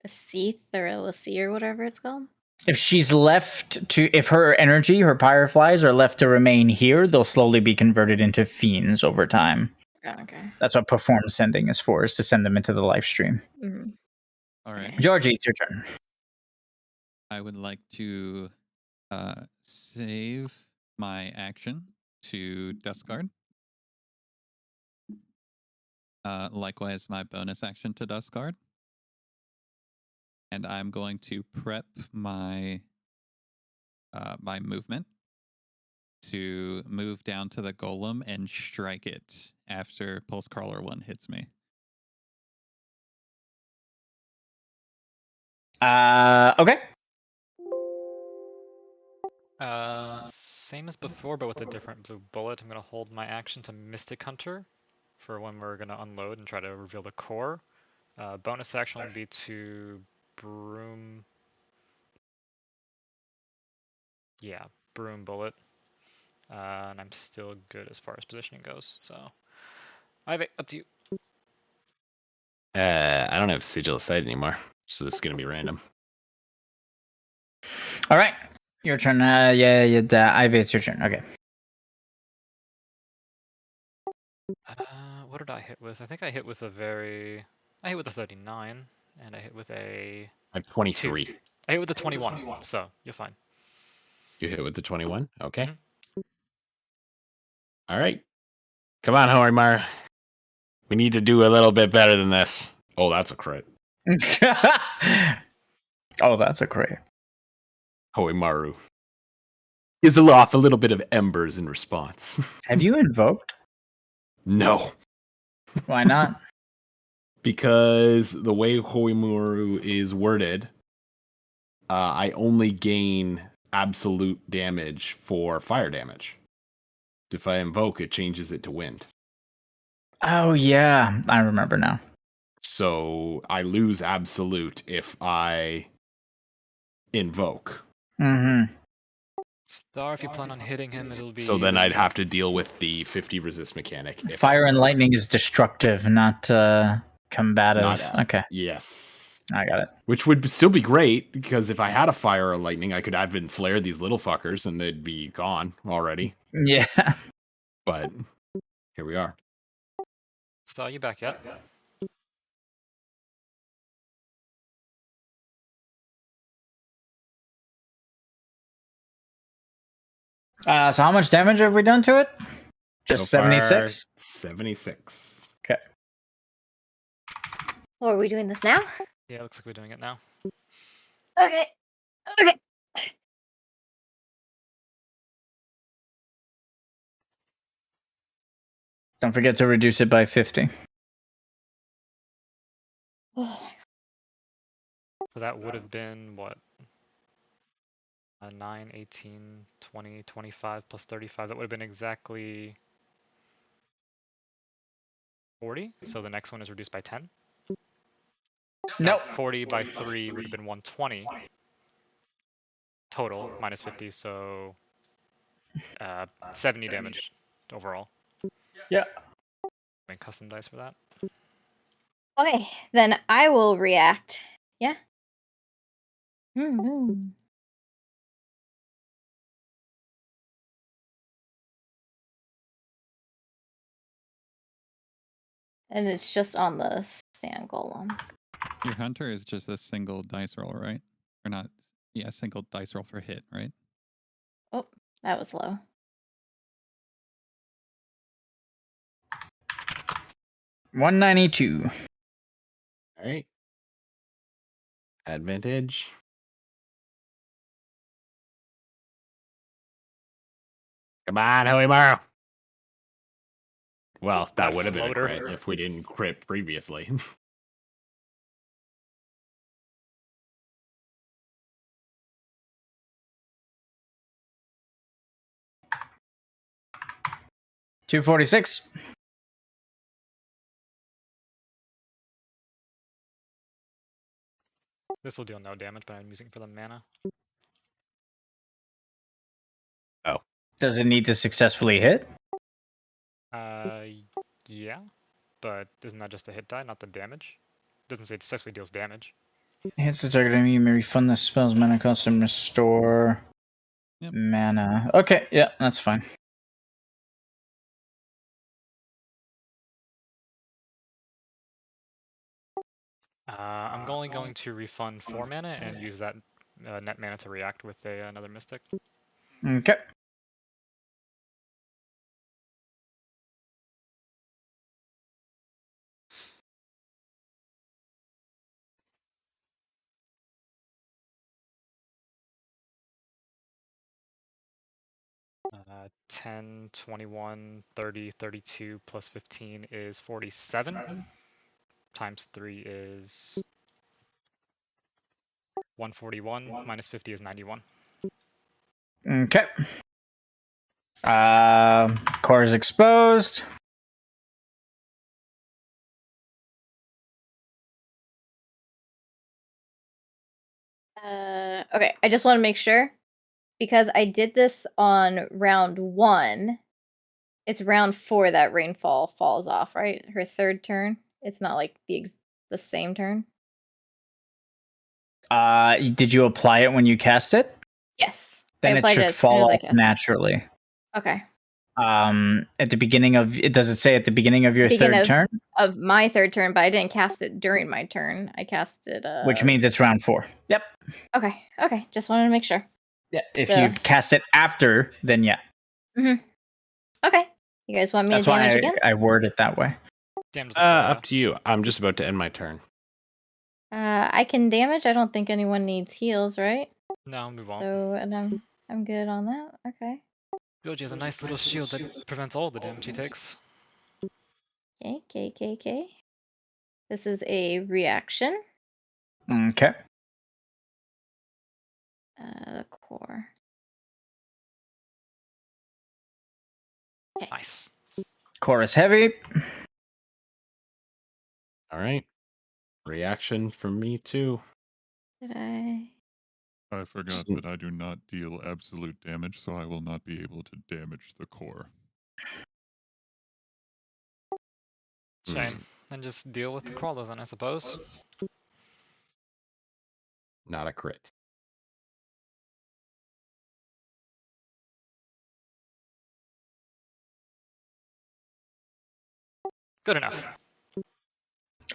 Seath or a Lassie or whatever it's called? If her energy, her pyroflies are left to remain here, they'll slowly be converted into fiends over time. Okay. That's what perform sending is for, is to send them into the live stream. Mhm. All right. Georgie, it's your turn. I would like to save my action to Dust Guard. Likewise, my bonus action to Dust Guard. And I'm going to prep my my movement to move down to the golem and strike it after Pulse Crawler 1 hits me. Okay. Same as before, but with a different blue bullet. I'm gonna hold my action to Mystic Hunter for when we're gonna unload and try to reveal the core. Bonus action will be to Broom. Yeah, Broom Bullet. And I'm still good as far as positioning goes. So, Iveh, up to you. I don't have Sigil of Sight anymore, so this is gonna be random. All right. Your turn. Iveh, it's your turn. Okay. What did I hit with? I think I hit with a 39, and I hit with a I'm 23. 2. I hit with a 21, so you're fine. You hit with the 21? Okay. Mhm. All right. Come on, Horimar. We need to do a little bit better than this. Oh, that's a crit. Oh, that's a crit. Hoimaru gives off a little bit of embers in response. Have you invoked? No. Why not? Because the way Hoimaru is worded, I only gain absolute damage for fire damage. If I invoke, it changes it to wind. Oh yeah, I remember now. So I lose absolute if I invoke. Mm-hmm. Star, if you plan on hitting him, it'll be. So then I'd resistant. have to deal with the 50 resist mechanic. If Fire I and invoke. lightning is destructive, not combative. Not, okay, yes. I got it. Which would still be great, because if I had a fire or lightning, I could advent flare these little fuckers and they'd be gone already. Yeah. But here we are. Star, you back yet? So how much damage have we done to it? Just So far, 76? 76. Okay. Or are we doing this now? Yeah, looks like we're doing it now. Okay. Okay. Don't forget to reduce it by 50. Oh, So that would have been what? 9, 18, 20, 25 plus 35. That would have been exactly 40. So the next one is reduced by 10. Nope. 40 by 3 would have been 120 total, minus 50, so 70 damage overall. Yeah. Make custom dice for that. okay, then I will react. Yeah. Mm-hmm. And it's just on the sand golem. Your hunter is just a single dice roll, right? Or not? Yeah, single dice roll for hit, right? Oh, that was low. $192. All right. Advantage. Come on, Holy Morrow. Well, that would have been a floater. crit if we didn't crit previously. $246. This will deal no damage, but I'm using it for the mana. Oh. Does it need to successfully hit? Yeah, but isn't that just the hit die, not the damage? Doesn't say it successfully deals damage. Hits the target enemy, you may refund the spell's mana cost and restore mana. Okay, yeah, that's fine. I'm only going to refund 4 mana and use that net mana to react with another mystic. Okay. Uh, 10, 21, 30, 32 plus 15 is 47. Times 3 is 141. Minus 50 is 91. Okay. Core is exposed. Okay, I just want to make sure because I did this on round 1. It's round 4 that Rainfall falls off, right? Her third turn. It's not like the same turn. Did you apply it when you cast it? Yes. Then I it applied should as soon fall as I off cast it. naturally. Okay. At the beginning of it, does it say at the beginning of your third turn? Of my third turn, but I didn't cast it during my turn. I cast it Which means it's round 4. Yep. Okay. Okay. Just wanted to make sure. Yeah. If you cast it after, then yeah. Mm-hmm. Okay. You guys want me That's to damage why again? I word it that way. Up to you. I'm just about to end my turn. I can damage. I don't think anyone needs heals, right? No, move on. So, and I'm good on that. Okay. Georgie has a nice little shield that prevents all the damage he takes. Okay. This is a reaction. Okay. The core. Nice. Core is heavy. All right. Reaction from me too. Did I? I forgot that I do not deal absolute damage, so I will not be able to damage the core. Shame. Then just deal with the crawler then, I suppose. Not a crit. Good enough.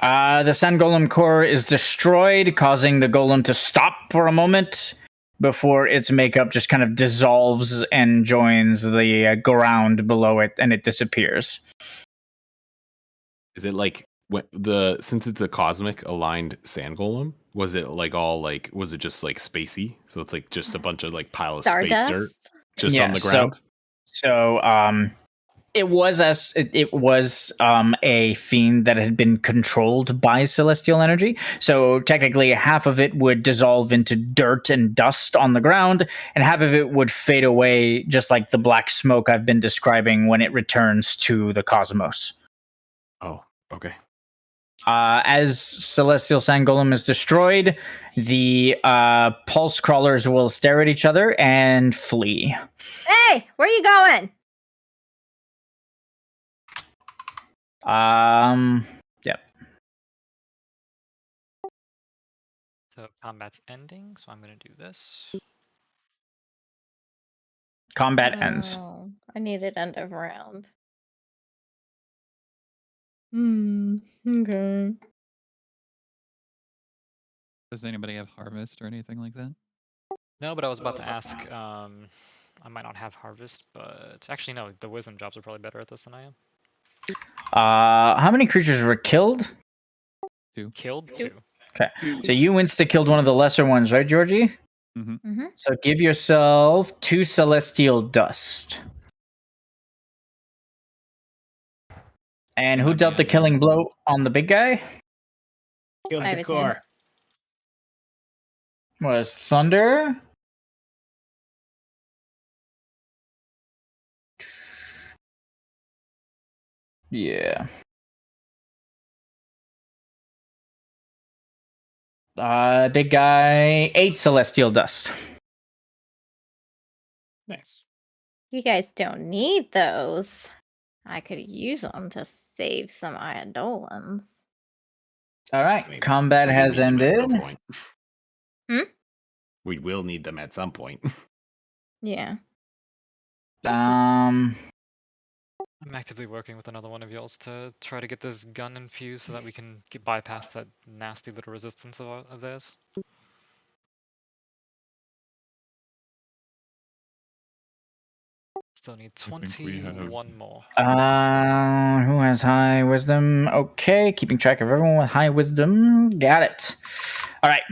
The Sand Golem core is destroyed, causing the golem to stop for a moment before its makeup just kind of dissolves and joins the ground below it, and it disappears. Is it like since it's a cosmic aligned sand golem? Was it like all like was it just like spacey? So it's like just a bunch of like pile of space dirt Stardust? just on the ground. It was a fiend that had been controlled by celestial energy. So technically, half of it would dissolve into dirt and dust on the ground, and half of it would fade away, just like the black smoke I've been describing when it returns to the cosmos. Oh, okay. As Celestial Sand Golem is destroyed, the pulse crawlers will stare at each other and flee. Hey, where are you going? Yep. So combat's ending, so I'm gonna do this. Combat ends. Oh, I need it end of round. Okay. Does anybody have harvest or anything like that? No, but I was about to ask, I might not have harvest, but actually no, the wisdom jobs are probably better at this than I am. How many creatures were killed? 2. Killed? 2. Okay. So you insta-killed one of the lesser ones, right, Georgie? Mm-hmm. So give yourself 2 celestial dust. And who dealt the killing blow on the big guy? Killed I the have core. Was Thunder? Yeah. Big guy, 8 celestial dust. Nice. You guys don't need those. I could use them to save some Eidolons. All right. Maybe. Combat We has need them at ended. some point. Hmm? We will need them at some point. Yeah. I'm actively working with another one of y'all's to try to get this gun infused so that we can bypass that nasty little resistance of theirs. Still need I think we have 21 more. Who has high wisdom? Okay, keeping track of everyone with high wisdom. Got it. All right.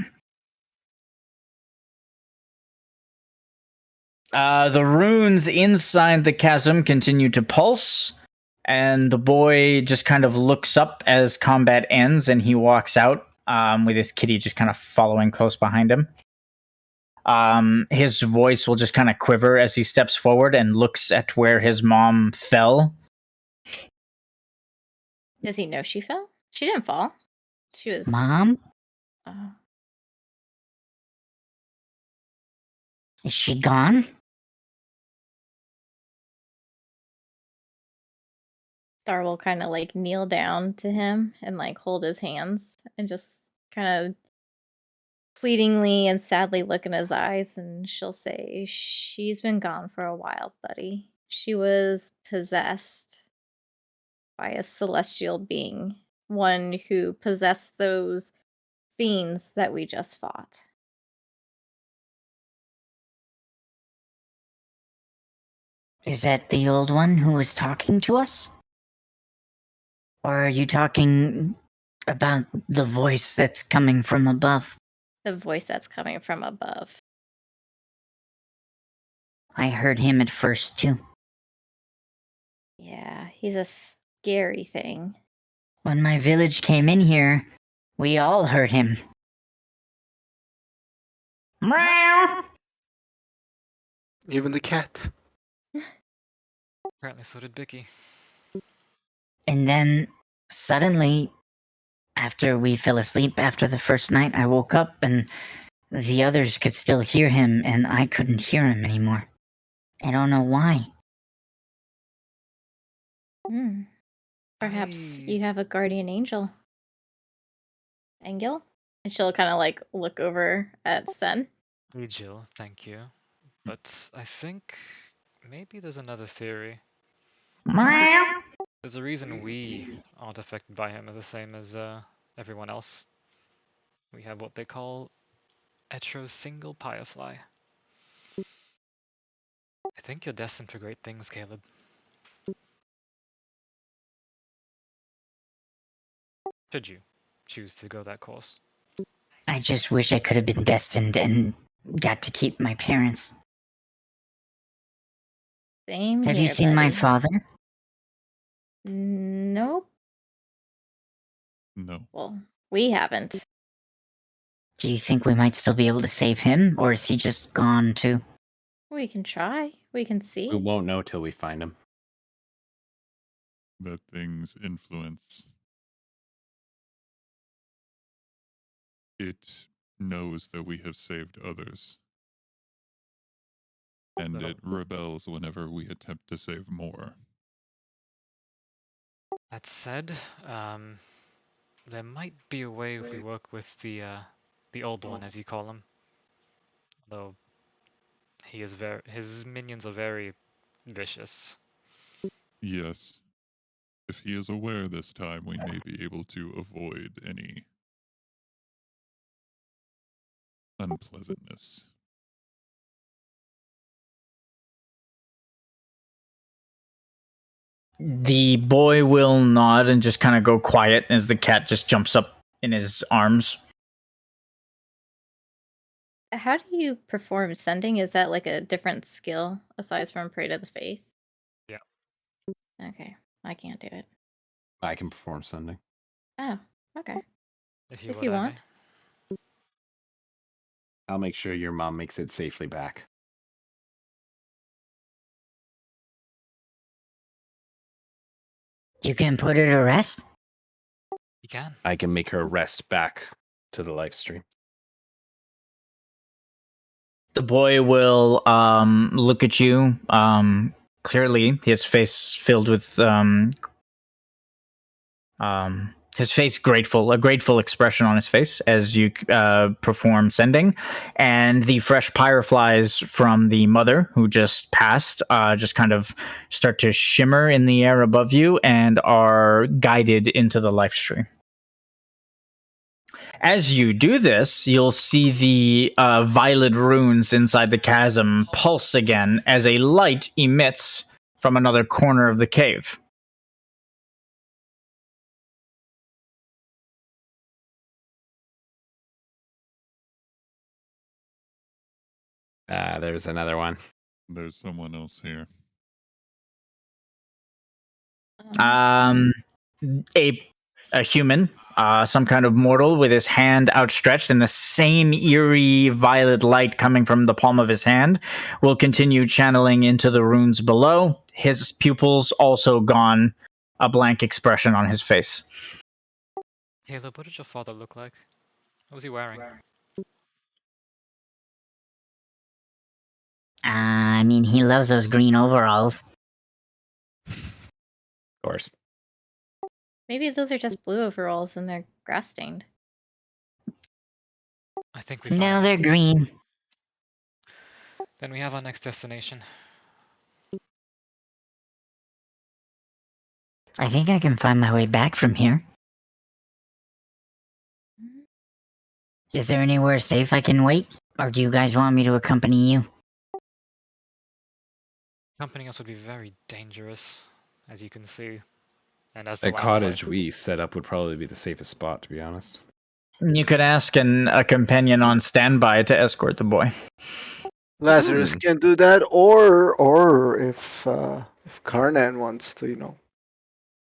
The runes inside the chasm continue to pulse, and the boy just kind of looks up as combat ends, and he walks out with his kitty just kind of following close behind him. His voice will just kind of quiver as he steps forward and looks at where his mom fell. Does he know she fell? She didn't fall. She was. Mom? Oh. Is she gone? Star will kind of like kneel down to him and like hold his hands and just kind of pleadingly and sadly look in his eyes, and she'll say, "She's been gone for a while, buddy. She was possessed by a celestial being, one who possessed those fiends that we just fought." Is that the old one who was talking to us? Or are you talking about the voice that's coming from above? The voice that's coming from above. I heard him at first, too. Yeah, he's a scary thing. When my village came in here, we all heard him. Meow! Even the cat. Apparently, so did Bicky. And then suddenly, after we fell asleep after the first night, I woke up and the others could still hear him, and I couldn't hear him anymore. I don't know why. Perhaps I- you have a guardian angel. Angel? And she'll kind of like look over at Sen. Hey, Jill, thank you. But I think maybe there's another theory. There's a reason we aren't affected by him the same as everyone else. We have what they call single firefly. I think you're destined for great things, Caleb. Should you choose to go that course? I just wish I could have been destined and got to keep my parents. Same Have here, you seen my buddy. father? Nope. No. Well, we haven't. Do you think we might still be able to save him, or is he just gone too? We can try. We can see. We won't know till we find him. That thing's influence. It knows that we have saved others. And So- it rebels whenever we attempt to save more. That said, there might be a way if we work with the old one, as you call him. Though his minions are very vicious. Yes. If he is aware this time, we may be able to avoid any unpleasantness. The boy will nod and just kind of go quiet as the cat just jumps up in his arms. How do you perform sending? Is that like a different skill aside from Pray to the Faith? Yeah. Okay. I can't do it. I can perform sending. Oh, okay. If you If would, you Iveh. want. I'll make sure your mom makes it safely back. You can put her to rest? You can. I can make her rest back to the live stream. The boy will look at you, clearly, his face filled with his face grateful, a grateful expression on his face as you perform sending, and the fresh fireflies from the mother who just passed just kind of start to shimmer in the air above you and are guided into the life stream. As you do this, you'll see the violet runes inside the chasm pulse again as a light emits from another corner of the cave. There's another one. There's someone else here. A human, some kind of mortal with his hand outstretched, and the same eerie violet light coming from the palm of his hand will continue channeling into the runes below. His pupils also gone, a blank expression on his face. Caleb, what did your father look like? What was he wearing? I mean, he loves those green overalls. Of course. Maybe those are just blue overalls and they're grass stained. I think we No, found they're green. Then we have our next destination. I think I can find my way back from here. Is there anywhere safe I can wait? Or do you guys want me to accompany you? Accompanying us would be very dangerous, as you can see. And as The last cottage fight- we set up would probably be the safest spot, to be honest. You could ask a companion on standby to escort the boy. Lazarus can do that, or if Karnan wants to,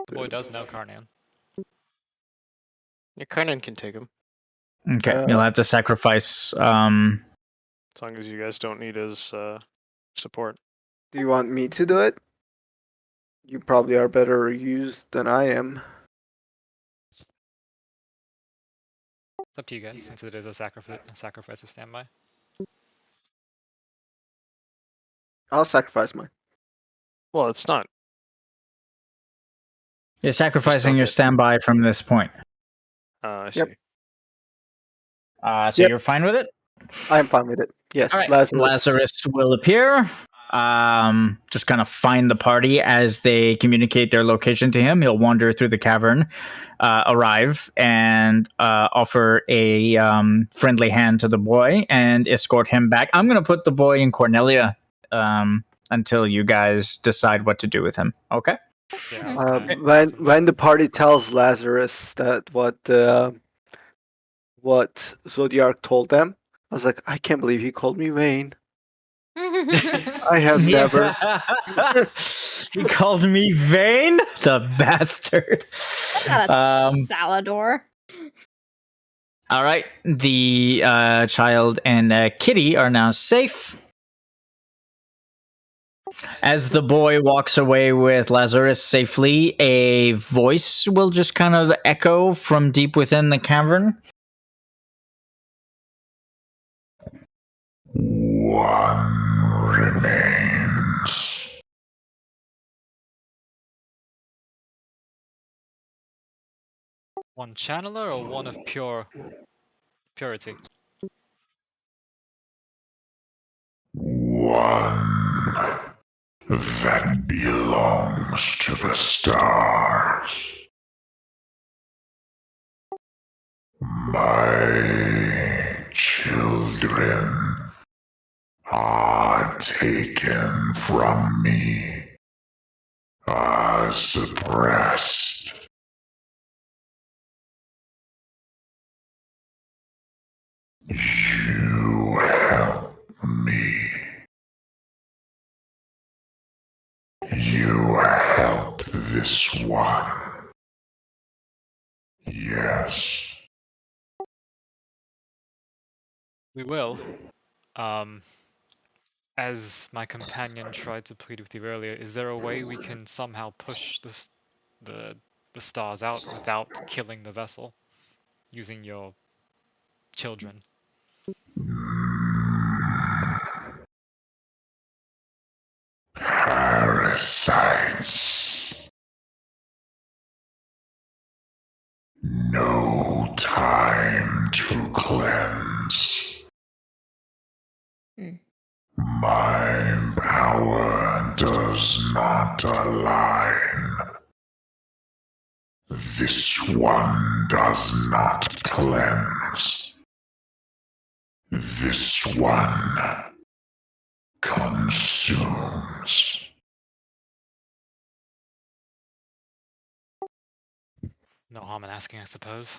The boy does know Karnan. Yeah, Karnan can take him. Okay, you'll have to sacrifice. As long as you guys don't need his support. Do you want me to do it? you probably are better used than I am. It's up to you guys, since it is a sacrifice of standby. I'll sacrifice mine. Well, it's not. You're sacrificing built your it. standby from this point. I Yep. see. So Yep. you're fine with it? I'm fine with it. Yes, All right. Lazarus. Lazarus will appear. Just kind of find the party as they communicate their location to him. He'll wander through the cavern, arrive, and offer a friendly hand to the boy and escort him back. I'm going to put the boy in Cornelia until you guys decide what to do with him. Okay? Yeah, I was gonna When the party tells Lazarus that what Zodiac told them, I was like, I can't believe he called me Wayne. I have never. He called me vain, the bastard. Not a Salador. All right, the child and Kitty are now safe. As the boy walks away with Lazarus safely, a voice will just kind of echo from deep within the cavern. One remains. one channeler or one of purity? One that belongs to the stars. My children are taken from me, are suppressed. You help me. You help this one. Yes. We will. As my companion tried to plead with you earlier, is there a way we can somehow push the stars out without killing the vessel, using your children? Parasites. No time to cleanse. My power does not align. This one does not cleanse. This one consumes. No harm in asking, I suppose.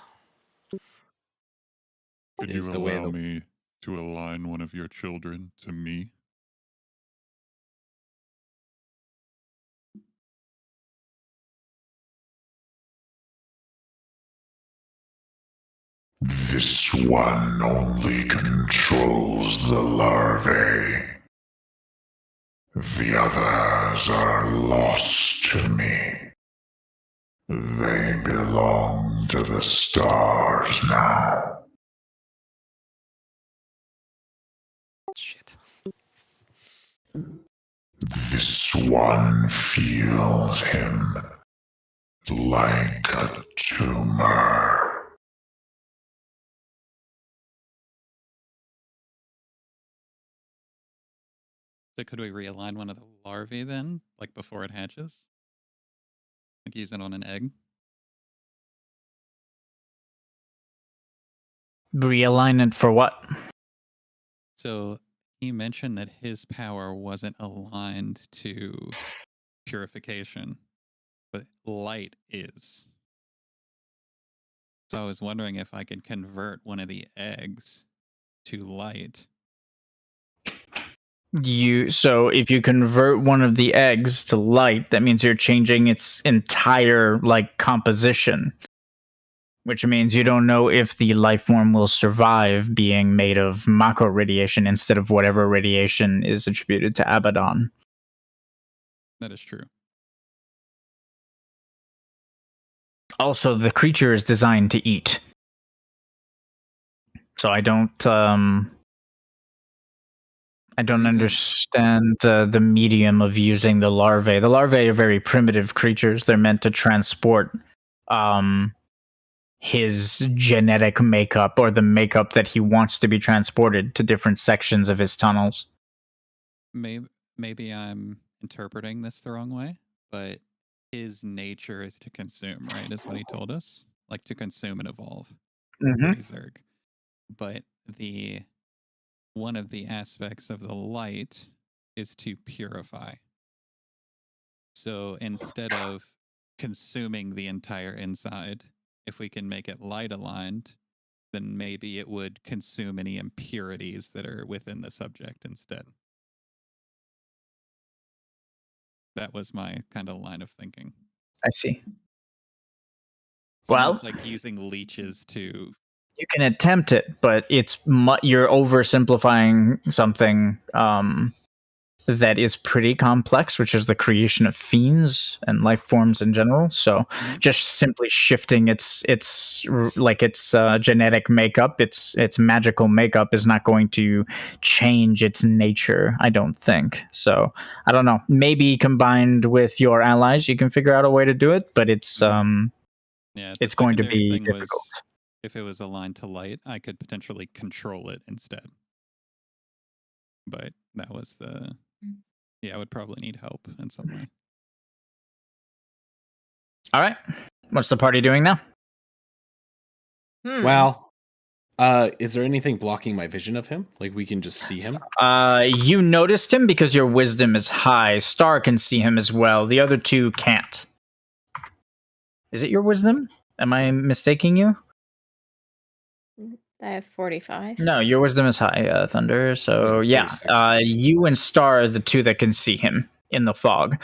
Could Is you the way allow the- me to align one of your children to me? This one only controls the larvae. The others are lost to me. They belong to the stars now. Shit. This one feels him like a tumor. So could we realign one of the larvae then, like before it hatches? Like use it on an egg? Realign it for what? So he mentioned that his power wasn't aligned to purification, but light is. So I was wondering if I could convert one of the eggs to light. So if you convert one of the eggs to light, that means you're changing its entire composition. Which means you don't know if the life form will survive being made of macro radiation instead of whatever radiation is attributed to Abaddon. That is true. Also, the creature is designed to eat. So I don't understand the medium of using the larvae. The larvae are very primitive creatures. They're meant to transport his genetic makeup, or the makeup that he wants to be transported to different sections of his tunnels. Maybe I'm interpreting this the wrong way, but his nature is to consume, right? Is what he told us, like to consume and evolve. Mhm. Zerg. But one of the aspects of the light is to purify. So instead of consuming the entire inside, if we can make it light aligned, then maybe it would consume any impurities that are within the subject instead. That was my kind of line of thinking. I see. Almost Well, like using leeches to. You can attempt it, but you're oversimplifying something that is pretty complex, which is the creation of fiends and life forms in general. So, just simply shifting its genetic makeup, its magical makeup, is not going to change its nature, I don't think. So, I don't know. Maybe combined with your allies, you can figure out a way to do it, but it's it's going to secondary be thing difficult. was, if it was aligned to light, I could potentially control it instead. But that was I would probably need help in some way. All right. What's the party doing now? Well, is there anything blocking my vision of him? Like we can just see him? You noticed him because your wisdom is high. Star can see him as well. The other two can't. Is it your wisdom? Am I mistaking you? I have 45. No, your wisdom is high, Thunder. So yeah, you and Star are the two that can see him in the fog.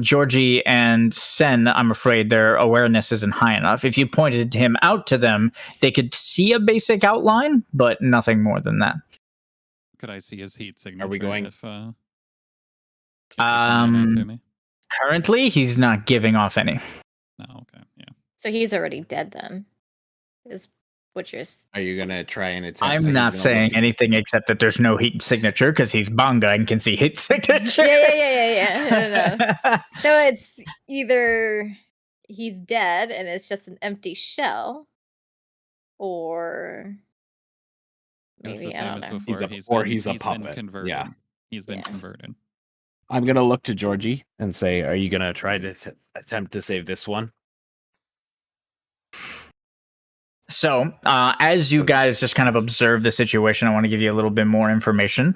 Georgie and Sen, I'm afraid their awareness isn't high enough. If you pointed him out to them, they could see a basic outline, but nothing more than that. Could I see his heat signature? Are we going? If they pointed out to me? Currently, he's not giving off any. Oh, okay, yeah. So he's already dead then. Is what you're. Are you gonna try and attempt? I'm not saying anything except that there's no heat signature because he's Banga and can see heat signature. Yeah. No. So it's either he's dead and it's just an empty shell, or maybe I don't know. He's a puppet. Been converted. Yeah, he's been converted. I'm gonna look to Georgie and say, "Are you gonna try to attempt to save this one?" So, as you guys just kind of observe the situation, I want to give you a little bit more information.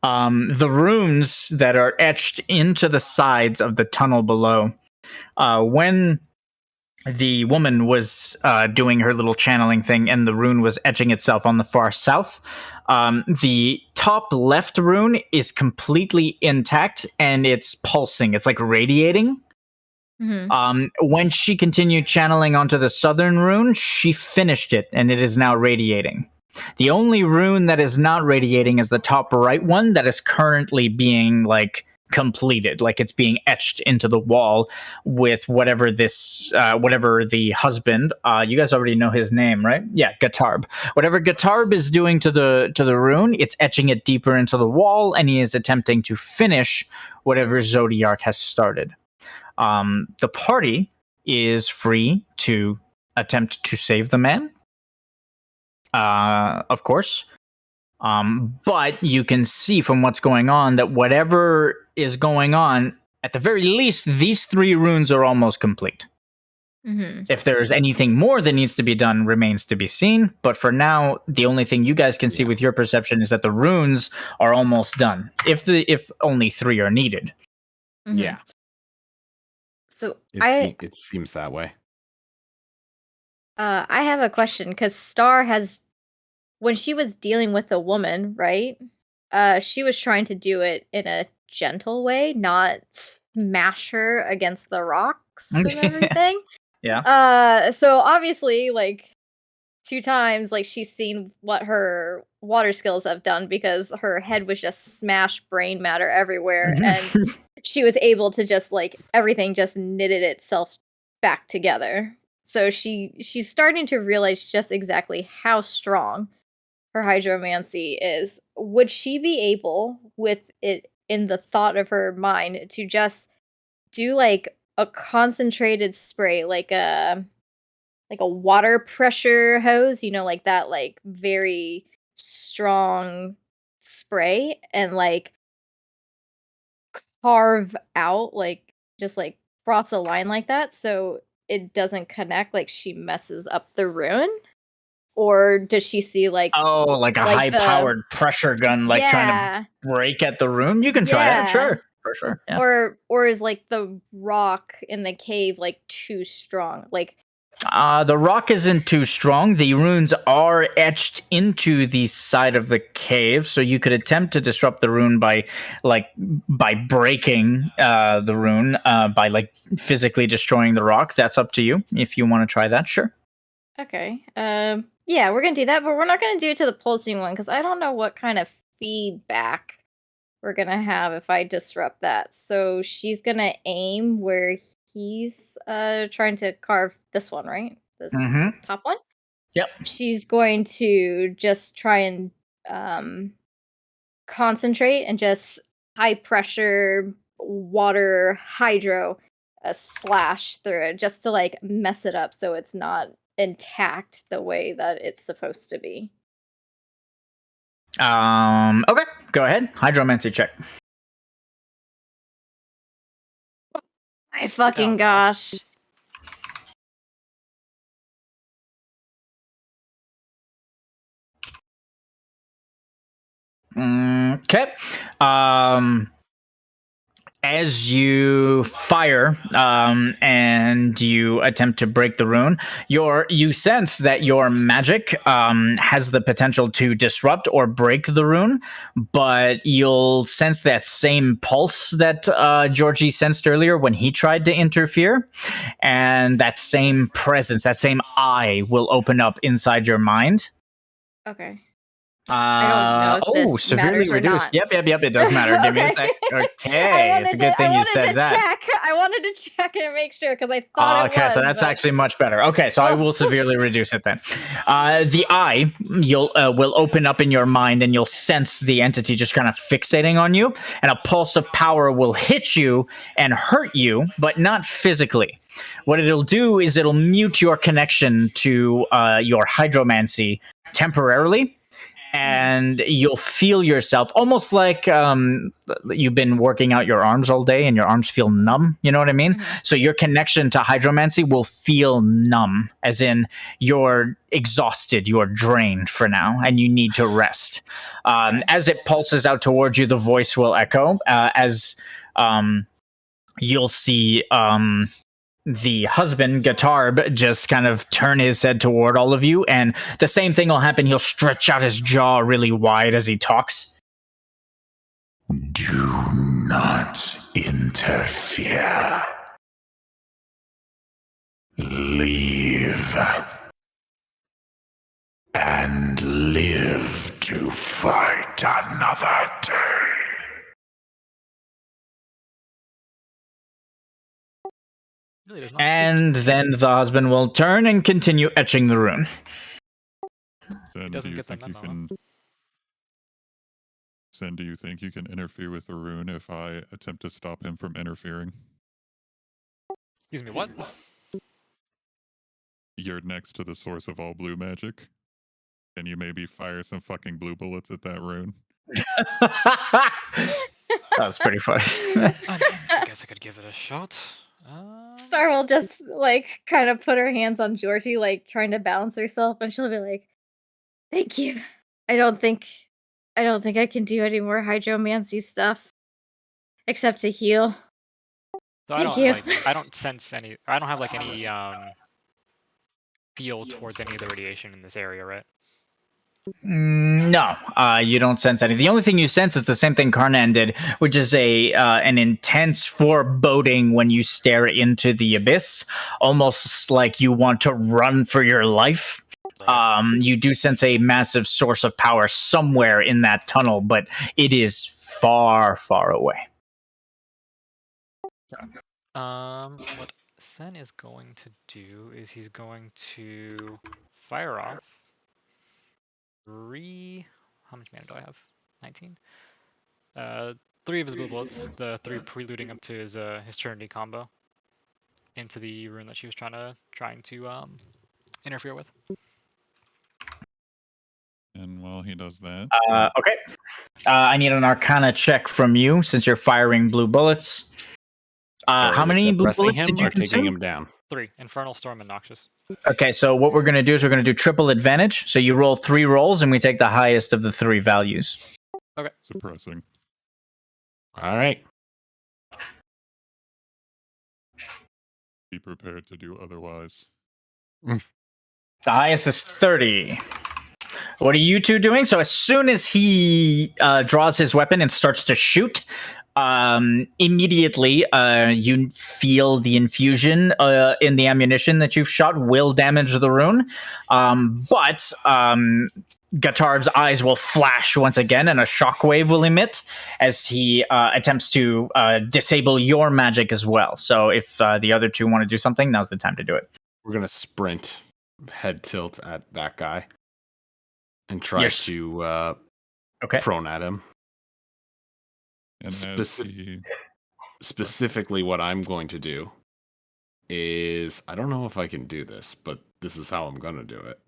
The runes that are etched into the sides of the tunnel below, when the woman was doing her little channeling thing and the rune was etching itself on the far south, the top left rune is completely intact and it's pulsing. It's like radiating. When she continued channeling onto the southern rune, she finished it and it is now radiating. The only rune that is not radiating is the top right one that is currently being completed, like it's being etched into the wall with whatever the husband, you guys already know his name, right? Yeah, Gatarb. Whatever Gatarb is doing to the rune, it's etching it deeper into the wall, and he is attempting to finish whatever Zodiark has started. The party is free to attempt to save the man, of course. But you can see from what's going on that whatever is going on, at the very least, these 3 runes are almost complete. If there's anything more that needs to be done, remains to be seen. But for now, the only thing you guys can see with your perception is that the runes are almost done. If only 3 are needed. Yeah. So it seems that way. I have a question because Star has, when she was dealing with the woman, right? She was trying to do it in a gentle way, not smash her against the rocks and everything. Yeah. So obviously, 2 times, she's seen what her water skills have done because her head was just smashed brain matter everywhere, and she was able to just everything just knitted itself back together. So she's starting to realize just exactly how strong her hydromancy is. Would she be able, with it in the thought of her mind, to just do like a concentrated spray, like a water pressure hose, like that, like very strong spray, and like carve out, like just like cross a line like that so it doesn't connect, like she messes up the rune? Or does she see like Oh, like a the high-powered pressure gun, like trying to yeah, break at the rune? You can try that, yeah. sure, for sure. Yeah. Or is like the rock in the cave like too strong? Like The rock isn't too strong. The runes are etched into the side of the cave, so you could attempt to disrupt the rune by breaking the rune, by like physically destroying the rock. That's up to you if you want to try that. Sure. okay. Yeah, we're gonna do that, but we're not gonna do it to the pulsing one because I don't know what kind of feedback we're gonna have if I disrupt that. So she's gonna aim where he's trying to carve this one, right? This top one. Yep. She's going to just try and concentrate and just high pressure water hydro a slash through it just to like mess it up so it's not intact the way that it's supposed to be. Okay. Go ahead. Hydromancy check. My fucking no. gosh. Okay. As you fire and you attempt to break the rune, you sense that your magic has the potential to disrupt or break the rune, but you'll sense that same pulse that Georgie sensed earlier when he tried to interfere, and that same presence, that same eye will open up inside your mind. Okay. I don't know if this severely matters or reduced. not. Yep, it does matter. Give me a Okay. sec. Okay, it's a good thing you said that. I wanted to check and make sure because I thought it was. Okay, so that's actually much better. Okay, so I will severely reduce it then. The eye will open up in your mind, and you'll sense the entity just kind of fixating on you, and a pulse of power will hit you and hurt you, but not physically. What it'll do is it'll mute your connection to your hydromancy temporarily, and you'll feel yourself almost like you've been working out your arms all day and your arms feel numb. You know what I mean? Mhm. So your connection to hydromancy will feel numb, as in you're exhausted, you're drained for now, and you need to rest. As it pulses out towards you, the voice will echo as you'll see the husband, Gatarb, just kind of turn his head toward all of you, and the same thing will happen. He'll stretch out his jaw really wide as he talks. Do not interfere. Leave. And live to fight another day. And then the husband will turn and continue etching the rune. Sen, doesn't do you get the think you memo. can? Sen, do you think you can interfere with the rune if I attempt to stop him from interfering? Excuse me, what? You're next to the source of all blue magic. Can you maybe fire some fucking blue bullets at that rune? That was pretty funny. I guess I could give it a shot. Star will just like kind of put her hands on Georgie, like trying to balance herself, and she'll be like, "Thank you. I don't think I can do any more hydromancy stuff except to heal." So I Thank don't you. I don't sense any. I don't have like any feel towards any of the radiation in this area, right? No, you don't sense any. The only thing you sense is the same thing Karnan did, which is an intense foreboding when you stare into the abyss, almost like you want to run for your life. You do sense a massive source of power somewhere in that tunnel, but it is far, far away. Let's Sen is going to do is he's going to fire off 3. How much mana do I have? 19. 3 of his blue bullets, the 3 preluding up to his Trinity combo, into the rune that she was trying to interfere with. And while he does that, Okay. I need an Arcana check from you since you're firing blue bullets. Are How we many blue suppressing bullets him did you or taking consume? him down? 3. Infernal Storm and Noxious. Okay, so what we're going to do is we're going to do triple advantage. So you roll 3 rolls, and we take the highest of the 3 values. suppressing. All right. Be prepared to do otherwise. The highest is 30. What are you two doing? So as soon as he draws his weapon and starts to shoot, immediately you feel the infusion in the ammunition that you've shot will damage the rune. But Gatarb's eyes will flash once again, and a shockwave will emit as he attempts to disable your magic as well. So if the other two want to do something, now's the time to do it. We're going to sprint head tilt at that guy and try to prone at him. And Specifically, what I'm going to do is, I don't know if I can do this, but this is how I'm going to do it.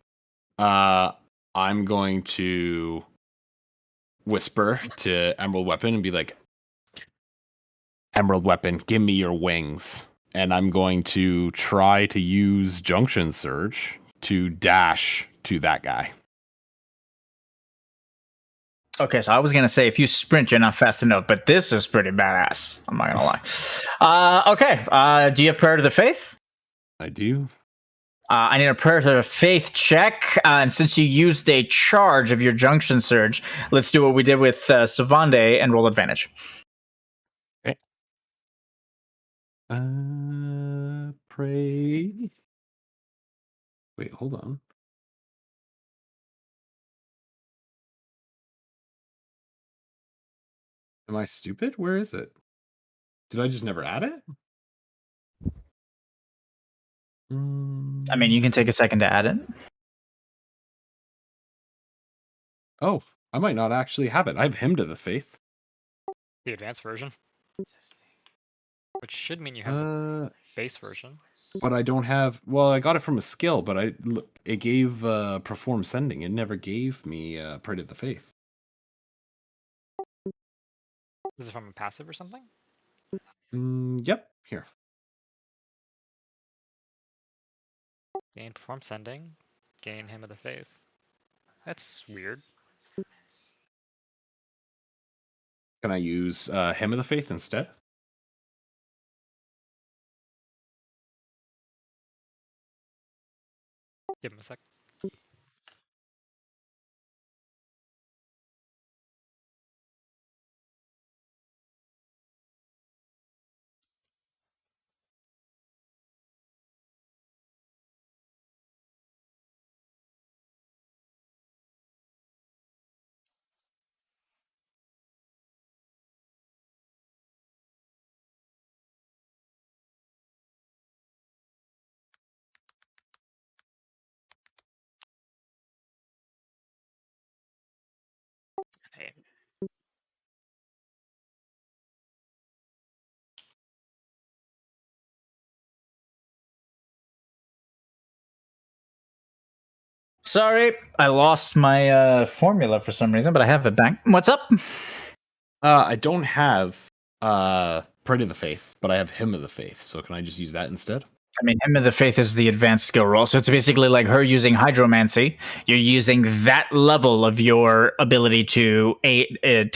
I'm going to whisper to Emerald Weapon and be like, Emerald Weapon, give me your wings. And I'm going to try to use Junction Surge to dash to that guy. Okay, so I was gonna say if you sprint, you're not fast enough, but this is pretty badass. I'm not gonna lie. Okay, do you have Prayer to the Faith? I do. I need a Prayer to the Faith check, and since you used a charge of your Junction Surge, let's do what we did with Savande and roll advantage. Okay. Pray. Wait, hold on. Am I stupid? Where is it? Did I just never add it? I mean, you can take a second to add it. Oh, I might not actually have it. I have Hymn to the Faith. The advanced version. Which should mean you have the base version. But I don't have. Well, I got it from a skill, but it gave Perform Sending. It never gave me Pray to the Faith. Is it from a passive or something? Yep. Here. Gain Perform Sending. Gain Hymn of the Faith. That's weird. Can I use Hymn of the Faith instead? Give him a sec. Hey. Sorry, I lost my formula for some reason, but I have it back. What's up? I don't have Pray to the Faith, but I have Hymn of the Faith. So can I just use that instead? I mean, Hymn of the Faith is the advanced skill roll, so it's basically like her using Hydromancy. You're using that level of your ability to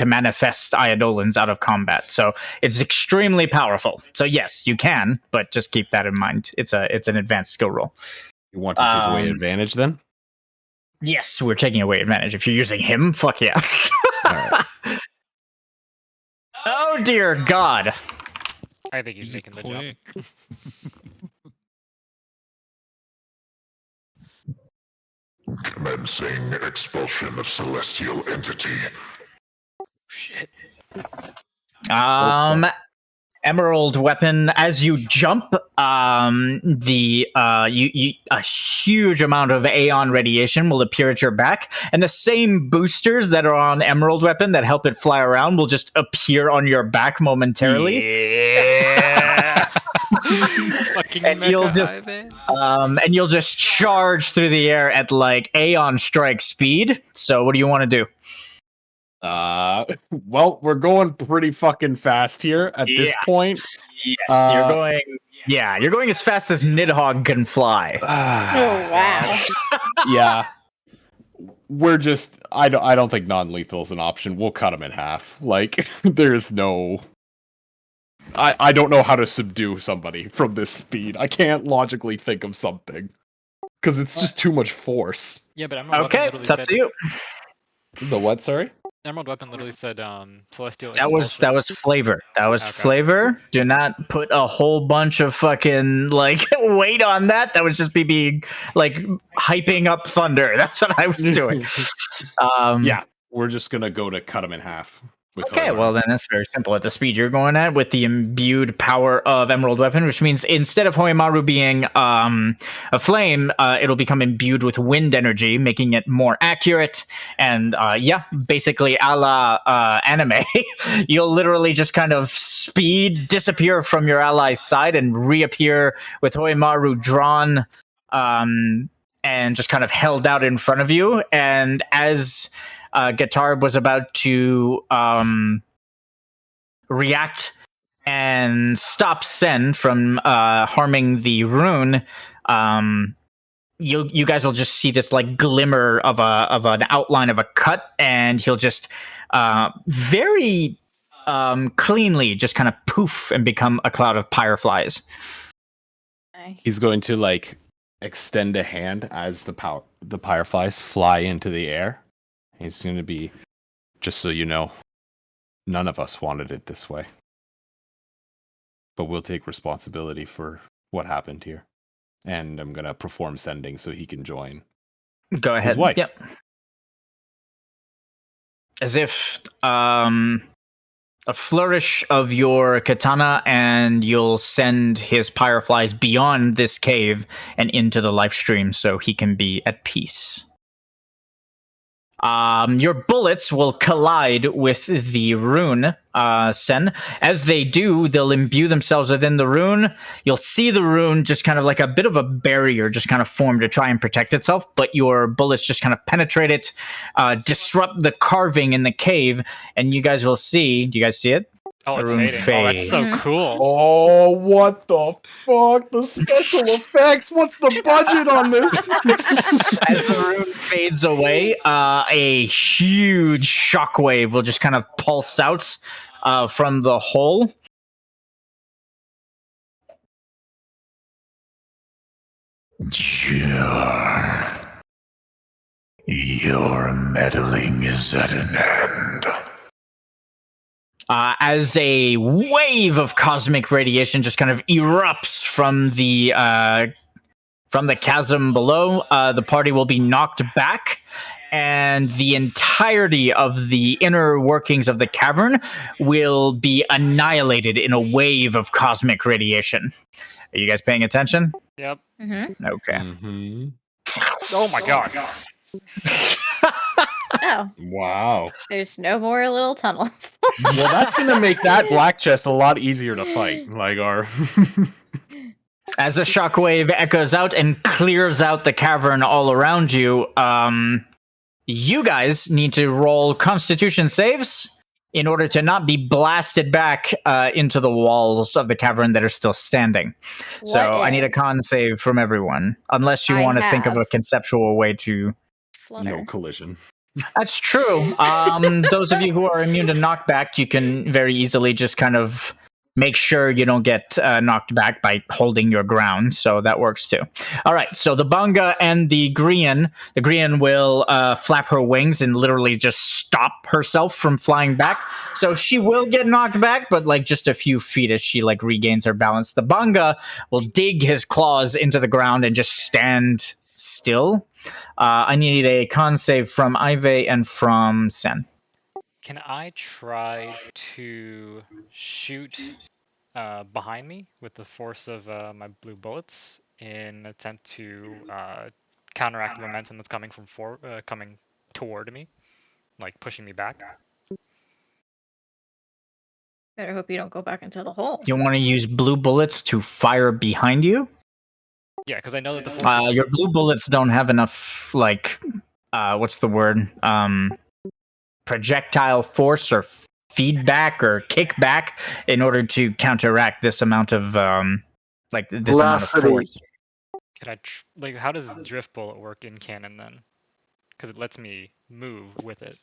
manifest Eidolons out of combat. So it's extremely powerful. So yes, you can, but just keep that in mind. It's an advanced skill roll. You want to take away advantage then? Yes, we're taking away advantage. If you're using him, fuck yeah. Right. Oh dear God. I think he's making the jump. Commencing expulsion of celestial entity. Shit. emerald weapon. As you jump, a huge amount of Aeon radiation will appear at your back, and the same boosters that are on emerald weapon that help it fly around will just appear on your back momentarily. Yeah. Fucking And you'll mecha just Iveh. and you'll just charge through the air at like Aeon strike speed. So what do you want to do? Well, we're going pretty fucking fast here at this point. Yes, you're going. Yeah, you're going as fast as Nidhogg can fly. Oh wow. Yeah. We're just I don't think non-lethal is an option. We'll cut him in half. Like there's no I don't know how to subdue somebody from this speed. I can't logically think of something. Cuz it's just too much force. Yeah, but Emerald Okay, Weapon it's up literally to you. The what, sorry? Emerald Weapon literally said Celestial That was Explosive. flavor. That was Okay. flavor. Do not put a whole bunch of fucking like weight on that. That would just be being like hyping up thunder. That's what I was doing. Yeah, we're just gonna go to cut him in half. With Okay, Homer. well then that's very simple. At the speed you're going at with the imbued power of Emerald Weapon, which means instead of Hoimaru being a flame, it'll become imbued with wind energy, making it more accurate. And basically a la anime, you'll literally just kind of speed, disappear from your ally's side, and reappear with Hoimaru drawn and just kind of held out in front of you. And as Guitar was about to react and stop Sen from harming the rune, you guys will just see this like glimmer of an outline of a cut, and he'll just very cleanly just kind of poof and become a cloud of pyreflies. He's going to like extend a hand as the pyreflies fly into the air. He's going to be, just so you know, none of us wanted it this way. But we'll take responsibility for what happened here. And I'm going to perform sending so he can join. Go ahead. His wife. Yep. As if a flourish of your katana, and you'll send his pyreflies beyond this cave and into the life stream so he can be at peace. Your bullets will collide with the rune, Sen. As they do, they'll imbue themselves within the rune. You'll see the rune just kind of like a bit of a barrier just kind of form to try and protect itself, but your bullets just kind of penetrate it, disrupt the carving in the cave, and you guys will see. Do you guys see it? Oh, it's Rune fading. Oh, that's so Mhm. cool. Oh, what the fuck? The special effects? What's the budget on this? As the rune fades away, a huge shockwave will just kind of pulse out from the hole. Your meddling is at an end. As a wave of cosmic radiation just kind of erupts from the chasm below, the party will be knocked back, and the entirety of the inner workings of the cavern will be annihilated in a wave of cosmic radiation. Are you guys paying attention? Yep. Mm-hmm. Okay. Mm-hmm. Oh my god. Oh, Wow. there's no more little tunnels. Well, that's going to make that black chest a lot easier to fight. Like our... As the shockwave echoes out and clears out the cavern all around you, you guys need to roll Constitution saves in order to not be blasted back into the walls of the cavern that are still standing. So I need a con save from everyone, unless you I want to think of have. a conceptual way to... Flutter. No collision. That's true. Those of you who are immune to knockback, you can very easily just kind of make sure you don't get knocked back by holding your ground. So that works too. All right. So the Bunga and the Grian will flap her wings and literally just stop herself from flying back. So she will get knocked back, but like just a few feet as she like regains her balance. The Bunga will dig his claws into the ground and just stand still. I need a con save from Iveh and from Sen. Can I try to shoot behind me with the force of my blue bullets in an attempt to counteract the momentum that's coming from coming toward me, like pushing me back. Better hope you don't go back into the hole. You want to use blue bullets to fire behind you? Yeah, because I know that the force is Your blue bullets don't have enough, like, what's the word? Projectile force or feedback or kickback in order to counteract this amount of, amount of Velocity. force. Can I like? How does drift bullet work in canon then? Because it lets me move with it.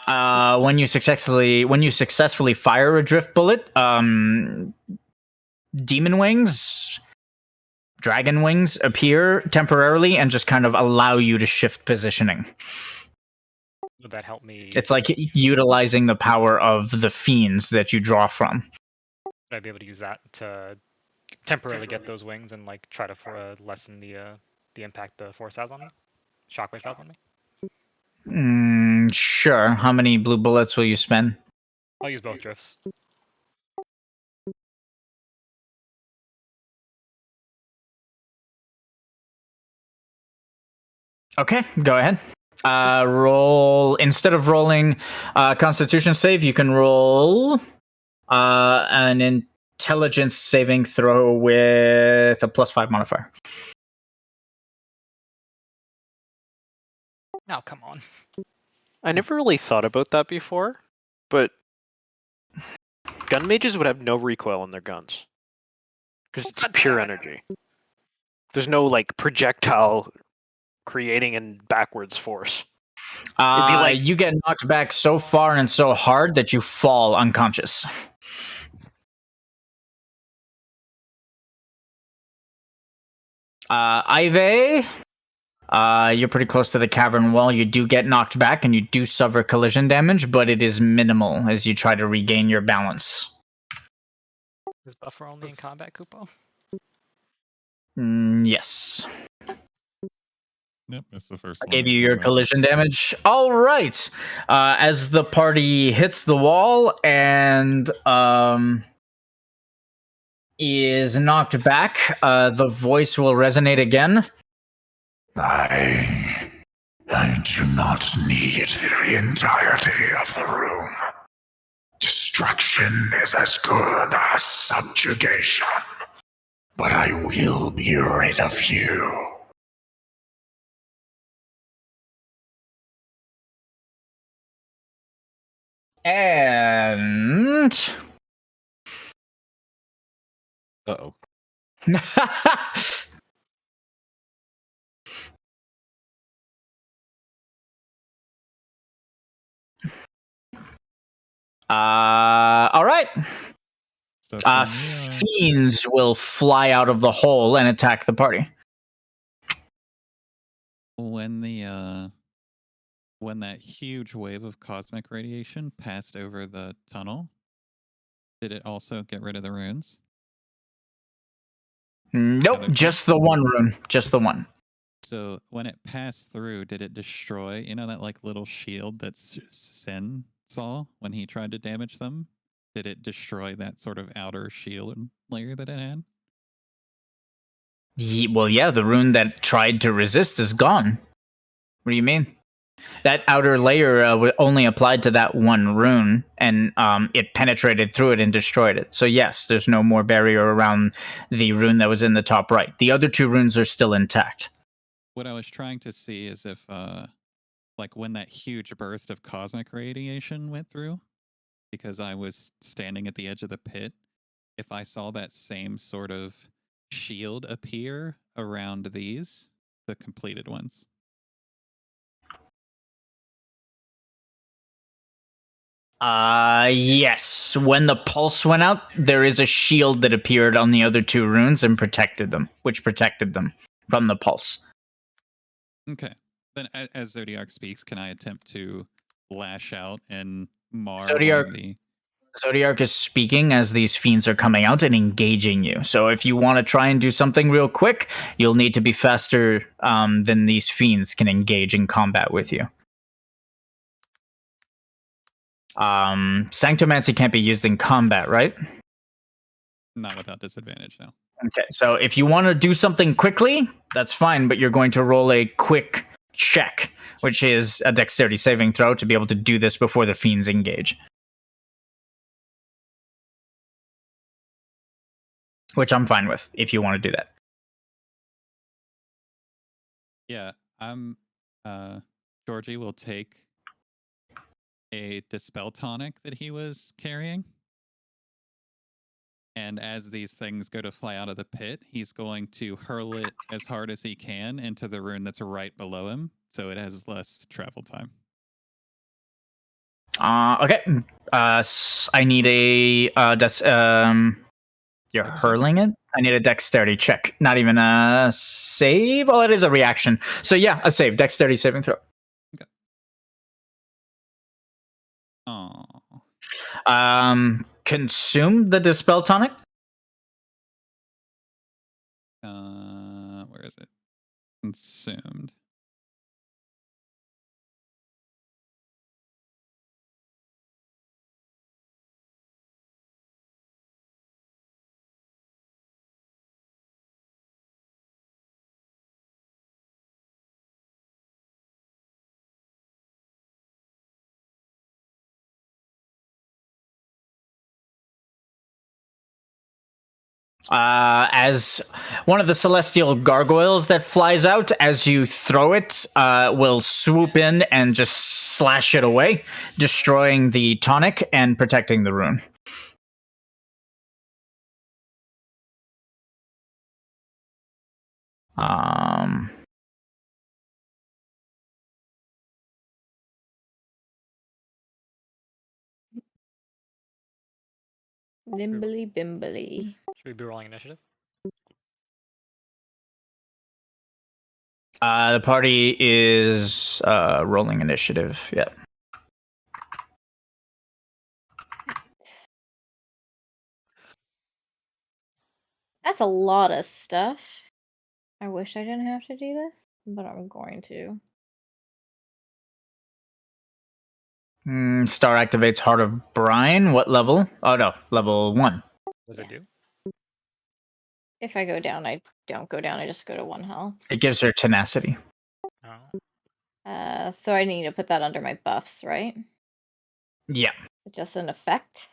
When you successfully fire a drift bullet, demon wings, dragon wings appear temporarily and just kind of allow you to shift positioning. Would that help me? It's like utilizing the power of the fiends that you draw from. Would I be able to use that to temporarily get those wings and like try to lessen the impact the force has on me? Shockwave has on me? Sure. How many blue bullets will you spend? I'll use both drifts. Okay, go ahead. Roll, instead of rolling Constitution save, you can roll an intelligence saving throw with a +5 modifier. Oh, come on. I never really thought about that before, but gun mages would have no recoil on their guns. Because it's pure energy. There's no, like, projectile creating and backwards force. It'd be like you get knocked back so far and so hard that you fall unconscious. Iveh, you're pretty close to the cavern wall. You do get knocked back and you do suffer collision damage, but it is minimal as you try to regain your balance. Is buffer only in combat, Kupo? Yes. Yep, that's the first I one. gave you your collision damage. All right. As the party hits the wall and is knocked back, the voice will resonate again. I do not need the entirety of the room. Destruction is as good as subjugation. But I will be rid of you. And Uh-oh. all right. Fiends will fly out of the hole and attack the party. When that huge wave of cosmic radiation passed over the tunnel, did it also get rid of the runes? Nope, just the one rune. Just the one. So when it passed through, did it destroy, that like little shield that Sin saw when he tried to damage them? Did it destroy that sort of outer shield layer that it had? Well, yeah, the rune that tried to resist is gone. What do you mean? That outer layer only applied to that one rune, and it penetrated through it and destroyed it. So yes, there's no more barrier around the rune that was in the top right. The other two runes are still intact. What I was trying to see is if, like, when that huge burst of cosmic radiation went through, because I was standing at the edge of the pit, if I saw that same sort of shield appear around these, the completed ones. Yes. When the pulse went out, there is a shield that appeared on the other two runes and protected them from the pulse. Okay. Then as Zodiac speaks, can I attempt to lash out and mar Zodiac is speaking as these fiends are coming out and engaging you. So if you want to try and do something real quick, you'll need to be faster than these fiends can engage in combat with you. Sanctomancy can't be used in combat, right? Not without disadvantage, no. Okay, so if you want to do something quickly, that's fine, but you're going to roll a quick check, which is a dexterity saving throw to be able to do this before the fiends engage. Which I'm fine with, if you want to do that. Yeah, I'm. Georgie will take a dispel tonic that he was carrying, and as these things go to fly out of the pit, he's going to hurl it as hard as he can into the rune that's right below him, so it has less travel time. Okay. I need a you're hurling it. I need a dexterity check. Not even a save. Oh, it is a reaction. So yeah, a save. Dexterity saving throw. Okay. Oh. Consume the dispel tonic. Where is it? Consumed. As one of the celestial gargoyles that flies out as you throw it will swoop in and just slash it away, destroying the tonic and protecting the rune. Nimbly bimbly. Should we be rolling initiative? The party is rolling initiative. Yeah. That's a lot of stuff. I wish I didn't have to do this, but I'm going to. Star activates Heart of Brine. What level? Oh no, level 1. What does it do? If I go down, I don't go down. I just go to 1 health. It gives her tenacity. Oh. So I need to put that under my buffs, right? Yeah. It's just an effect.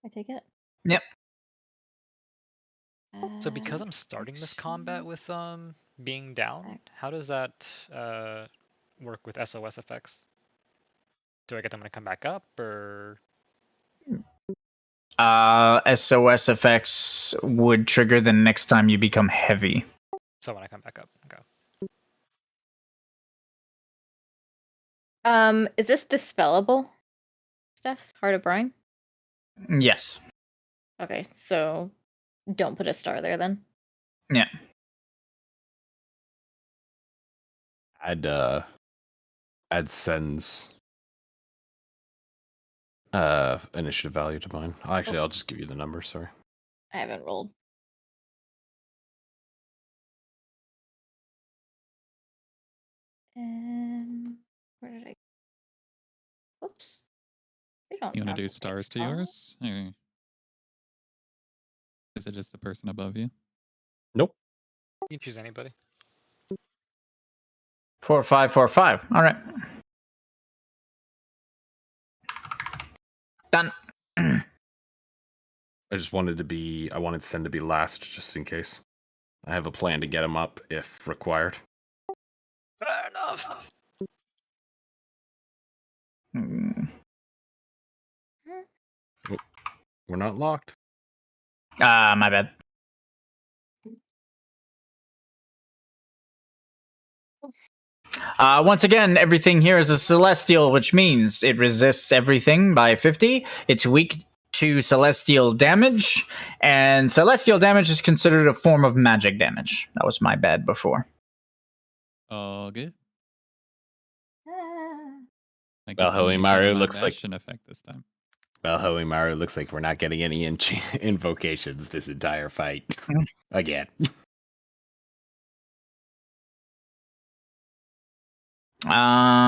I take it. Yep. So because I'm starting this combat with being down, how does that work with SOS effects? Do I get them when I come back up, or SOS effects would trigger the next time you become heavy. so when I come back up? Okay. Is this dispellable stuff? Heart of Brine? Yes. Okay, so don't put a star there then. Yeah. I'd sends initiative value to mine. Actually, I'll just give you the number. Sorry. I haven't rolled. Where did I? Whoops. We don't. You want to have do to stars to star. yours? Or is it just the person above you? Nope. You can choose anybody. 4, 5, 4, 5. All right. Done. I just wanted to be. I wanted Sen to be last, just in case. I have a plan to get him up if required. Fair enough. Oh, we're not locked. My bad. Once again, everything here is a celestial, which means it resists everything by 50. It's weak to celestial damage, and celestial damage is considered a form of magic damage. That was my bad before. Oh, good. I Well, get some Hoey use out Maru of my looks like. Bastion effect this time. Well, Hoey Maru looks like we're not getting any invocations this entire fight again. Gun.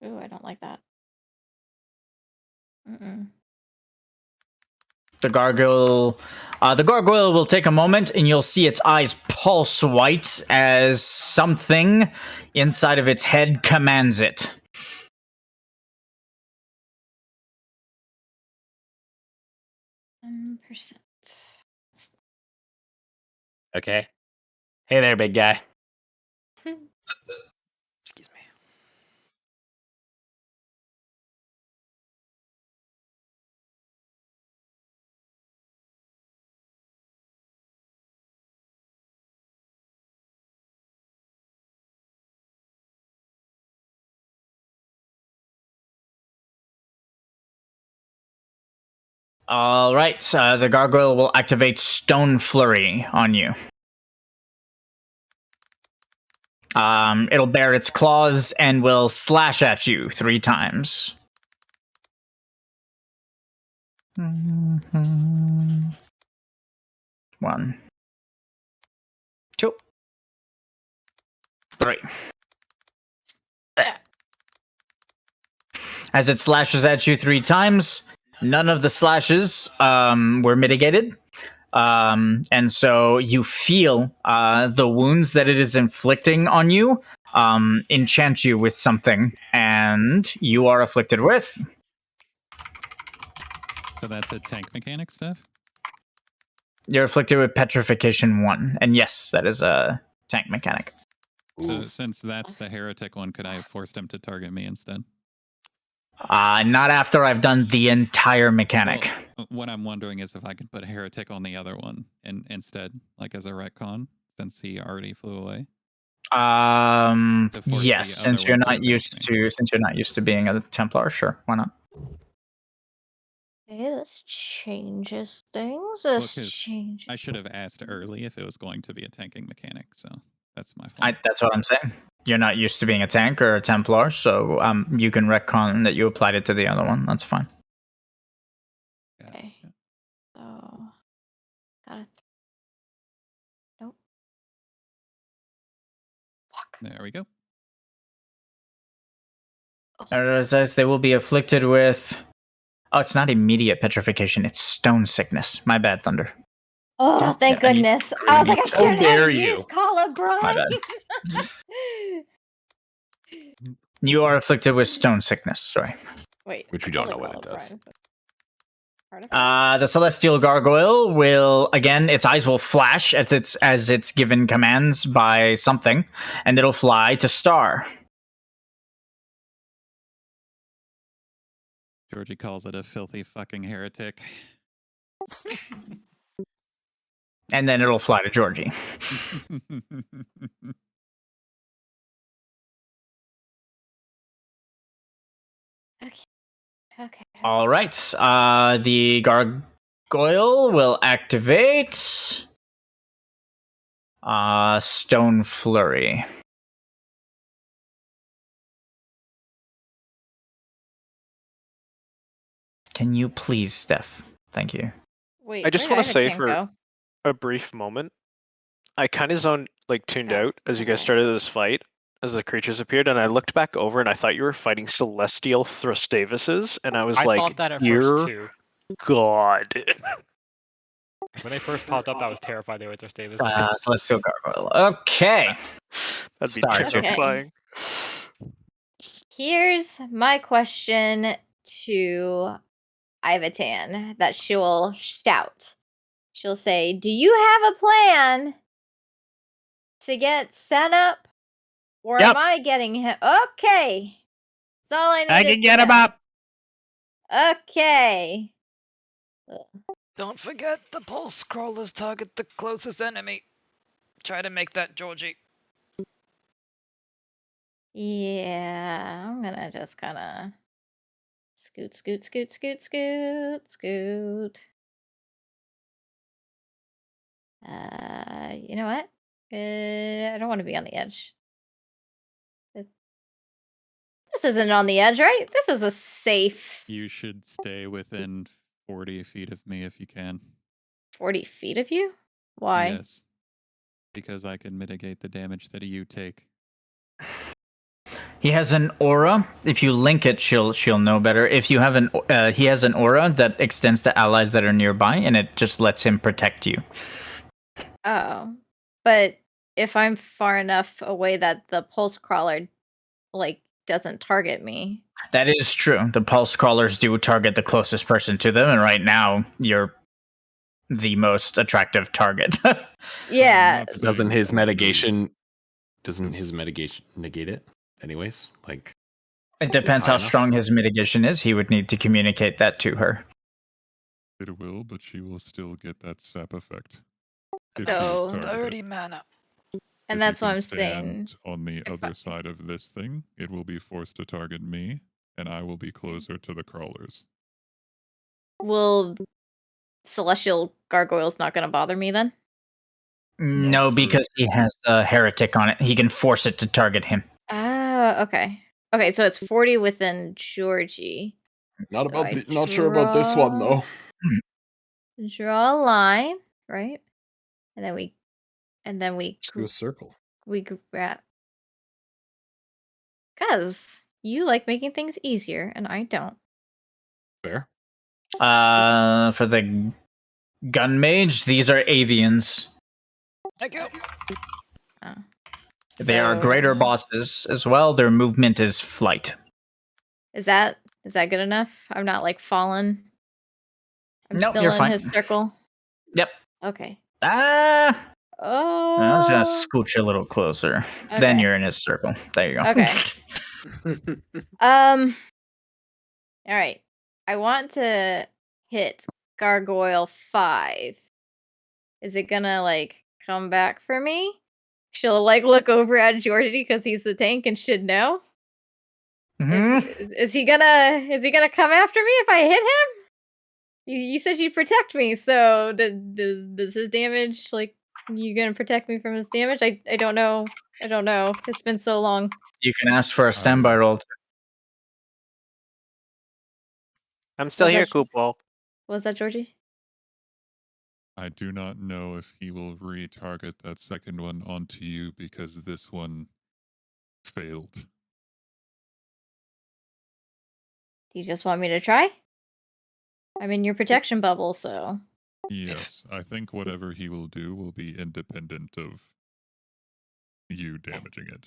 Ooh, I don't like that. the gargoyle will take a moment, and you'll see its eyes pulse white as something inside of its head commands it. Percent. Okay. Hey there, big guy. Excuse me. All right, the gargoyle will activate Stone Flurry on you. It'll bare its claws and will slash at you 3 times. 1, 2, 3. As it slashes at you 3 times, none of the slashes were mitigated. And so you feel the wounds that it is inflicting on you enchant you with something, and you are afflicted with. So that's a tank mechanic stuff? You're afflicted with Petrification 1. And yes, that is a tank mechanic. So since that's the heretic one, could I have forced him to target me instead? Not after I've done the entire mechanic. Well, what I'm wondering is if I could put heretic on the other one instead, like as a retcon, since he already flew away. Yes, since you're not used to being a Templar, sure, why not? Okay, this changes things. Well, This 'cause changes. I should have asked early if it was going to be a tanking mechanic, so that's my fault. That's what I'm saying. You're not used to being a tank or a Templar, so you can retcon that you applied it to the other one. That's fine. Okay. So, got it. Nope. There we go. As they will be afflicted with. Oh, it's not immediate petrification. It's stone sickness. My bad, Thunder. Oh, thank I need- goodness. I was like, I How should dare have you. used Call of My Brine. bad. You are afflicted with stone sickness. Sorry. Wait. Which we don't know what it does. The celestial gargoyle will again. Its eyes will flash as it's given commands by something, and it'll fly to Star. Georgie calls it a filthy fucking heretic. And then it'll fly to Georgie. Okay. All right. The gargoyle will activate Stone Flurry. Can you please, Steph? Thank you. Wait, I just where want did to say Ivatan for go? a brief moment, I kind of tuned Oh, out as you guys okay. started this fight, as the creatures appeared, and I looked back over and I thought you were fighting celestial Thrustavises, and I was I like, thought that at dear first too. God. When they first popped up, I was terrified they were Thrustavis. Celestial gargoyle. Okay. That'd be Star, it's your turn. terrifying. Here's my question to Ivatan that she will shout. She'll say, "Do you have a plan to get set up, or Yep. am I getting him?" Okay, that's all I need. I can get him up. Okay. Don't forget, the pulse crawlers target the closest enemy. Try to make that Georgie. Yeah, I'm gonna just kind of scoot, scoot, scoot, scoot, scoot, scoot. You know what? I don't want to be on the edge. This isn't on the edge, right? This is a safe You should stay within 40 feet of me if you can. 40 feet of you? Why? Yes. Because I can mitigate the damage that you take. He has an aura. If you link it, she'll know better. If you have he has an aura that extends to allies that are nearby, and it just lets him protect you. Oh, but if I'm far enough away that the pulse crawler like doesn't target me. That is true. The pulse crawlers do target the closest person to them, and right now you're the most attractive target. Yeah. Doesn't his mitigation negate it? Anyways, like It depends high how enough? strong his mitigation is. He would need to communicate that to her. It will, but she will still get that sap effect. If So- she is 30 targeted. mana. And If that's you what can I'm saying. stand on the other side of this thing, it will be forced to target me, and I will be closer to the crawlers. Will celestial gargoyles not gonna bother me then? No, because he has a heretic on it. He can force it to target him. Ah, okay. Okay, so it's 40 within Georgie. Not So I not sure about this one though. Draw a line, right? And then we Just do a circle. we grab. Cause you like making things easier, and I don't. Fair. For the gun mage, these are avians. Thank you. Oh. They are greater So- bosses as well. Their movement is flight. Is that good enough? I'm not like fallen. I'm Nope, still you're in fine. his circle. Yep. Okay. Ah! I was gonna Oh. scooch a little closer. Then Okay. you're in his circle. There you go. Okay. All right. I want to hit Gargoyle 5. Is it gonna like come back for me? She'll like look over at Georgie because he's the tank and should know. Is he gonna come after me if I hit him? You said you'd protect me, so does his damage like you gonna protect me from his damage? I don't know. I don't know. It's been so long. You can ask for a standby roll. I'm still Was here, that- Koopal. Was that Georgie? I do not know if he will retarget that second one onto you because this one failed. Do you just want me to try? I'm in your protection bubble, so. Yes, I think whatever he will do will be independent of you damaging it.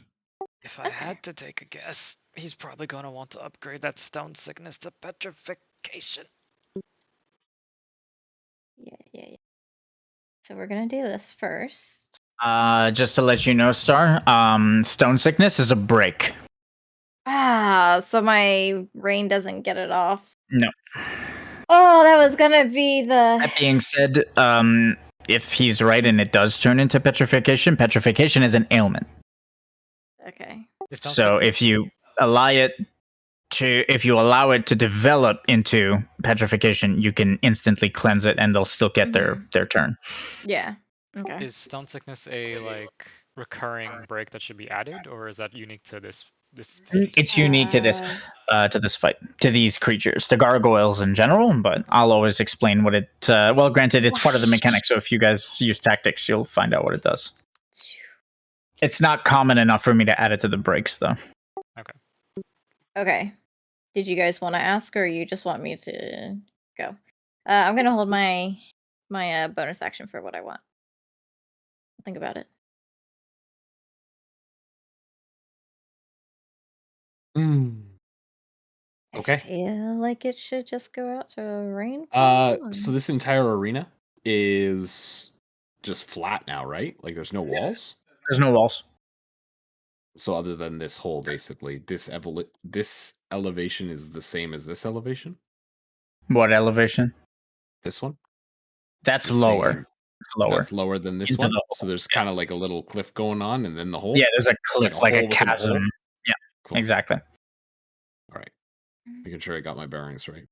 If I had to take a guess, he's probably going to want to upgrade that stone sickness to petrification. Yeah. So we're gonna do this first. Just to let you know, Star, stone sickness is a break. So my rain doesn't get it off. No. Oh, that was gonna be the. That being said, if he's right and it does turn into petrification, petrification is an ailment. Okay. So if you allow it to develop into petrification, you can instantly cleanse it, and they'll still get their turn. Yeah. Okay. Is stone sickness a like recurring break that should be added, or is that unique to this? It's unique to this fight, to these creatures, to gargoyles in general. But I'll always explain what it. Well, granted, it's part of the mechanic, so if you guys use tactics, you'll find out what it does. It's not common enough for me to add it to the breaks, though. Okay. Did you guys want to ask, or you just want me to go? I'm gonna hold my bonus action for what I want. Think about it. Okay. I feel like it should just go out to rain. So this entire arena is just flat now, right? Like there's no walls. There's no walls. So other than this hole, basically, this elevation is the same as this elevation. What elevation? This one. That's The lower. same- It's lower. That's lower than this Into one. the So there's kind of like a little cliff going on, and then the hole. Yeah, there's a It's cliff, like hole a within hole? chasm. Yeah, Cool. exactly. All right. Making sure I got my bearings right.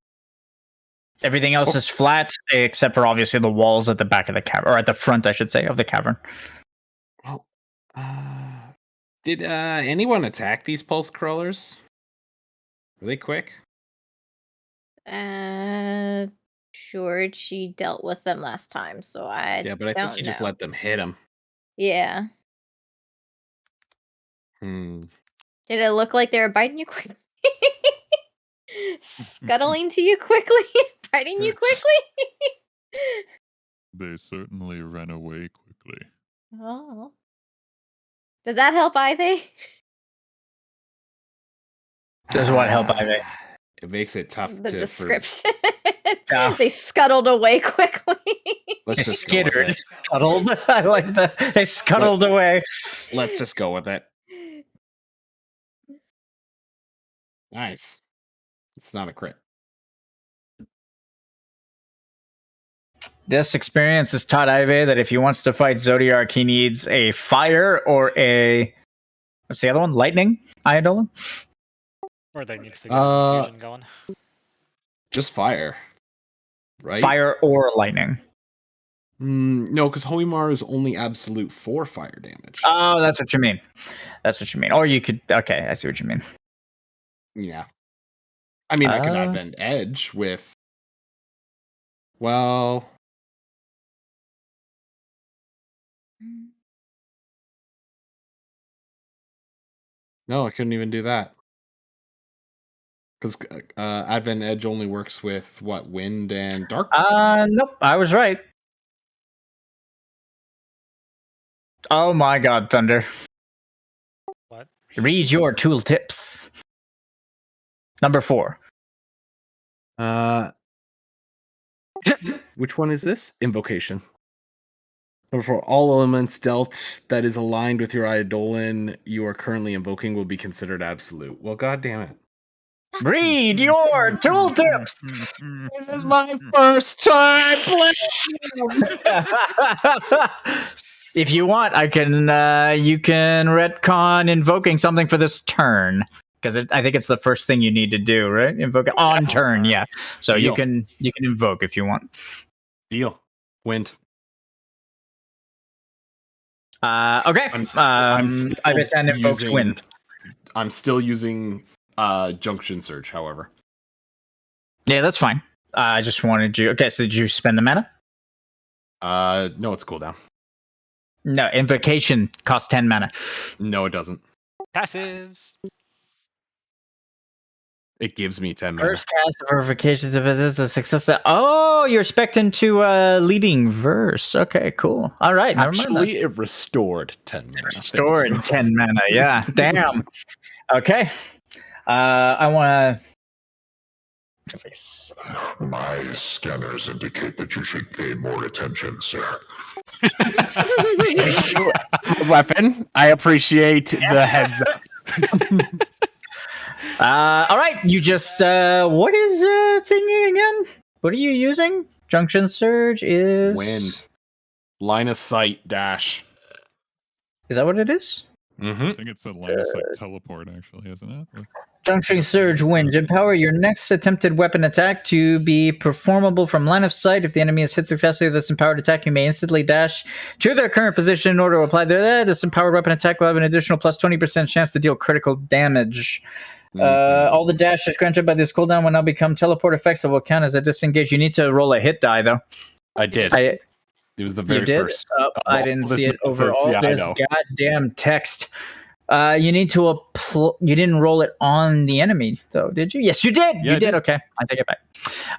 Everything else is flat, except for obviously the walls at the back of the cavern, or at the front, I should say, of the cavern. Well, did anyone attack these pulse crawlers? Were they quick? Sure, she dealt with them last time, so I Yeah, but I think don't you just know. let them hit him. Yeah. Did it look like they were biting you quickly? Scuttling to you quickly? Biting you quickly? They certainly ran away quickly. Oh. Does that help, Iveh? Does what help, Iveh? It makes it tough The to description. Yeah. They scuttled away quickly. Let's They just go with skittered, it. scuttled. I like that. They scuttled away. Let's just go with it. Nice. It's not a crit. This experience has taught Iveh that if he wants to fight Zodiark, he needs a fire or a what's the other one? Lightning Eidolon? Or there needs to get an infusion going. Just fire. Right? Fire or lightning. No, because Hoimaru is only absolute 4 fire damage. Oh, that's what you mean. That's what you mean. Or you could. Okay, I see what you mean. Yeah. I mean, I could Advent Edge with. Well. No, I couldn't even do that. Because Advent Edge only works with what? Wind and dark? Nope, I was right. Oh my god, Thunder. What? Read your tooltips. Number 4. Which one is this? Invocation. Number 4. All elements dealt that is aligned with your Eidolon you are currently invoking will be considered absolute. Well, god damn it. Read your tooltips. This is my first time playing. If you want, I can. You can retcon invoking something for this turn because I think it's the first thing you need to do, right? Invoke it on turn, yeah. So Deal. you can invoke if you want. Deal. Wind. Okay. I'm Iveh 10 invokes wind. I'm still using Junction Surge, however. Yeah, that's fine. I just wanted you. Okay, so did you spend the mana? No, it's cooldown. No, invocation costs 10 mana. No, it doesn't. Passives. It gives me 10 mana. First cast of verification. This is a success. You're spec'd into leading verse. Okay, cool. All right, never mind that. Actually, it restored 10 mana. Restored 10 mana. Yeah, damn. Okay. I want to. My scanners indicate that you should pay more attention, sir. Weapon. I appreciate the heads up. All right, you just what is thingy again? What are you using? Junction Surge is Wind. Line of sight dash. Is that what it is? Mm-hmm. I think it's a line of sight teleport, actually, isn't it? Junction Surge Wind. Empower your next attempted weapon attack to be performable from line of sight. If the enemy is hit successfully with this empowered attack, you may instantly dash to their current position in order to apply this empowered weapon attack will have an additional plus 20% chance to deal critical damage. All the dashes granted by this cooldown will now become teleport effects that will count as a disengage. You need to roll a hit die, though. I did. It was the very first. I didn't see it over all this goddamn text. You need to you didn't roll it on the enemy, though, did you? Yes, you did. Yeah, you did. Okay, I take it back.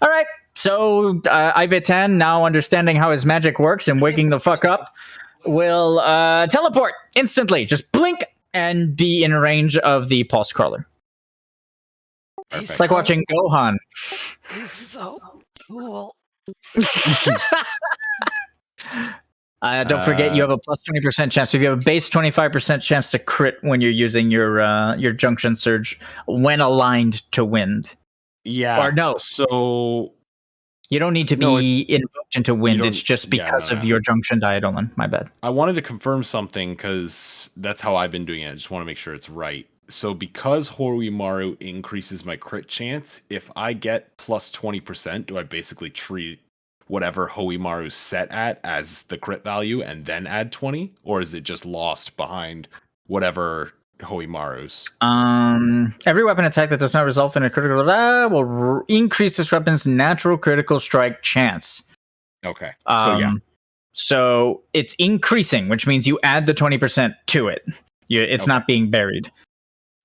All right. So Iveh 10, now understanding how his magic works and waking the fuck up, will teleport instantly. Just blink and be in range of the pulse crawler. Perfect. It's like watching Gohan. He's so cool. Don't forget, you have a plus 20% chance. So if you have a base 25% chance to crit when you're using your Junction Surge when aligned to wind. Yeah. Or no. So you don't need to be invoked into wind. It's just because of your Junction Eidolon. My bad. I wanted to confirm something because that's how I've been doing it. I just want to make sure it's right. So because Horimaru increases my crit chance, if I get plus 20%, do I basically treat whatever Hoimaru's set at as the crit value and then add 20? Or is it just lost behind whatever Hoimaru's? Every weapon attack that does not result in a critical will increase this weapon's natural critical strike chance. Okay. So it's increasing, which means you add the 20% to it. It's not being buried.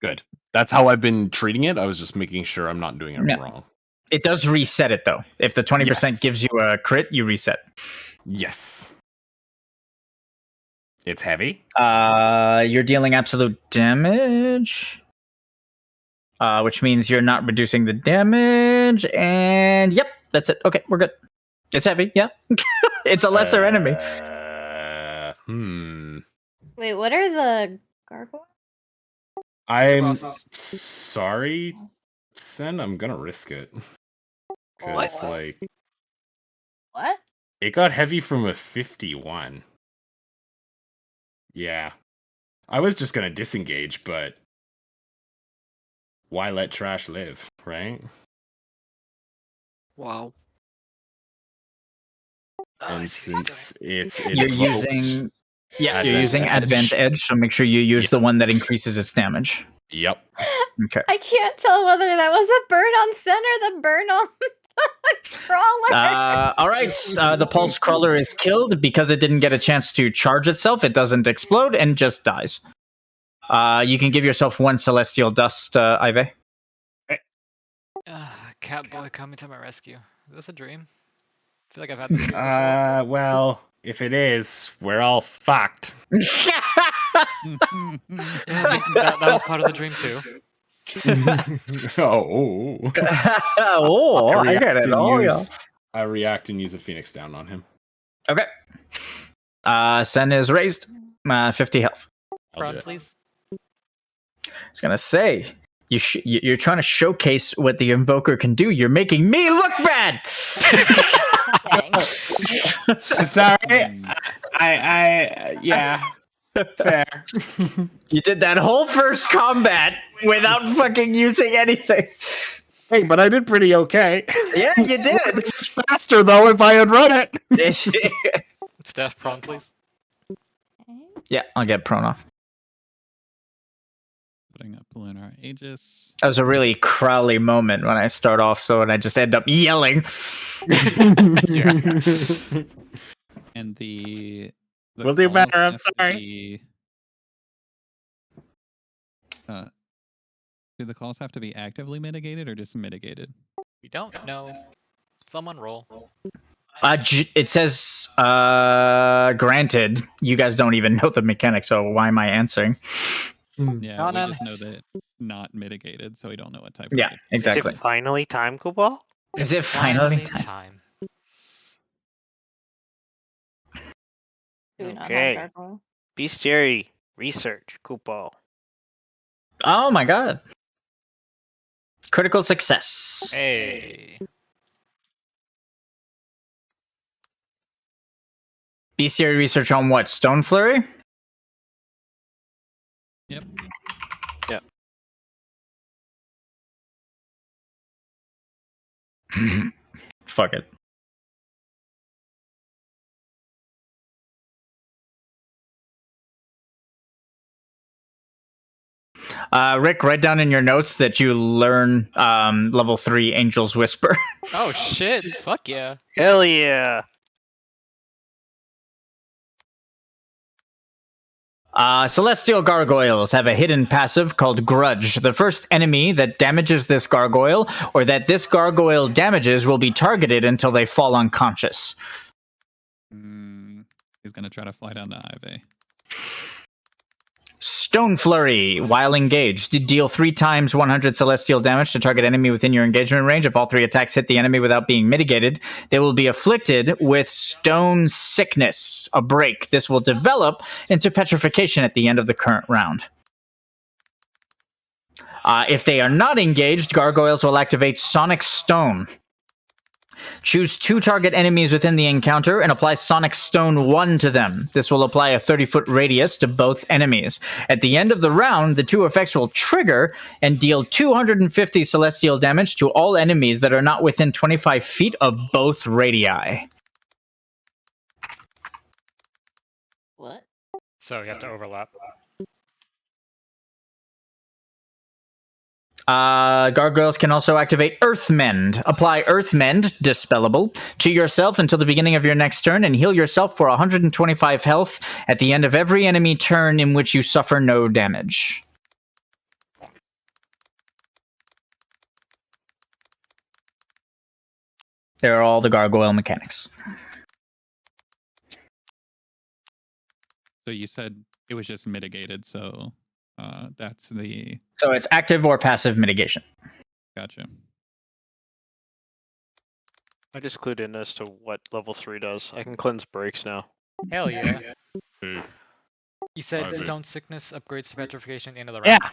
Good. That's how I've been treating it. I was just making sure I'm not doing it Yeah. wrong. It does reset it though. If the 20% Yes. gives you a crit, you reset. Yes. It's heavy. You're dealing absolute damage, which means you're not reducing the damage. And yep, that's it. Okay, we're good. It's heavy. Yeah, it's a lesser enemy. Wait, what are the gargoyles? I'm Bosses. sorry, Sen. I'm gonna risk it because like What? it got heavy from a 51. Yeah, I was just gonna disengage, but why let trash live, right? Wow. And since it's You're invoked, using you're Advent using Advent Edge, so make sure you use the one that increases its damage. Yep. Okay. I can't tell whether that was a burn on Sen or the burn on crawler. All right. The pulse crawler is killed because it didn't get a chance to charge itself. It doesn't explode and just dies. You can give yourself 1 celestial dust, Iveh. Catboy coming to my rescue. Is this a dream? I feel like I've had this dream before. Well, if it is, we're all fucked. Yeah, that was part of the dream too. Oh. I get it. I react and use a Phoenix down on him. Okay. Sen is raised. 50 health. Prod, please. I was gonna say, you're trying to showcase what the invoker can do. You're making me look bad. Sorry. I yeah. Fair. You did that whole first combat without fucking using anything. Hey, but I did pretty okay. Yeah, you did. Faster though if I had run it. Steph, prone, please. Yeah, I'll get prone off. Putting up Lunar Aegis. That was a really Crowley moment when I start off, and I just end up yelling. And the we'll do better. I'm calls have to sorry. be- do the calls have to be actively mitigated or just mitigated? We don't know. Someone roll. It says granted. You guys don't even know the mechanics, so why am I answering? Yeah, we just know that it's not mitigated, so we don't know what type Yeah, of exactly. Is it finally time, Kubal? Is it finally time? Do we not have Okay. gargoyle? Bestiary research, Kubal. Oh my god. Critical success. Hey. Bestiary research on what? Stone Flurry? Yep. Yep. Fuck it. Rick, write down in your notes that you learn level 3 Angel's Whisper. Oh shit! Fuck yeah! Hell yeah! Celestial gargoyles have a hidden passive called Grudge. The first enemy that damages this gargoyle or that this gargoyle damages will be targeted until they fall unconscious. He's gonna try to fly down to Iveh. Stone Flurry, while engaged, deal 3 times 100 celestial damage to target enemy within your engagement range. If all 3 attacks hit the enemy without being mitigated, they will be afflicted with stone sickness, a break. This will develop into petrification at the end of the current round. If they are not engaged, gargoyles will activate Sonic Stone. Choose 2 target enemies within the encounter and apply Sonic Stone 1 to them. This will apply a 30-foot radius to both enemies. At the end of the round, the 2 effects will trigger and deal 250 celestial damage to all enemies that are not within 25 feet of both radii. What? So you have to overlap. Gargoyles can also activate Earthmend. Apply Earthmend, dispellable, to yourself until the beginning of your next turn and heal yourself for 125 health at the end of every enemy turn in which you suffer no damage. They're all the gargoyle mechanics. So you said it was just mitigated, so that's the So it's active or passive mitigation. gotcha. I just clued in as to what level 3 does. I can cleanse breaks now. Hell yeah. Hey, You said Iveh. stone sickness upgrades to petrification at the end of the round? Yeah.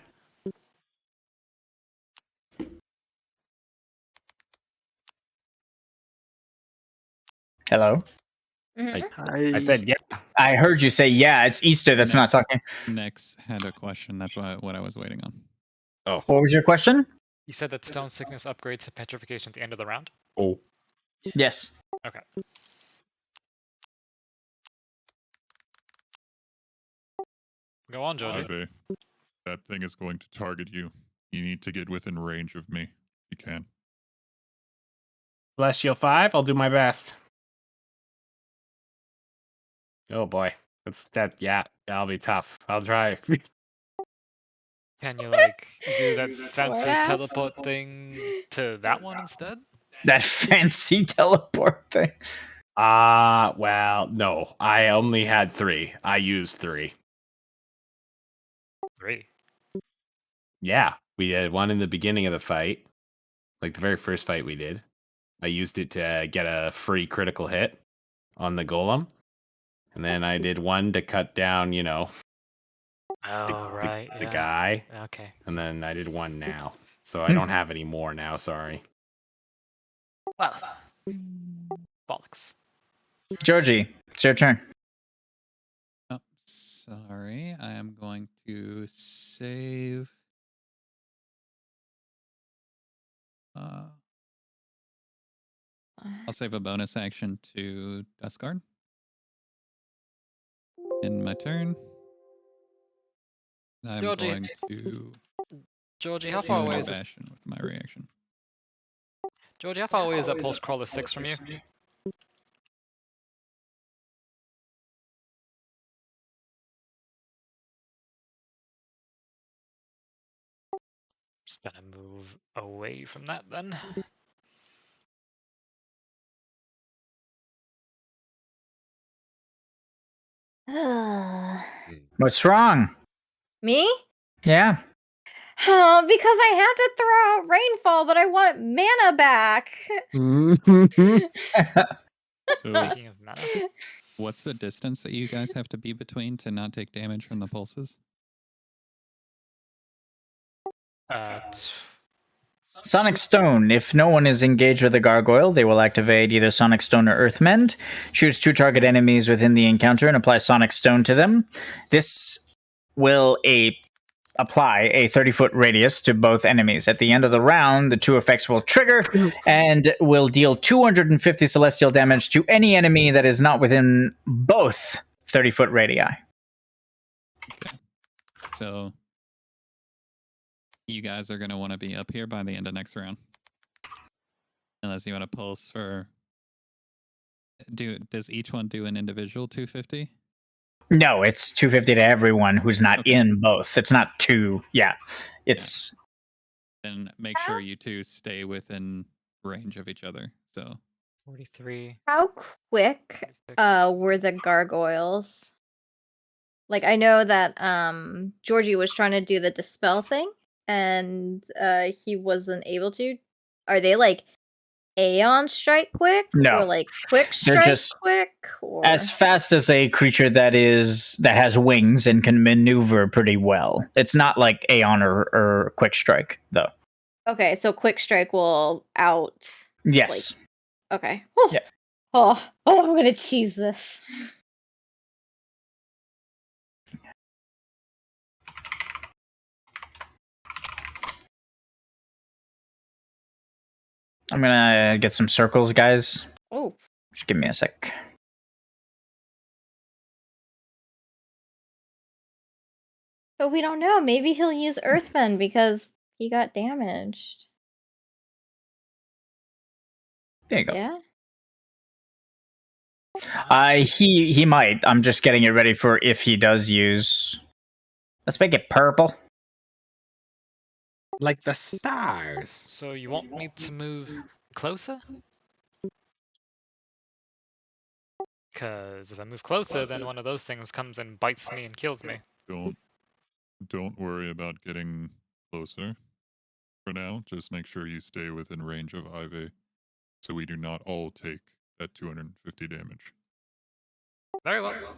Hello? Mhm. I said yeah. I heard you say, yeah, it's Easter that's not Next. talking. Next had a question. That's what I was waiting on. What was your question? You said that stone sickness upgrades to petrification at the end of the round? Oh. Yes. Okay. Go on, Georgie. Iveh, that thing is going to target you. You need to get within range of me. You can. Celestial 5, I'll do my best. Oh boy. Yeah, that'll be tough. I'll try. Can you like do that Smart fancy ass. teleport thing to that one instead? That fancy teleport thing. Well, no. I only had 3. I used 3. 3. Yeah, we had one in the beginning of the fight. Like the very first fight we did. I used it to get a free critical hit on the golem. And then I did one to cut down, Oh, right. the Yeah. guy. Okay. And then I did one now. So I don't have any more now, sorry. Well, bollocks. Georgie, it's your turn. Oh, sorry. I am going to save. I'll save a bonus action to Duskguard in my turn. I'm Georgie. going to Georgie, how do far an away is this? Bastion with my reaction. Georgie, how far away is that pulse crawler 6 from you? Just gonna move away from that then. What's wrong? Me? Yeah. Oh, because I have to throw out rainfall, but I want mana back. So, Speaking of mana, what's the distance that you guys have to be between to not take damage from the pulses? Sonic Stone. If no one is engaged with a gargoyle, they will activate either Sonic Stone or Earthmend. Choose 2 target enemies within the encounter and apply Sonic Stone to them. This will apply a 30-foot radius to both enemies. At the end of the round, the 2 effects will trigger and will deal 250 celestial damage to any enemy that is not within both 30-foot radii. Okay. So you guys are going to want to be up here by the end of next round. Unless you want to pulse for... Does each one do an individual 250? No, it's 250 to everyone who's not Okay. in both. It's not 2. Yeah. It's... Then make sure you two stay within range of each other. So 43. How quick 46. were the gargoyles? Like I know that Georgie was trying to do the dispel thing and he wasn't able to. Are they like Aeon strike quick? No. Or like quick They're strike just quick? Or as fast as a creature that has wings and can maneuver pretty well. It's not like Aeon or Quick Strike, though. okay, so quick strike will out. Yes. Okay. Oh, Yeah. oh, I'm gonna cheese this. I'm gonna get some circles, guys. Oh, Just give me a sec. but we don't know. Maybe he'll use Earthbend because he got damaged. There you go. Yeah. He might. I'm just getting it ready for if he does use. Let's make it purple. Like the stars. So you want me to move closer? Because if I move closer, then one of those things comes and bites me and kills me. Don't worry about getting closer for now. Just make sure you stay within range of Iveh, so we do not all take that 250 damage. Very well.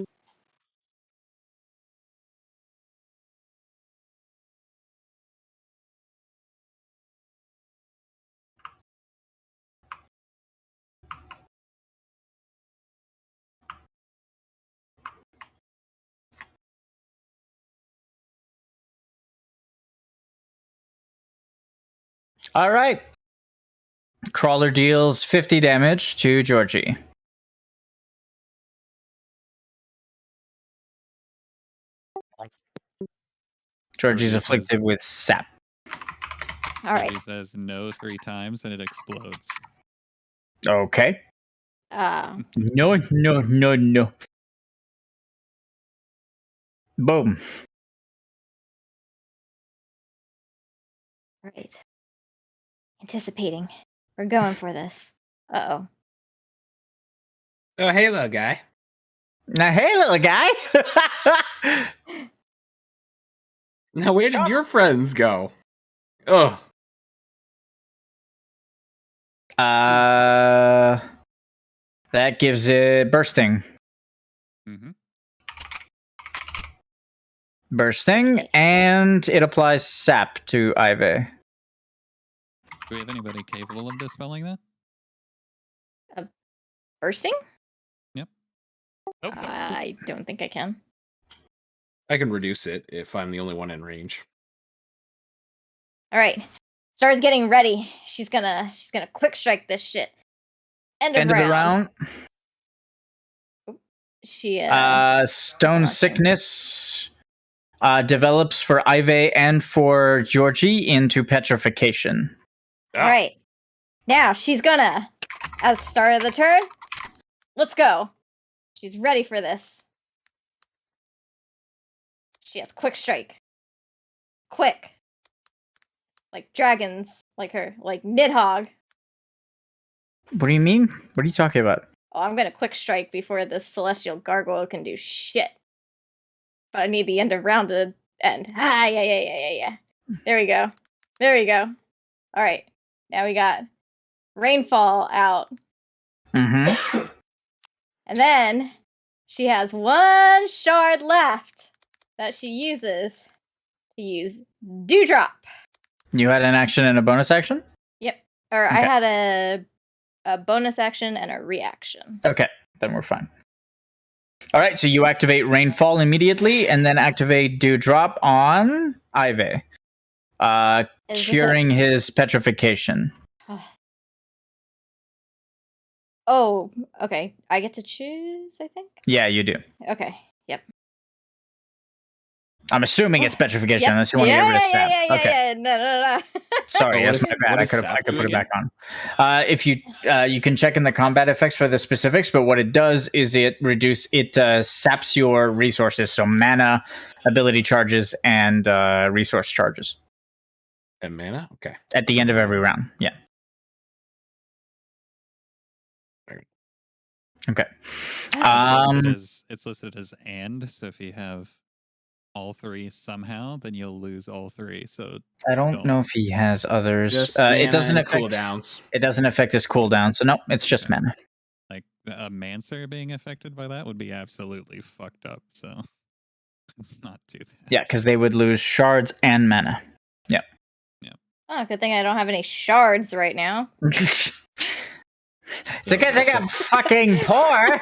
All right. Crawler deals 50 damage to Georgie. Georgie's Georgie afflicted says- with sap. All right. He says no 3 times and it explodes. Okay. Uh, No, no, no, no. Boom. right. Anticipating. We're going for this. Uh-oh. Oh, hey, little guy. Now, hey, little guy. Now, where did your friends go? Oh, That gives it bursting. Mm-hmm. Bursting, and it applies sap to Iveh. Do we have anybody capable of dispelling that? Bursting? Yep. Nope. I don't think I can. I can reduce it if I'm the only one in range. All right. Star's getting ready. She's gonna quick strike this shit. End of End of the round. She Stone okay. sickness develops for Iveh and for Georgie into petrification. All right. Now she's gonna, at the start of the turn, let's go. She's ready for this. She has quick strike. Quick. Like dragons, like her, like Nidhogg. What do you mean? What are you talking about? Oh, I'm gonna quick strike before this celestial gargoyle can do shit. But I need the end of round to end. Ah, yeah. There we go. There we go. All right. Now we got rainfall out. Mm-hmm. And then she has 1 shard left that she uses to use Dewdrop. You had an action and a bonus action? Yep. Or I Okay. had a bonus action and a reaction. Okay, then we're fine. All right, so you activate Rainfall immediately, and then activate Dewdrop on Iveh, Is this curing his petrification. Oh, okay. I get to choose, I think? Yeah, you do. Okay. Yep. I'm assuming it's petrification, Yep. unless you want to get rid of sap. Okay. No. Sorry, Oh, what that's is- my bad. what I does could sap put do it again? back on. If you can check in the combat effects for the specifics, but what it does is it saps your resources, so mana, ability charges, and resource charges And mana? Okay. at the end of every round. Yeah. Okay. It's listed as and, so if you have all 3 somehow, then you'll lose all 3. So I don't know if he has others. Just It mana doesn't and affect cooldowns. It doesn't affect his cooldown. So no, it's just Okay. mana. like a Mancer being affected by that would be absolutely fucked up. So let's not do that. Yeah, because they would lose shards and mana. Yeah. Oh, good thing I don't have any shards right now. It's a good thing I'm fucking poor.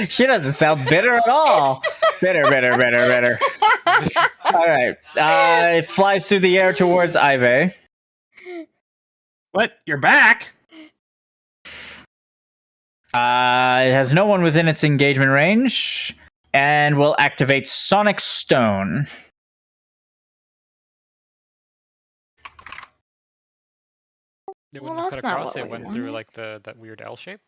She doesn't sound bitter at all. Bitter. All right. It flies through the air towards Iveh. What? You're back? It has no one within its engagement range and will activate Sonic Stone. It Well, wouldn't have cut that's not across. what It we went through wanted. like that weird L shape.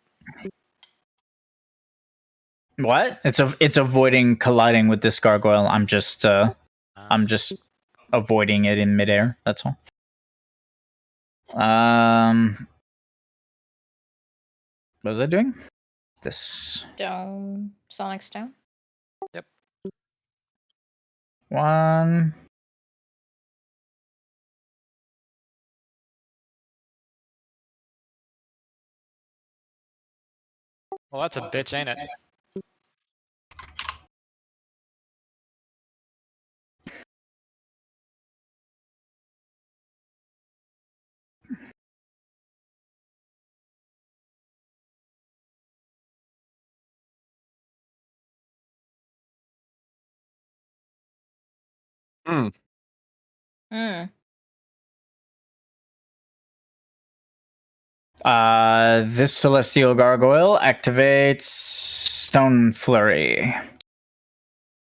What? It's avoiding colliding with this gargoyle. I'm just avoiding it in midair. That's all. What was I doing? This Stone, sonic stone. Yep. 1. Well, that's a bitch, ain't it? Hmm. Hmm. This celestial gargoyle activates Stone Flurry.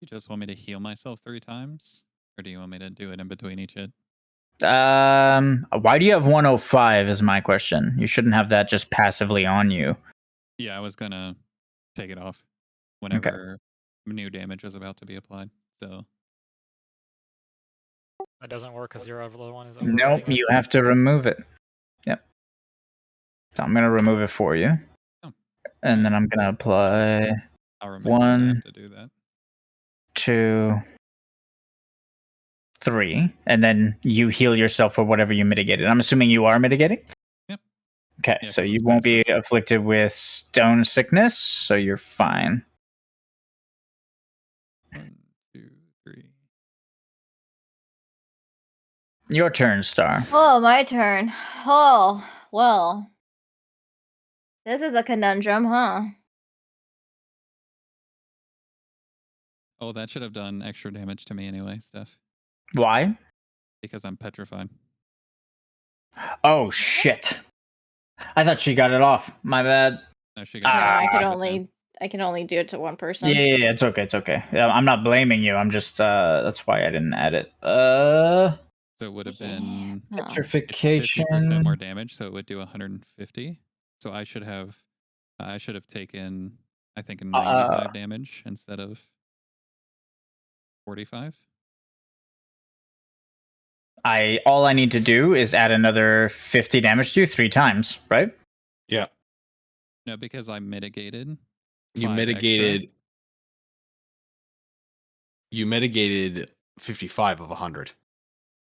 You just want me to heal myself 3 times? Or do you want me to do it in between each hit? Why do you have 105 is my question. You shouldn't have that just passively on you. Yeah, I was gonna take it off whenever new damage was about to be applied. So That doesn't work because your other one is Nope, overriding it. you have to remove it. Yep. So I'm gonna remove it for you. Oh, And right. then I'm gonna apply I'll remember I 1, have to do that. 2, 3, and then you heal yourself for whatever you mitigated. I'm assuming you are mitigating? Yep. Okay, Yeah, so 'cause you it's won't be passive. afflicted with stone sickness, so you're fine. 1, 2, 3. Your turn, Star. Oh, my turn. Oh, well. This is a conundrum, huh? Oh, that should have done extra damage to me anyway, Steph. Why? Because I'm petrified. Oh shit! I thought she got it off. My bad. No, she No, got it. I She could got it too. only do it to one person. Yeah, it's okay. It's okay. Yeah, I'm not blaming you. I'm just that's why I didn't add it. So it would have been No. it's Petrification. 50% more damage, so it would do 150. So I should have taken I think 95 damage instead of 45. All I need to do is add another 50 damage to you 3 times, right? Yeah. No, because I mitigated. You 5 mitigated. extra. You mitigated 55 of 100.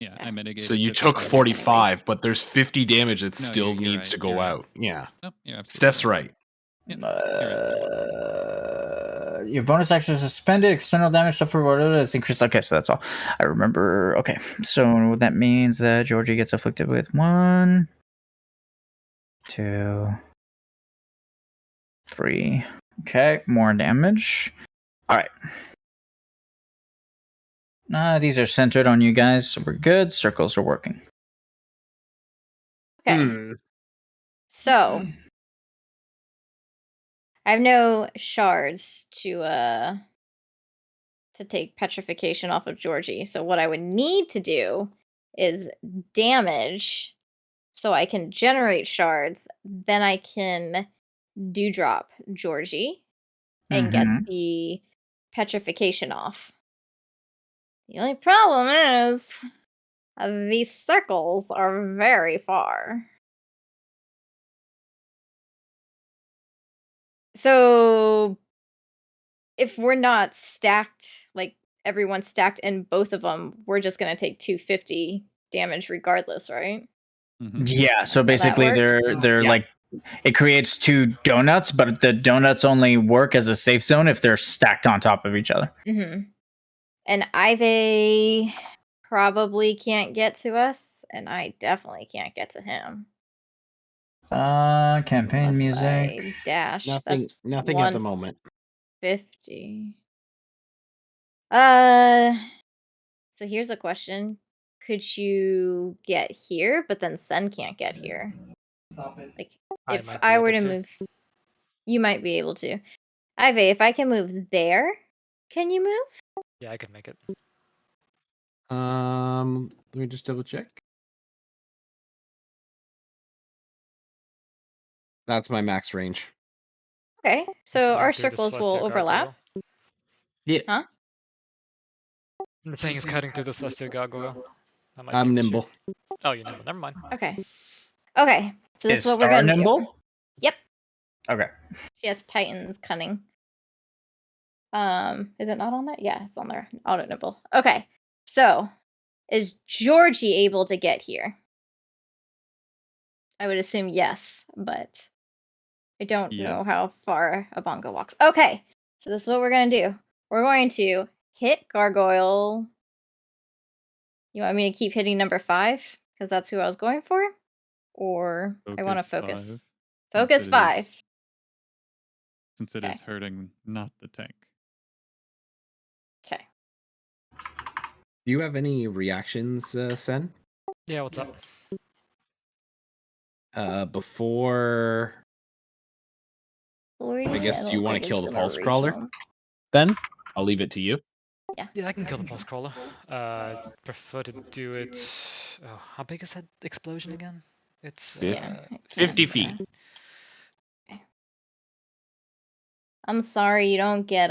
Yeah, I mitigated. So you 55 took of 45, anyways. but there's 50 damage that No, still you're needs right, to go you're right. out. Yeah. Nope, you're absolutely Steph's right. Yep, you're right. Your bonus action is suspended. External damage suffered whatever is increased. Okay, so that's all. I remember. Okay, so that means that Georgie gets afflicted with 1, 2, 3. Okay, more damage. All right. These are centered on you guys, so we're good. Circles are working. Okay. So I have no shards to take petrification off of Georgie. So what I would need to do is damage so I can generate shards. Then I can dewdrop Georgie and get Mhm. the petrification off. The only problem is these circles are very far. So if we're not stacked, like everyone's stacked in both of them, we're just gonna take 250 damage regardless, right? Mhm. Yeah, so How that basically works? they're like it creates 2 donuts, but the donuts only work as a safe zone if they're stacked on top of each other. Mm-hmm. And Iveh probably can't get to us, and I definitely can't get to him. Campaign Unless music. I dash. Nothing. That's Nothing at the moment. 150. So here's a question. Could you get here, but then Sen can't get here? Like, I if might be I were able to to. move, you might be able to. Iveh, if I can move there, can you move? Yeah, I could make it. Let me just double check. That's my max range. Okay, so Cutting our through the circles will celestial overlap. gargoyle. Yeah. Huh? I'm saying it's cutting through the celestial gargoyle. That might be I'm an nimble. issue. Oh, you're nimble. Never mind. Okay. Okay, so this Is is what we're Star gonna do. nimble? Yep. Okay. She has Titan's Cunning. Is it not on there? Yeah, it's on there. Auto nibble. Okay. So, is Georgie able to get here? I would assume yes, but I don't know Yes. how far a bongo walks. Okay. So this is what we're gonna do. We're going to hit Gargoyle. You want me to keep hitting number 5? Because that's who I was going for? Or I want to focus. 5. Focus Since it 5. is- Since it Okay. is hurting not the tank. Okay. Do you have any reactions, Sen? Yeah, what's up? Before, I guess, do you want to kill the pulse crawler? Then I'll leave it to you. Yeah, I can kill the pulse crawler. Prefer to do it. Oh, how big is that explosion again? It's 50 feet. Okay. I'm sorry you don't get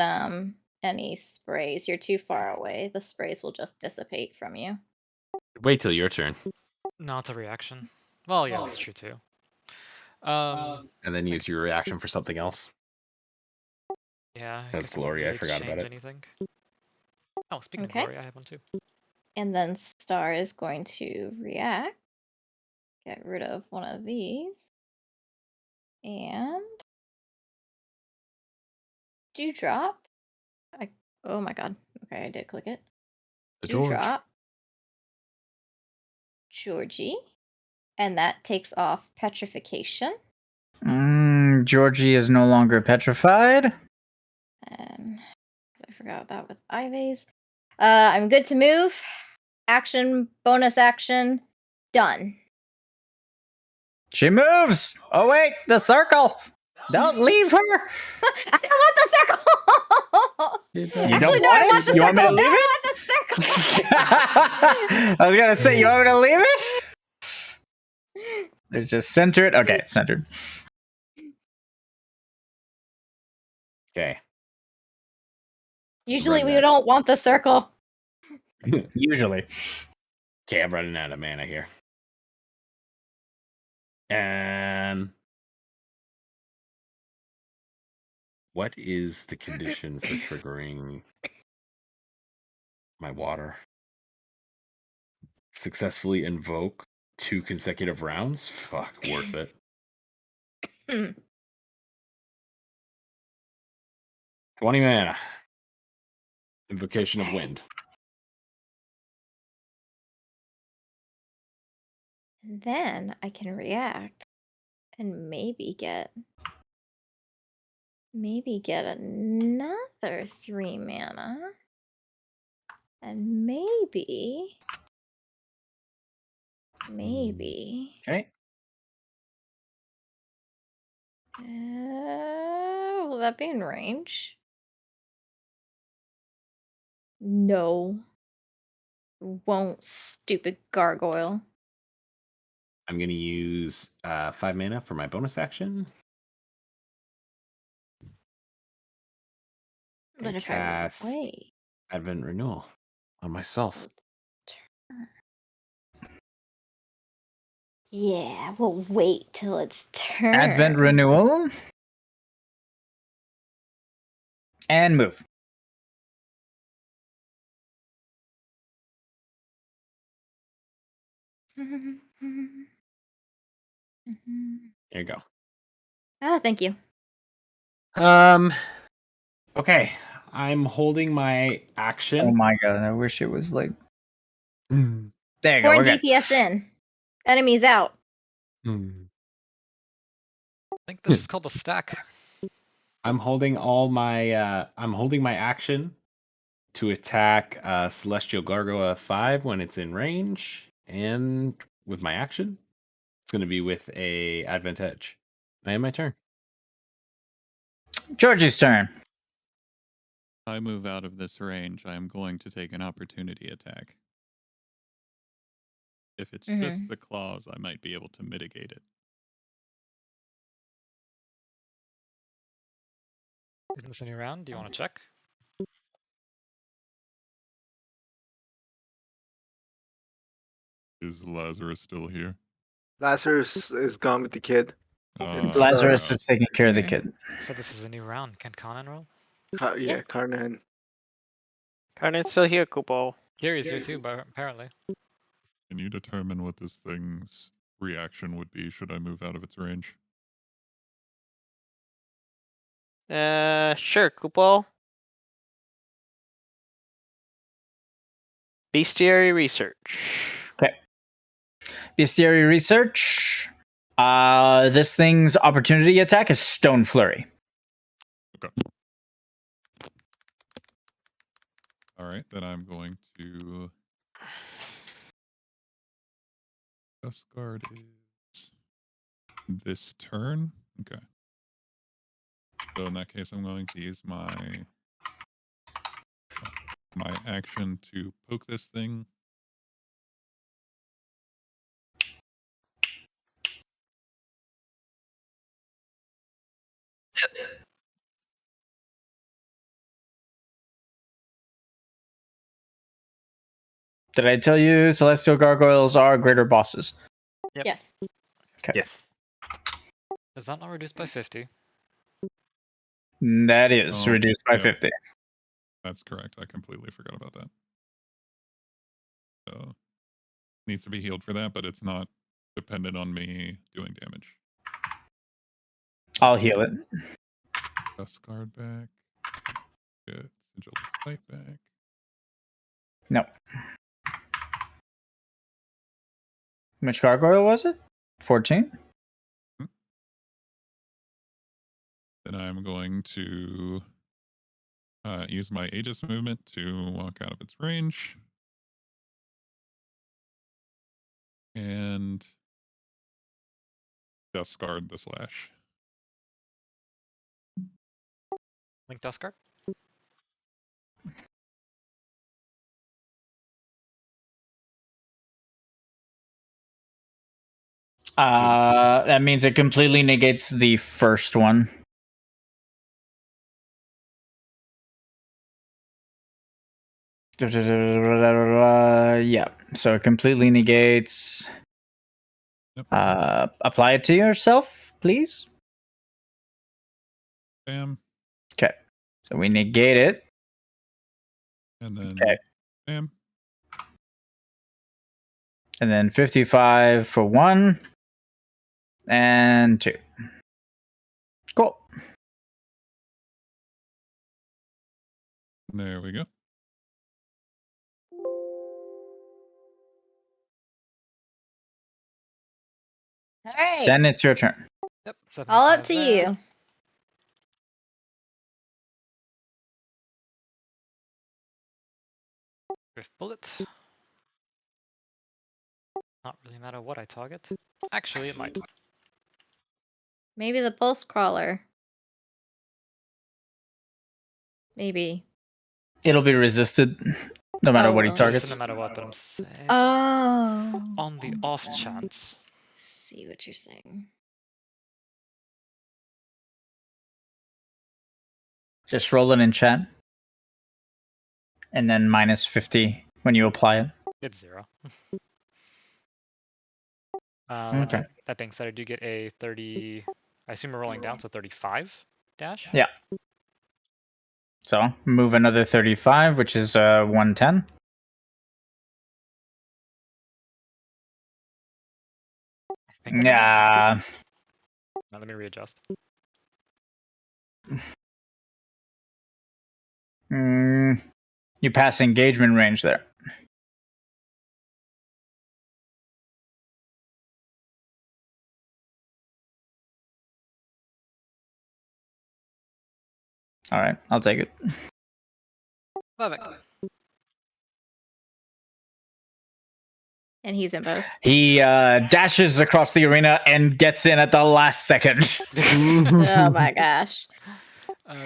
any sprays. You're too far away. The sprays will just dissipate from you. Wait till your turn. No, it's a reaction. Well, yeah, that's true too. Um, And then use your reaction for something else. yeah, I That's guess it won't Glory, I really forgot about change it. anything. Oh, speaking of Okay. Glory, I have one too. And then Star is going to react. Get rid of one of these. And Dewdrop. Oh my god. Okay, I did click it. The George. Dewdrop. Georgie. And that takes off petrification. Georgie is no longer petrified. And I forgot that with Iveh's. I'm good to move. Action, bonus action, done. She moves. Oh wait, the circle. Don't leave her. I don't want the circle. You Actually, don't no, want I it? want the You circle. want me to No, leave I it? want the circle. I was gonna say, you want me to leave it? There's just center it. Okay, it's centered. Okay. Usually, we that. don't want the circle. Usually. Okay, I'm running out of mana here. And what is the condition for triggering my water? Successfully invoke 2 consecutive rounds? Fuck, worth it. 20 mana. Invocation of Wind. And then I can react and maybe get another 3 mana. And maybe. Okay. Will that be in range? No. Won't, stupid gargoyle. I'm going to use 5 mana for my bonus action. But if cast I wait. Advent Renewal on myself. Yeah, we'll wait till it's turn. Advent renewal. And move. There you go. Oh, thank you. Okay. I'm holding my action. Oh my god, I wish it was like. There you go. Pouring We're good. DPS in. Enemies out. I think this is called a stack. I'm holding my action to attack Celestial Gargoyle 5 when it's in range, and with my action, it's going to be with a advantage. I have my turn. Georgie's turn. If I move out of this range, I am going to take an opportunity attack. If it's just the claws, I might be able to mitigate it. Isn't this a new round? Do you want to check? Is Lazarus still here? Lazarus is gone with the kid. Lazarus Uh, is taking care of the Okay. kid. So this is a new round. Can Conan roll? Yeah, Karnan. Karnan's still here, Kupo. Gary's here too, but apparently. Can you determine what this thing's reaction would be should I move out of its range? Sure, Kupo. Bestiary research. Okay. Bestiary research. This thing's opportunity attack is Stone Flurry. Okay. All right, then I'm going to. Dust guard is this turn. Okay. So in that case, I'm going to use my action to poke this thing. Did I tell you celestial gargoyles are greater bosses? Yep. Yes. Okay. Yes. Is that not reduced by 50? That is Oh, reduced by yeah. 50. That's correct. I completely forgot about that. So needs to be healed for that, but it's not dependent on me doing damage. I'll heal it. Dust guard back. Get sigil of sight back. No. Which gargoyle was it? 14? Then I'm going to use my Aegis movement to walk out of its range. And discard the slash. Link dust guard? That means it completely negates the first one. Yeah, so it completely negates. Yep. Apply it to yourself, please. Bam. Okay, so we negate it. And then Okay. bam. And then 55 for 1 and 2. Cool. There we go. All right. Sen, it's your turn. Yep. All up 75 to there. you. With bullet. Not really matter what I target. Actually, it might. Maybe the pulse crawler. Maybe. It'll be resisted no matter Oh, what he well. targets. No matter what, but I'm saying Oh. on the off chance. See what you're saying. Just roll it in chat. And then minus 50 when you apply it. It's 0. Okay. That being said, I do get a 30. I assume we're rolling down, so 35 dash. Yeah. So move another 35, which is 110. I think I'm Yeah. Now let me readjust. You pass engagement range there. All right, I'll take it. Perfect. And he's in both. He dashes across the arena and gets in at the last second. Oh my gosh.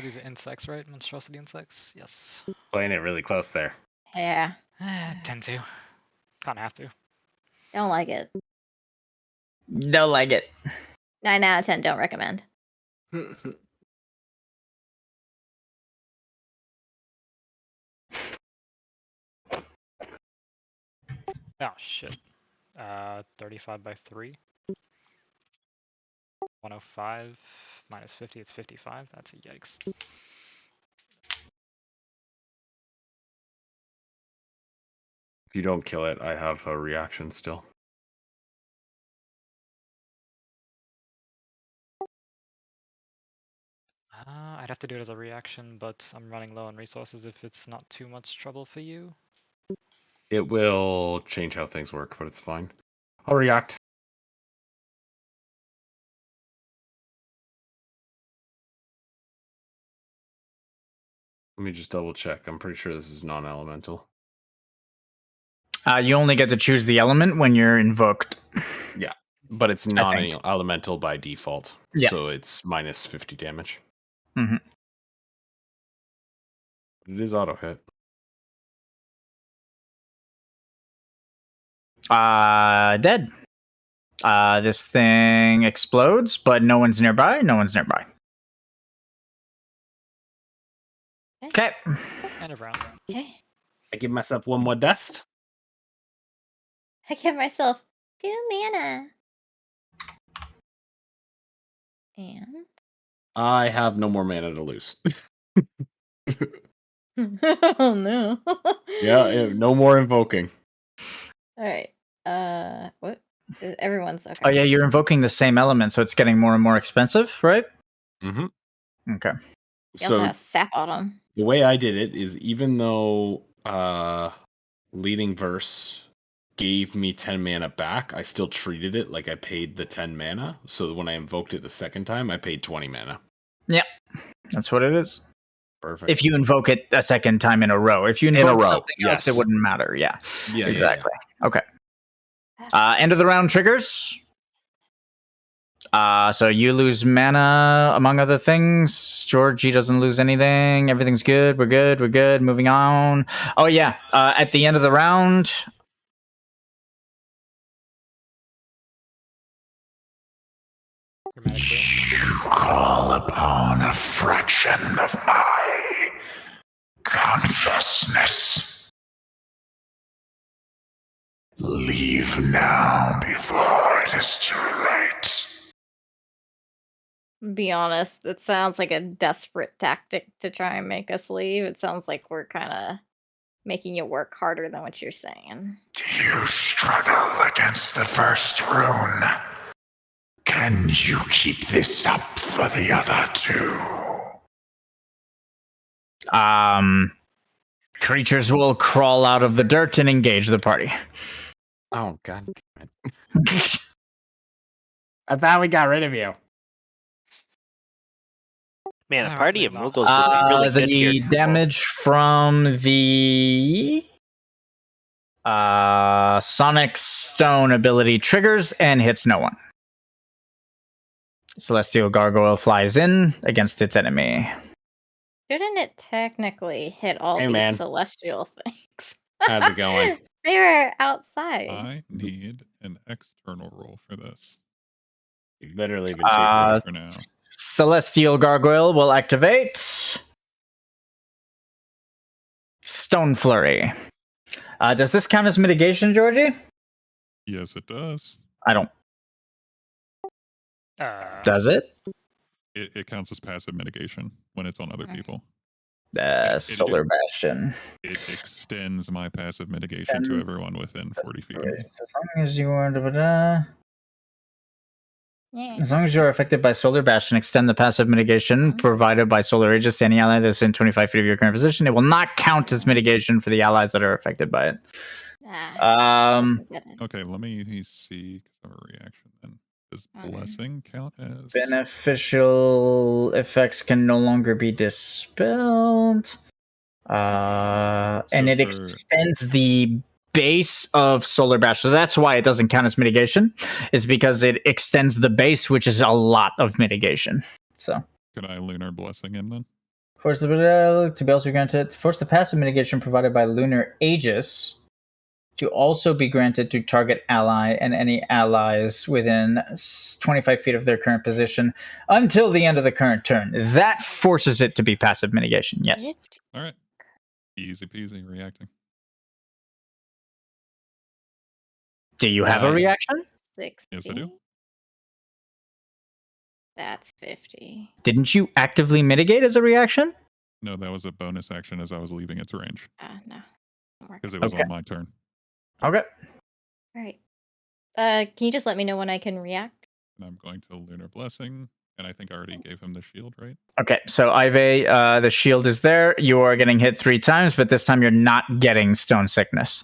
These are insects, right? Monstrosity insects? Yes. Playing it really close there. Yeah. Tend to. Can't have to. Don't like it. Don't like it. 9 out of 10 don't recommend. Oh shit. 35 by 3. 105 minus 50, it's 55. That's a yikes. If you don't kill it, I have a reaction still. I'd have to do it as a reaction, but I'm running low on resources if it's not too much trouble for you. It will change how things work, but it's fine. I'll react. Let me just double check. I'm pretty sure this is non-elemental. You only get to choose the element when you're invoked. Yeah, but it's I think. non-elemental by default, Yeah. so it's minus 50 damage. Mhm. It is auto hit. Dead. This thing explodes, but no one's nearby. No one's nearby. Okay. End of round. Okay. I give myself one more dust. I give myself 2 mana. And I have no more mana to lose. oh no. Yeah, no more invoking. All right. What? Everyone's okay. Oh yeah, you're invoking the same element, so it's getting more and more expensive, right? Mm-hmm. Okay. He also So has sap on him. the way I did it is even though leading verse gave me 10 mana back, I still treated it like I paid the 10 mana. So when I invoked it the second time, I paid 20 mana. Yeah, that's what it is. Perfect. If you invoke it a second time in a row. If you invoke row, something else, it yes. wouldn't matter. Yeah, Yeah, exactly. Okay. End of the round triggers. So you lose mana, among other things. Georgie doesn't lose anything. Everything's good. We're good. We're good. Moving on. Oh yeah. At the end of the round. You call upon a fraction of my consciousness. Leave now before it is too late. Be honest, it sounds like a desperate tactic to try and make us leave. It sounds like we're kind of making you work harder than what you're saying. You struggle against the first rune. Can you keep this up for the other two? Creatures will crawl out of the dirt and engage the party. Oh, god damn it. I thought we got rid of you. Man, a party of Muggles would be The really good here. damage from the Sonic Stone ability triggers and hits no one. Celestial Gargoyle flies in against its enemy. Shouldn't it technically hit all Hey, these man. celestial things? How's it going? They were outside. I need an external roll for this. You've literally been chasing For now. Celestial Gargoyle will activate Stone Flurry. Does this count as mitigation, Georgie? Yes, it does. I don't. Does it? It counts as passive mitigation when it's on other people. Solar Bastion. It extends my passive mitigation to everyone within 40 feet of me. As long as you are. Yeah. As long as you are affected by Solar Bastion, extend the passive mitigation provided by Solar Aegis to any ally that's in 25 feet of your current position. It will not count as mitigation for the allies that are affected by it. Okay, let me see. 'Cause I have a reaction then. Does blessing count as Beneficial effects can no longer be dispelled. And it extends the base of Solar Bastion. So that's why it doesn't count as mitigation, is because it extends the base, which is a lot of mitigation. So Could I lunar blessing him then? force the to be also granted. Force the passive mitigation provided by Lunar Aegis to also be granted to target ally and any allies within 25 feet of their current position until the end of the current turn. That forces it to be passive mitigation. Yes. All right. Easy peasy reacting. Do you have a reaction? Yes, I do. That's 50. Didn't you actively mitigate as a reaction? No, that was a bonus action as I was leaving its range No. because it was Okay. on my turn. Okay. All right. Can you just let me know when I can react? And I'm going to Lunar Blessing, and I think I already gave him the shield, right? Okay, so Iveh, the shield is there. You are getting hit 3 times, but this time you're not getting stone sickness.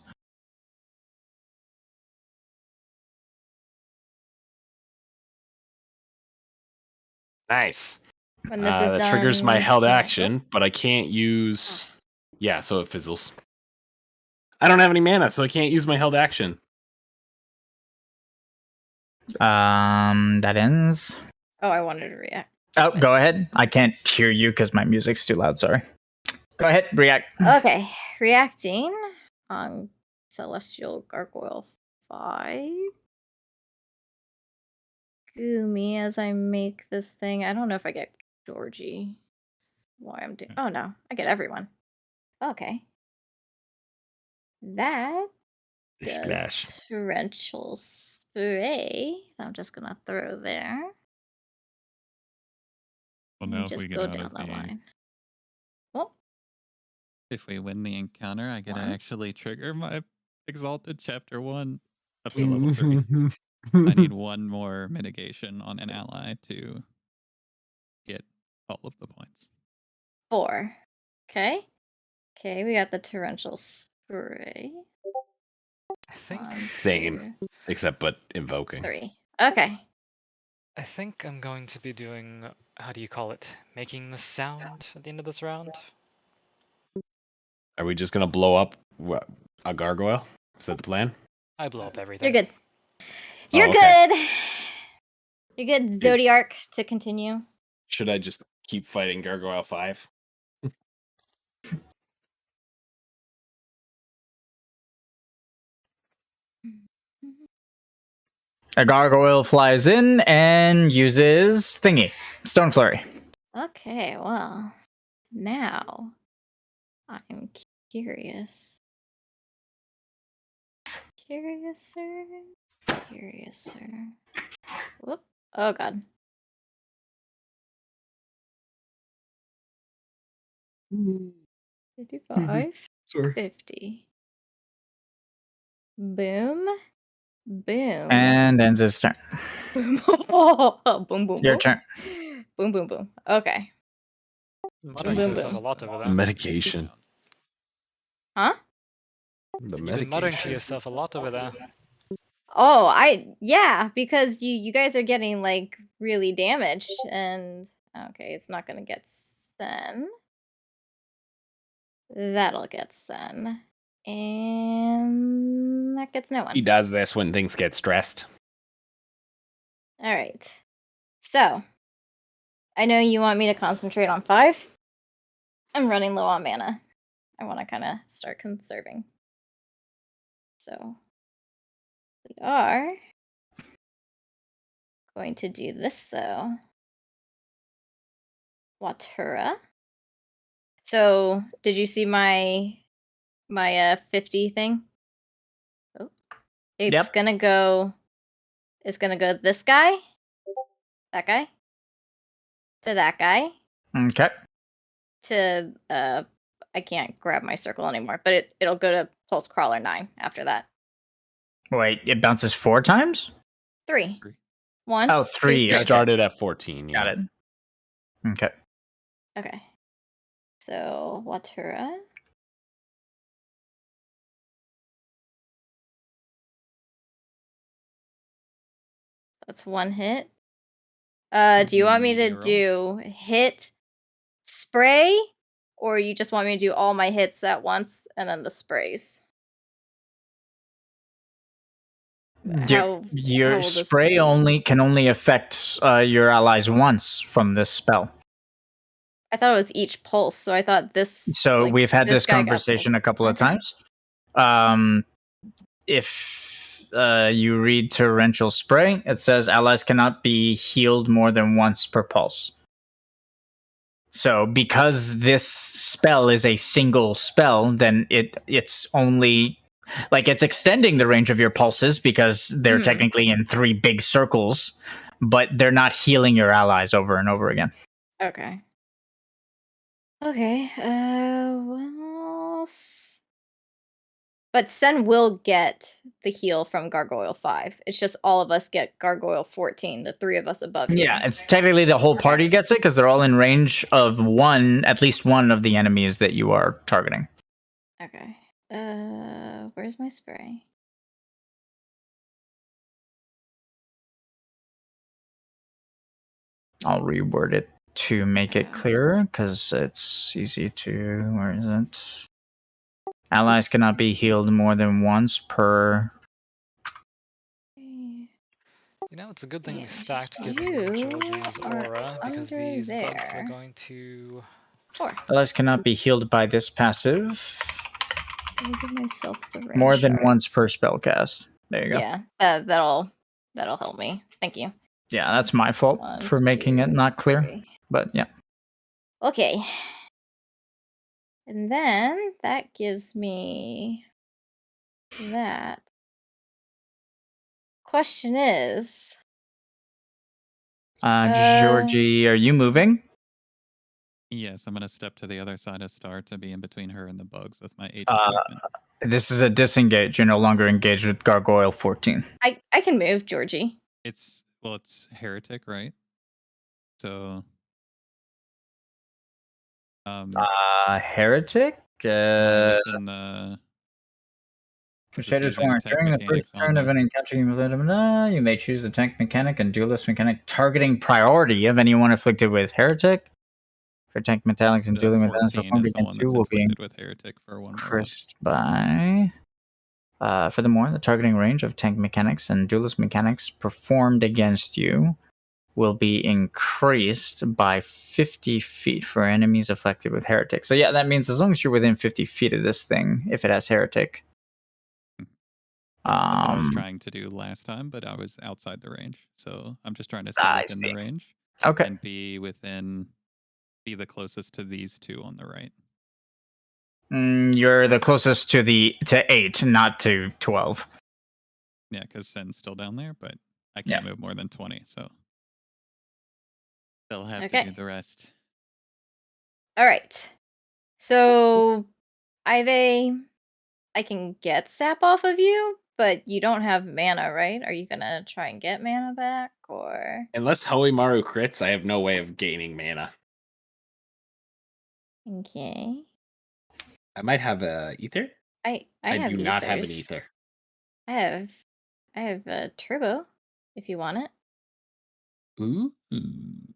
Nice. When this is that triggers my done, held can I- action, but I can't use. Yeah, so it fizzles. I don't have any mana, so I can't use my held action. That ends. Oh, I wanted to react. Oh, go ahead. I can't hear you because my music's too loud. Sorry. Go ahead. React. Okay, reacting on Celestial Gargoyle 5. Goomy as I make this thing. I don't know if I get Georgie. That's why I'm doing. Oh no, I get everyone. Okay. That does Splash. torrential spray. I'm just gonna throw there. Well, And now if just we get go out down of that the line. Oh, If we win the encounter, I get to One. actually trigger my Exalted Chapter 1 up to Two. level 3. I need one more mitigation on an ally to get all of the points. 4. Okay. Okay, we got the torrential spray. I think 1, Same. 2, Except but invoking. 3. Okay. I think I'm going to be doing, how do you call it? Making the sound at the end of this round. Are we just gonna blow up a gargoyle? Is that the plan? I blow up You're everything. good. You're okay. good. You're good, Zodiark, to continue. Should I just keep fighting Gargoyle 5? A gargoyle flies in and uses thingy. Stone flurry. Okay, well, now I'm curious. Curiouser. Whoop. Oh, God. 55. Sorry. 50. Boom. Boom. And ends his turn. Boom. Boom, boom, Your boom. turn. Boom, boom, boom. Okay. Muttering boom, to yourself boom. a lot over The there. medication. Huh? The You've been muttering to medication. yourself a lot over there. Oh, yeah, because you guys are getting like really damaged, and okay, it's not gonna get Sen. That'll get Sen, and that gets no He one. does this when things get stressed. All right. So, I know you want me to concentrate on 5. I'm running low on mana. I want to kind of start conserving. So, we are going to do this though. Watura. So, did you see my 50 thing? Oh. It's Yep. gonna go this guy, that guy, to that guy, Okay. to I can't grab my circle anymore, but it'll go to Pulse Crawler 9 after that. Wait, it bounces 4 times? 3. Three. 1. Oh, 2, 3. He Okay. started at 14. Got Yeah. it. Okay. Okay. So Watura. That's 1 hit. Do you want me to do hit spray, or you just want me to do all my hits at once and then the sprays? How Your will this spray be? can only affect your allies once from this spell. I thought it was each pulse, so I thought this. So like, we've had this guy got conversation a pulsed. couple of Okay. times. If you read Torrential Spray, it says allies cannot be healed more than once per pulse. So because this spell is a single spell, then it's only like it's extending the range of your pulses because they're Mhm. technically in 3 big circles, but they're not healing your allies over and over again. Okay. Okay. But Sen will get the heal from Gargoyle 5. It's just all of us get Gargoyle 14, the 3 of us above you. Yeah, it's technically the whole party gets it because they're all in range of at least one of the enemies that you are targeting. Okay. Where's my spray? I'll reword it to make it clearer because it's easy to. Where is it? Allies cannot be healed more than once per. You know, it's a good thing we And stacked given you Georgie's are aura, because under these bugs are there. going to... 4. Allies cannot be healed by this passive Let me give myself the range more than once per shards. spell cast. There you go. Yeah, that'll help me. Thank you. Yeah, that's my fault 1, for making 2, it not clear. 3. But yeah. Okay. And then that gives me that. Question is, Georgie, are you moving? Yes, I'm going to step to the other side of Star to be in between her and the bugs with my Aegis movement. This is a disengage. You're no longer engaged with Gargoyle 14. I can move, Georgie. It's heretic, right? So Heretic? within the Crusaders using Warrant. tech During the mechanics first turn of only. an encounter, you may choose the tank mechanic and duelist mechanic targeting priority of anyone afflicted with heretic. For tank metallics and The dueling with 14 performed is the one against you that's will be inflicted with heretic for one more round. increased by. Furthermore, the targeting range of tank mechanics and duelist mechanics performed against you will be increased by 50 feet for enemies afflicted with heretic. So yeah, that means as long as you're within 50 feet of this thing, if it has heretic. That's what I was trying to do last time, but I was outside the range. So I'm just trying to stay within the range. Okay. And be the closest to these two on the right. You're the closest to 8, not to 12. Yeah, because Sen's still down there, but I can't move more than 20, so they'll have to do the rest. All right. So, Iveh, I can get sap off of you, but you don't have mana, right? Are you gonna try and get mana back, or? Unless Hoimaru crits, I have no way of gaining mana. Okay. I might have a ether. I have do not have an ethers. ether. I have a turbo, if you want it. Ooh,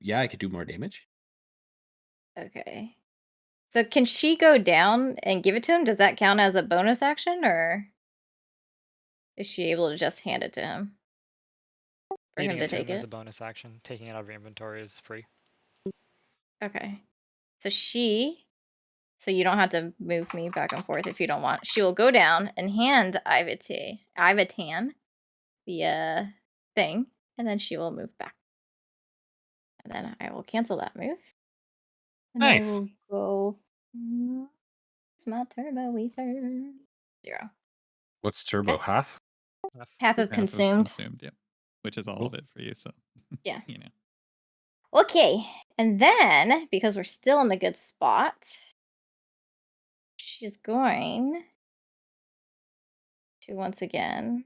yeah, I could do more damage. Okay. So can she go down and give it to him? Does that count as a bonus action, or is she able to just hand it to him? For Handing him it to to him take is it? a bonus action. Taking it out of your inventory is free. Okay. So you don't have to move me back and forth if you don't want. She will go down and hand Ivatan the thing, and then she will move back. And then I will cancel that move. And Nice. I will go. Where's my turbo ether? 0. What's turbo? Okay. Half? Half of consumed. Yep. Which is all Cool. of it for you, so Yeah. you know. Okay. And then, because we're still in a good spot, she's going to once again.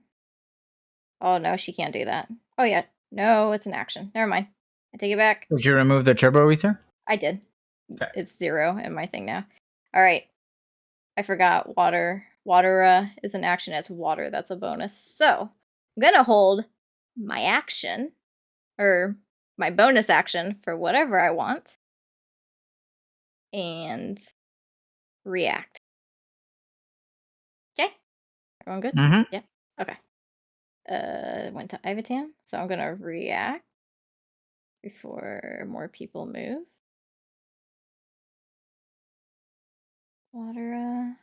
Oh no, she can't do that. Oh yeah. No, it's an action. Never mind. I take it back. Did you remove the turbo ether? I did. Okay. It's 0 in my thing now. All right. I forgot water. Water is an action as water. That's a bonus. So I'm gonna hold my action, or my bonus action, for whatever I want, and react. Okay. Everyone good? Mm-hmm. Yeah. Okay. Went to Ivatan, so I'm gonna react before more people move. Water.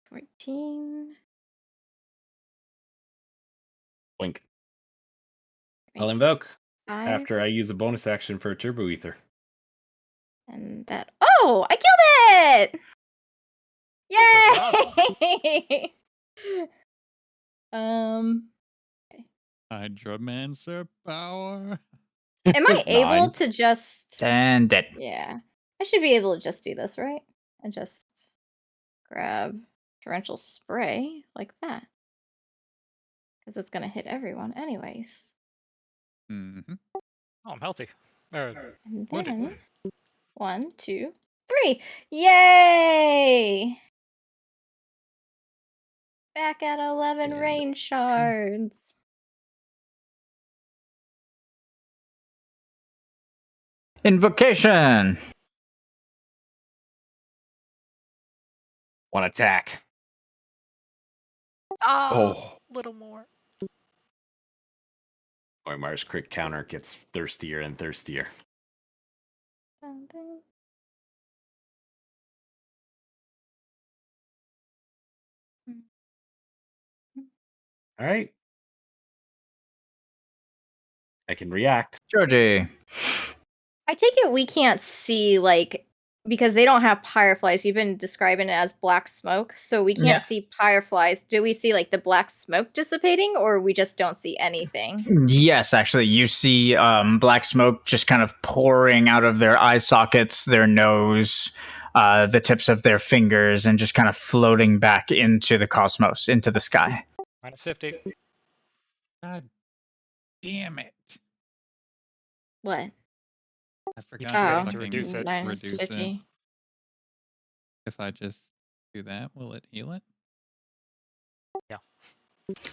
14. Blink. I'll invoke 5. after I use a bonus action for a turbo ether. And that. Oh, I killed it! Yay! Um, Hydromancer power. am I able 9. to just? And dead. Yeah, I should be able to just do this, right? And just grab torrential spray like that, because it's gonna hit everyone anyways. Mm-hmm. Oh, I'm healthy. Or And wounded. then 1, 2, 3. Yay! Back at 11 And- rain shards. Invocation. One attack. Oh, little more. Boy, Mars crit counter gets thirstier and thirstier. Something. All right. I can react. Georgie. I take it we can't see, like, because they don't have fireflies. You've been describing it as black smoke, so we can't Yeah. see fireflies. Do we see, like, the black smoke dissipating, or we just don't see anything? Yes, actually, you see black smoke just kind of pouring out of their eye sockets, their nose, the tips of their fingers, and just kind of floating back into the cosmos, into the sky. Minus 50. God damn it! What? I forgot forgetting to to fucking reduce it. Minus reduce 50. it. If I just do that, will it heal it?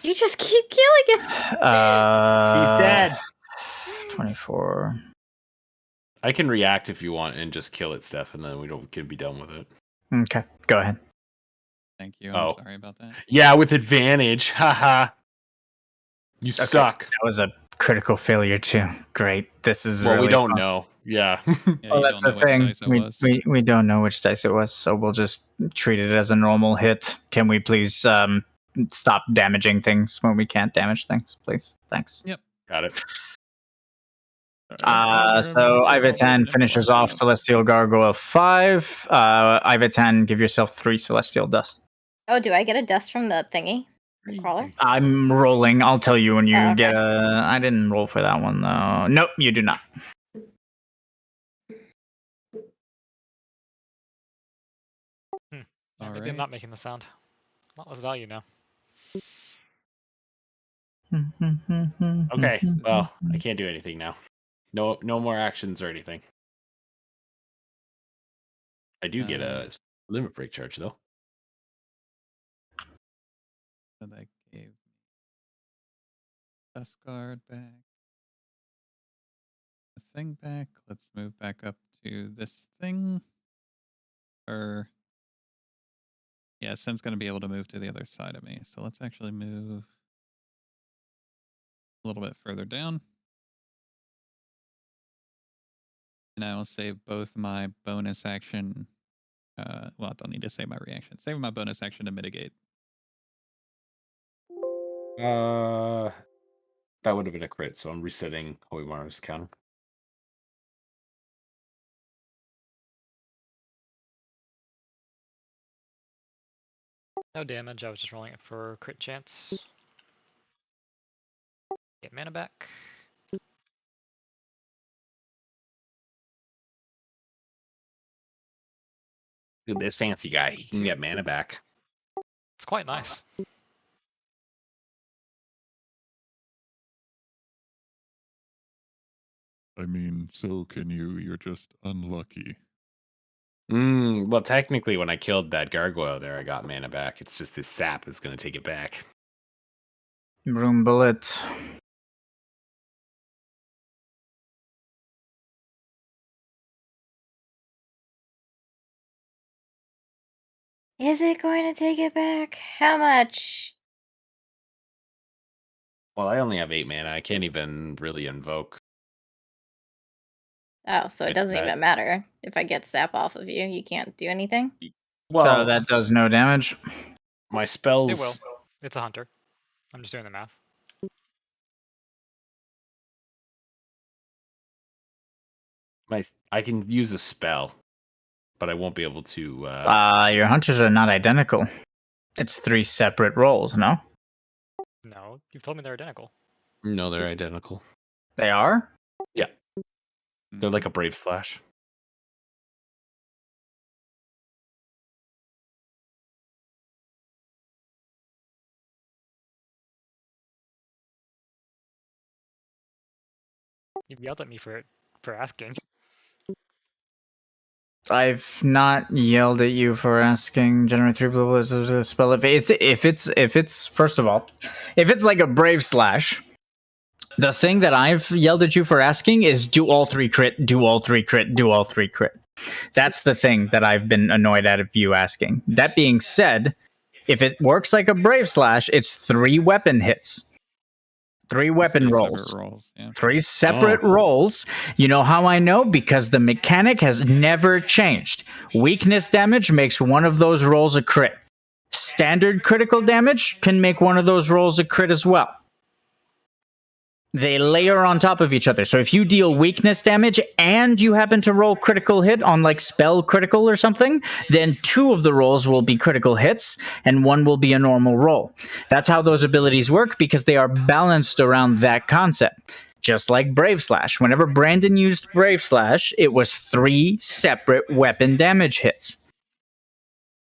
You just keep killing it. He's dead. 24. I can react if you want and just kill it, Steph, and then we can be done with it. Okay, go ahead. Thank you. Oh. I'm sorry about that. Yeah, with advantage. Haha. You suck. That was a critical failure too. Great. This is Well, really we don't fun. know. Yeah. Yeah, Well, you that's don't the know which thing. dice it was. We don't know which dice it was, so we'll just treat it as a normal hit. Can we please stop damaging things when we can't damage things, please? Thanks. Yep. Got it. So Iveh 10 finishes off Celestial Gargoyle 5. Iveh 10, give yourself 3 Celestial Dust. Oh, do I get a dust from the thingy? The crawler? I'm rolling. I'll tell you when you Oh, okay. get a. I didn't roll for that one though. Nope, you do not. Yeah, All maybe I'm right. not making the sound. Not less value now. Okay. Well, I can't do anything now. No more actions or anything. I do get a limit break charge though. So that gave me dust guard back. The thing back. Let's move back up to this thing. Or yeah, Sen's gonna be able to move to the other side of me. So let's actually move a little bit further down. And I will save both my bonus action. Well, I don't need to save my reaction. Save my bonus action to mitigate. That would have been a crit, so I'm resetting Hoimar's counter. No damage, I was just rolling it for crit chance. Get mana back. Look at this fancy guy. He can get mana back. It's quite nice. I mean, so can you. You're just unlucky. Well, technically, when I killed that gargoyle there, I got mana back. It's just this sap is going to take it back. Room bullet. Is it going to take it back? How much? Well, I only have 8 mana. I can't even really invoke. Oh, so it If doesn't that- even matter if I get sap off of you. You can't do anything? Well, So that does no damage. my It spells. will. It's a hunter. I'm just doing the math. I can use a spell, but I won't be able to. Your hunters are not identical. It's 3 separate rolls, no? No, you've told me they're identical. No, they're identical. They are? They're like a brave slash. You yelled at me for asking. I've not yelled at you for asking generate 3 blue as a spell. If it's first of all, if it's like a brave slash, the thing that I've yelled at you for asking is do all 3 crit, do all 3 crit, do all 3 crit. That's the thing that I've been annoyed at of you asking. That being said, if it works like a brave slash, it's 3 weapon hits. 3 weapon Three rolls. separate rolls. Yeah. 3 separate rolls. You know how I know? Because the mechanic has never changed. Weakness damage makes one of those rolls a crit. Standard critical damage can make one of those rolls a crit as well. They layer on top of each other. So if you deal weakness damage and you happen to roll critical hit on like spell critical or something, then 2 of the rolls will be critical hits and 1 will be a normal roll. That's how those abilities work because they are balanced around that concept. Just like Brave Slash. Whenever Brandon used Brave Slash, it was 3 separate weapon damage hits.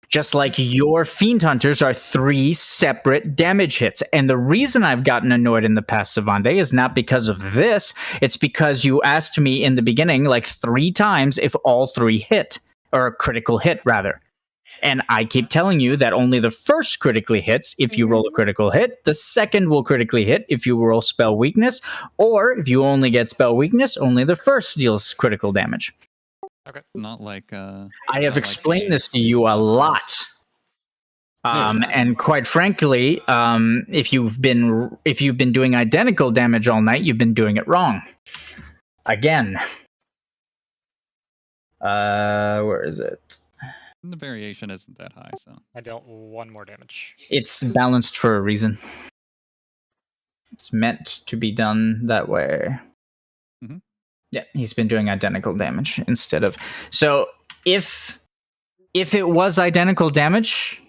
Just like your Fiend Hunters are 3 separate damage hits. And the reason I've gotten annoyed in the past, Savande, is not because of this. It's because you asked me in the beginning like 3 times if all 3 hit. Or a critical hit, rather. And I keep telling you that only the first critically hits if you roll a critical hit. The second will critically hit if you roll spell weakness. Or if you only get spell weakness, only the first deals critical damage. Okay. Not like I have explained this to you a lot. And quite frankly, if you've been doing identical damage all night, you've been doing it wrong. Again. Where is it? the variation isn't that high, so I dealt 1 more damage. It's balanced for a reason. It's meant to be done that way. Mhm. Yeah, he's been doing identical damage instead of. So if it was identical damage,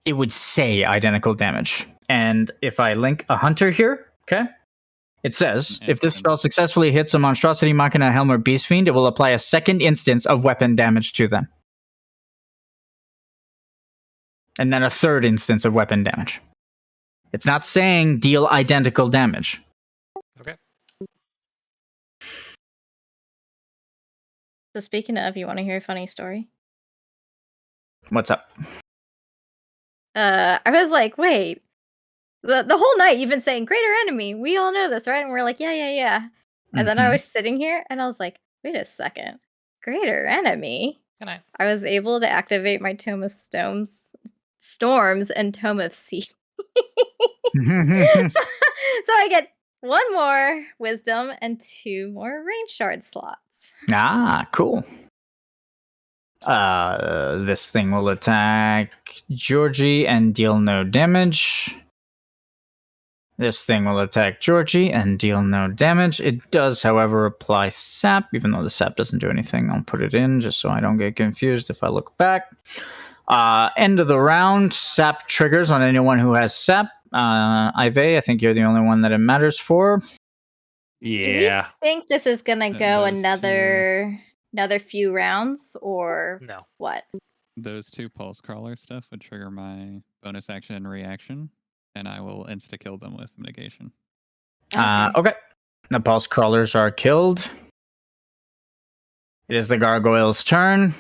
it would say identical damage. And if I link a hunter here, okay, it says if this spell successfully hits a monstrosity, machina, helm, or beast fiend, it will apply a second instance of weapon damage to them. And then a third instance of weapon damage. It's not saying deal identical damage. Okay. So speaking of, you want to hear a funny story? What's up? I was like, wait, the whole night you've been saying greater enemy. We all know this, right? And we're like, yeah. And then I was sitting here and I was like, wait a second, greater enemy. Good night. I was able to activate my Tome of Storms and Tome of Sea. so I get 1 more wisdom and 2 more range shard slots. Ah, cool. This thing will attack Georgie and deal no damage. This thing will attack Georgie and deal no damage. It does, however, apply sap, even though the sap doesn't do anything. I'll put it in just so I don't get confused if I look back. End of the round, sap triggers on anyone who has sap. Iveh, I think you're the only one that it matters for. Yeah. Do we think this is gonna go those another few rounds, or No. what? Those 2 pulse crawler stuff would trigger my bonus action and reaction, and I will insta kill them with mitigation. Okay. The pulse crawlers are killed. It is the gargoyle's turn.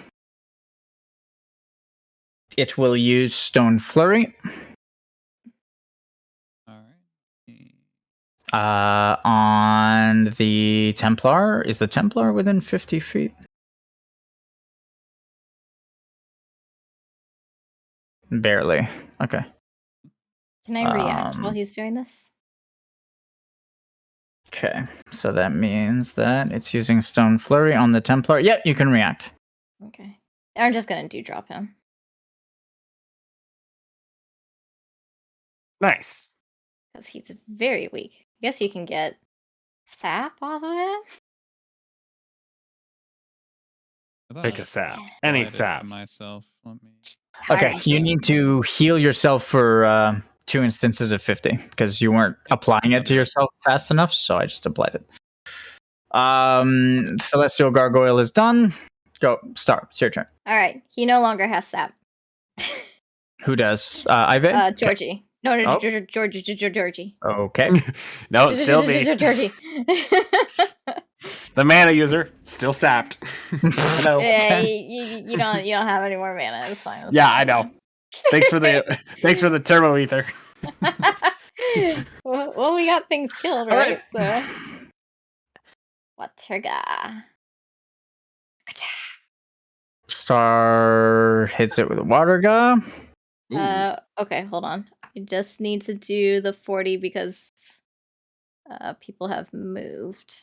It will use Stone Flurry. All right. On the Templar. Is the Templar within 50 feet? Barely. Okay. Can I react while he's doing this? Okay. So that means that it's using Stone Flurry on the Templar. Yep, you can react. Okay. I'm just gonna drop him. Nice. Because he's very weak. I guess you can get sap off of him. Pick a sap. Any sap. Myself. Let me. Okay, you need to heal yourself for 2 instances of 50 because you weren't applying it to yourself fast enough, so I just applied it. Celestial Gargoyle is done. Go, Star. It's your turn. All right. He no longer has sap. Who does? Iveh? Georgie. No, Oh. Georgie. Okay. No, it's still me. Georgie. The mana user still sapped. Hello. Yeah, you don't have any more mana. It's fine. Yeah, I know. Thanks for the turbo ether. Well, we got things killed, All right? right. So, what trigger? Star hits it with a water gun. Okay, hold on. I just need to do the 40 because people have moved.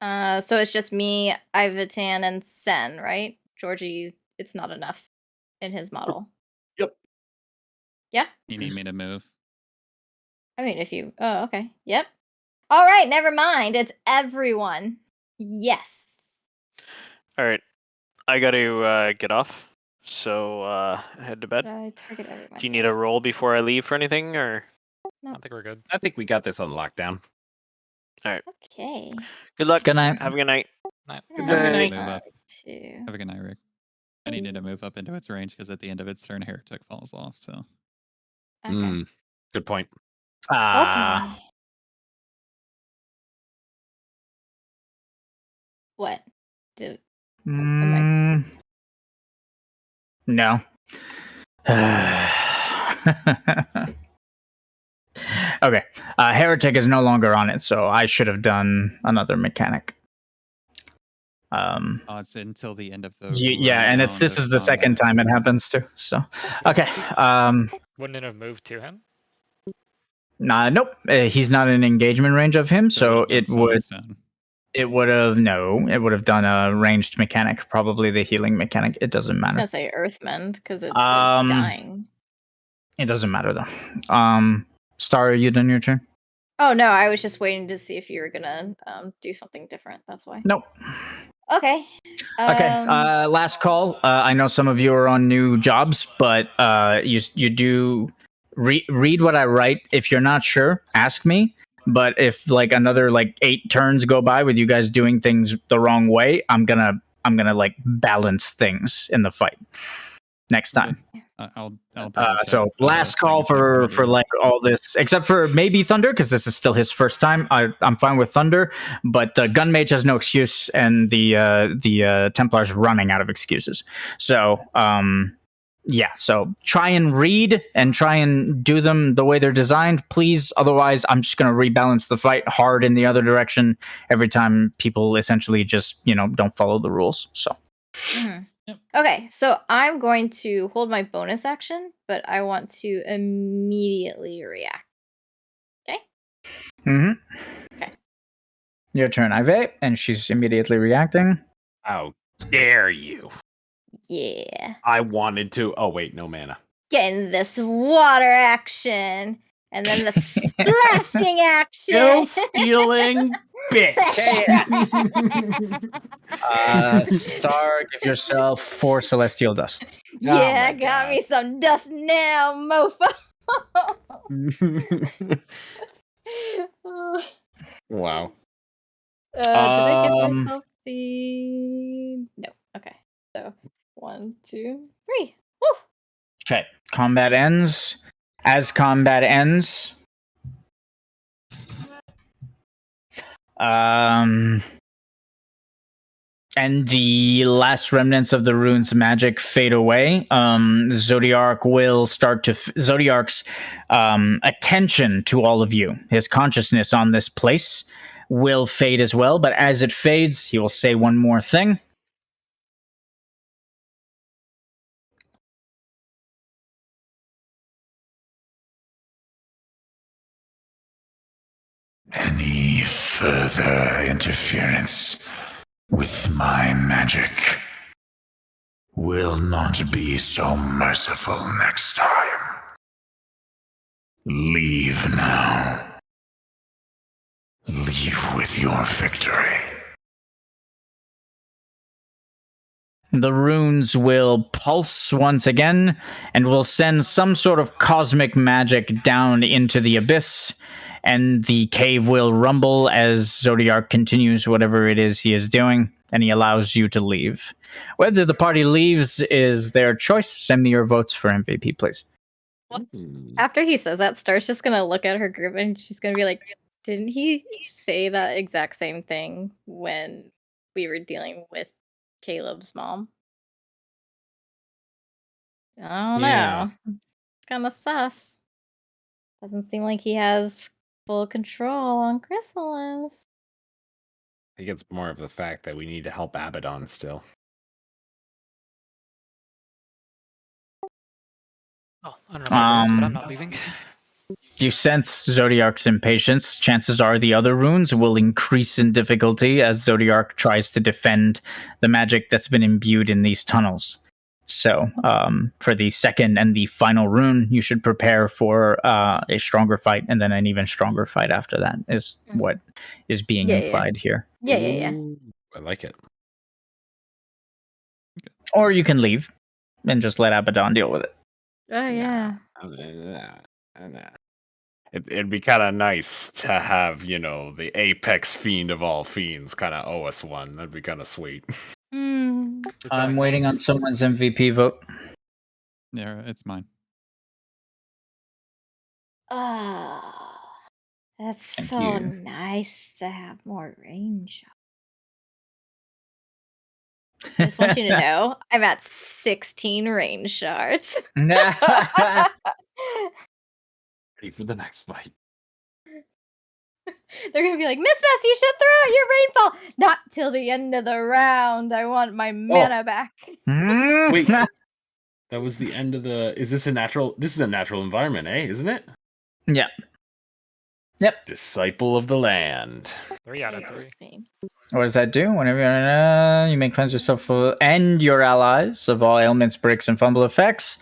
So it's just me, Ivatan, and Sen, right? Georgie, it's not enough in his model. Yep. Yeah? You need me to move. I mean, if you... Oh, okay. Yep. All right, never mind. It's everyone. Yes. All right, I got to get off, so head to bed. I target everyone. Do you need a roll before I leave for anything, or? I think we're good. I think we got this on lockdown. All right. Okay. Good luck. Good night. Have a good night. Night. Good Have a good night. night. Move up. Two. Have a good night, Rick. I needed to move up into its range because at the end of its turn, Heretic falls off. So Okay. Good point. Okay. What? Did No. Okay. Heretic is no longer on it, so I should have done another mechanic. it's until the end of the Yeah, and this is the second time it happens too. So, okay. Wouldn't it have moved to him? Nope. He's not in engagement range of him, so it would have done a ranged mechanic, probably the healing mechanic. It doesn't I was matter. gonna say Earthmend because it's like dying. It doesn't matter though. Star, are you done your turn? Oh no, I was just waiting to see if you were gonna do something different. That's why. Nope. Okay. Okay. Last call. I know some of you are on new jobs, but you do read what I write. If you're not sure, ask me. But if like another 8 turns go by with you guys doing things the wrong way, I'm gonna like balance things in the fight next time. I'll so last call for like all this, except for maybe Thunder, because this is still his first time. I'm fine with Thunder, but Gun Mage has no excuse, and the Templar's running out of excuses. So yeah, so try and read and try and do them the way they're designed, please. Otherwise, I'm just going to rebalance the fight hard in the other direction every time people essentially just don't follow the rules. So. Mm-hmm. Yep. Okay, so I'm going to hold my bonus action, but I want to immediately react. Okay? Okay. Your turn, Iveh, and she's immediately reacting. How dare you? Yeah. I wanted to. Oh, wait, no mana. Getting this water action. And then the splashing action. Still stealing, bitch. Star, give yourself 4 celestial dust. Yeah, got me some dust now, mofo. Wow. Did I give myself the... No. Okay. So 1, 2, 3. Woo! Okay. Combat ends. As combat ends, and the last remnants of the rune's magic fade away, Zodiark will start to... Zodiark's attention to all of you, his consciousness on this place, will fade as well, but as it fades, he will say one more thing. Any further interference with my magic will not be so merciful next time. Leave now. Leave with your victory. the runes will pulse once again and will send some sort of cosmic magic down into the abyss, and the cave will rumble as Zodiark continues whatever it is he is doing, and he allows you to leave. Whether the party leaves is their choice. Send me your votes for MVP, please. After he says that, Star's just gonna look at her group and she's gonna be like, didn't he say that exact same thing when we were dealing with Caleb's mom? I don't Yeah. know. It's kind of sus. Doesn't seem like he has full control on Chrysalis. I think it's more of the fact that we need to help Abaddon still. Oh, I don't know about you guys, but I'm not leaving. You sense Zodiark's impatience. Chances are the other runes will increase in difficulty as Zodiark tries to defend the magic that's been imbued in these tunnels. So, for the second and the final rune, you should prepare for a stronger fight, and then an even stronger fight after that is what is being implied here. Yeah. Ooh, I like it. Or you can leave and just let Abaddon deal with it. Oh, yeah. It'd be kind of nice to have, the apex fiend of all fiends kind of owe us one. That'd be kind of sweet. I'm waiting on someone's MVP vote. Yeah, it's mine. Oh, that's Thank so you. nice to have more range. I just want you to know I'm at 16 range shards. Ready for the next fight. They're gonna be like, Miss Bess, you should throw out your rainfall. Not till the end of the round. I want my mana back. Wait, that was the end of the. Is this a natural? This is a natural environment, Isn't it? Yeah. Yep. Disciple of the land. 3 out of 3. What does that do? Whenever you may cleanse yourself and your allies of all ailments, bricks, and fumble effects,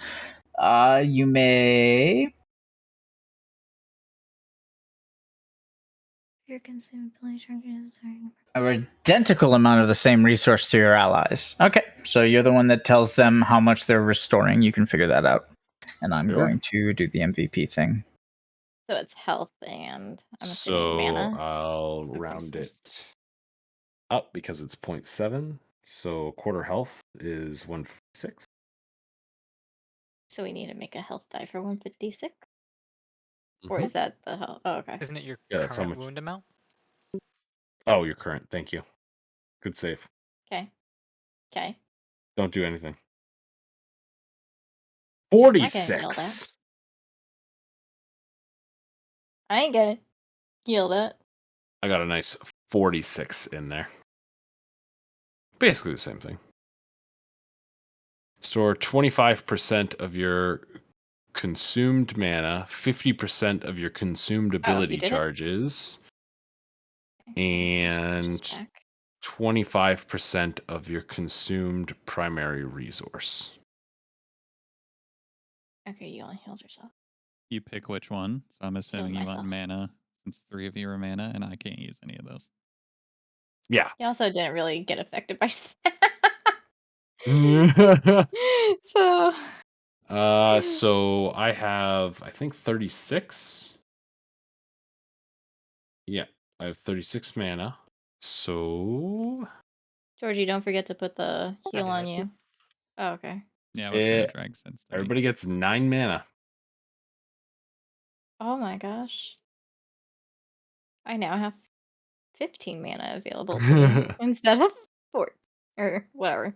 you may. You're consuming charges. An identical amount of the same resource to your allies. Okay, so you're the one that tells them how much they're restoring. You can figure that out. And I'm going to do the MVP thing. So it's health and I'm assuming So mana. I'll round it up because it's 0.7. So quarter health is 156. So we need to make a health die for 156? Or is that the health? Oh, okay. Isn't it your Yeah, that's how current much. wound amount? Oh, you're current. Thank you. Good save. Okay. Don't do anything. I can't yell 46. that. I ain't gonna yell that. I got a nice 46 in there. Basically the same thing. Store 25% of your consumed mana, 50% of your consumed ability charges, and 25% of your consumed primary resource. Okay, you only healed yourself. You pick which one. So I'm assuming you want myself. mana, since 3 of you are mana, and I can't use any of those. Yeah. You also didn't really get affected by so so I have, I think, 36. Yeah, I have 36 mana. So Georgie, don't forget to put the heal on you. Oh, okay. Yeah, I was gonna drag sense. Everybody gets 9 mana. Oh my gosh. I now have 15 mana available to me instead of 4 or whatever.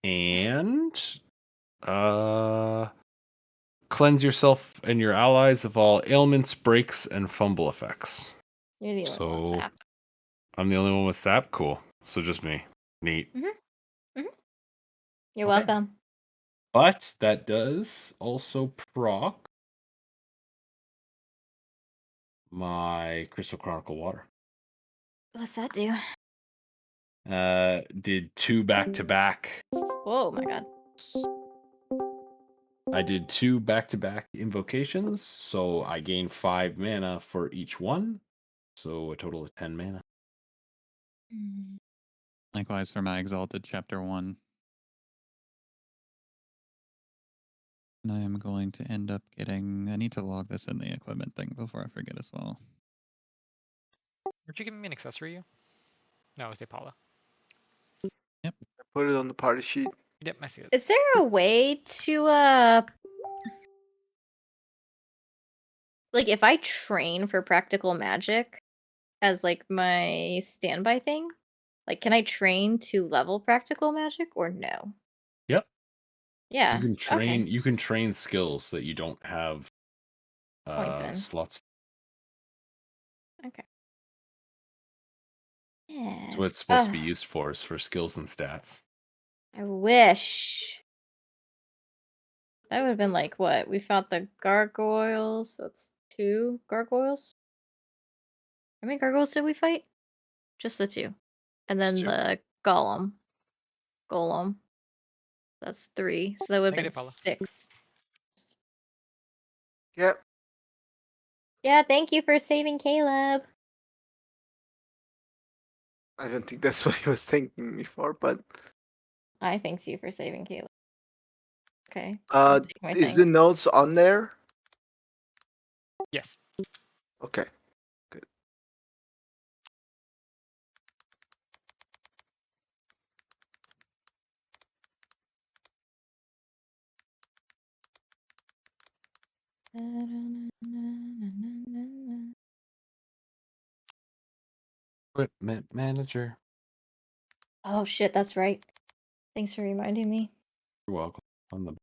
And cleanse yourself and your allies of all ailments, breaks, and fumble effects. You're the only one with sap. I'm the only one with sap? Cool. So just me. Neat. You're welcome. But that does also proc my Crystal Chronicle water. What's that do? Did 2 back-to-back. Oh my god. I did 2 back-to-back invocations, so I gained 5 mana for each one. So a total of 10 mana. Likewise for my Exalted Chapter 1. And I am going to end up getting. I need to log this in the equipment thing before I forget as well. Weren't you giving me an accessory? You? No, it was the Apollo. Yep. I put it on the party sheet. Yep, I see it. Is there a way to like if I train for practical magic as like my standby thing, like can I train to level practical magic or no? Yep. Yeah. You can train. Okay. You can train skills that you don't have Points in. slots. Okay. That's what Yes. it's supposed to be used for, is for skills and stats. I wish. That would have been like what? We fought the gargoyles. That's 2 gargoyles. How many gargoyles did we fight? Just the 2. And It's then 2. the golem. Golem. That's 3. So that would have Negative, been Paula. 6. Yep. Yeah, thank you for saving Caleb. I don't think that's what he was thanking me for, but I thanked you for saving Caleb. Okay. I'll take my is thanks. the notes on there? Yes. Okay. Good. Equipment manager. Oh shit, that's right. Thanks for reminding me. You're welcome. On the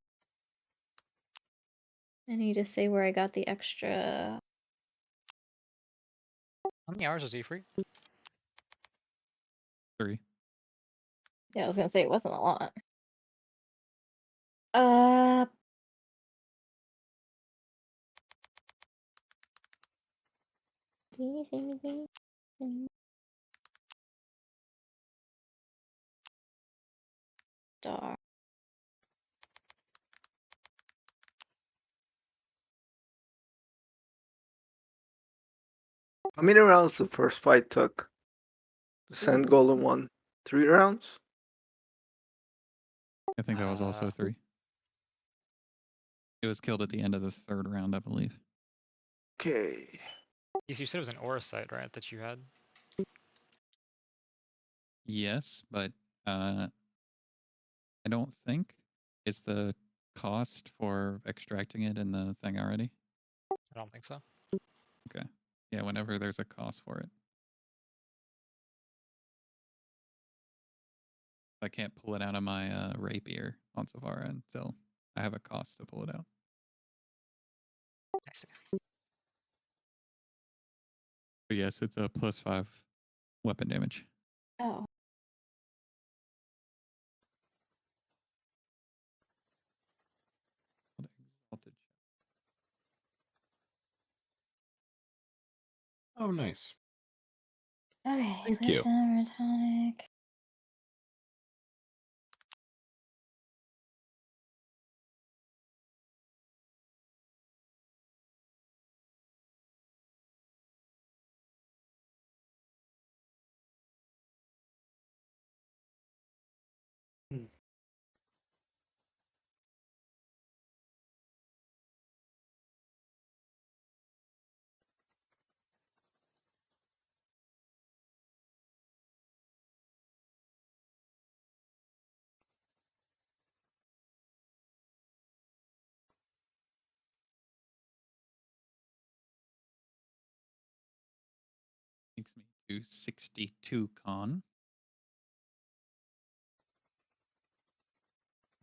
I need to say where I got the extra. How many hours was he free? 3. Yeah, I was gonna say it wasn't a lot. Uh. Star. How many rounds the first fight took? The Sand Golem one. 3 rounds? I think that was also Uh, 3. It was killed at the end of the 3rd round, I believe. Okay. Yes, you said it was an aura site, right? That you had. Yes, but I don't think is the cost for extracting it in the thing already. I don't think so. Okay. Yeah, whenever there's a cost for it. I can't pull it out of my rapier on Savara until I have a cost to pull it out. I see. But yes, it's a +5 weapon damage. Oh. Oh, nice. Okay. Thank you. Wisdom, tonic. Takes me to 62 con.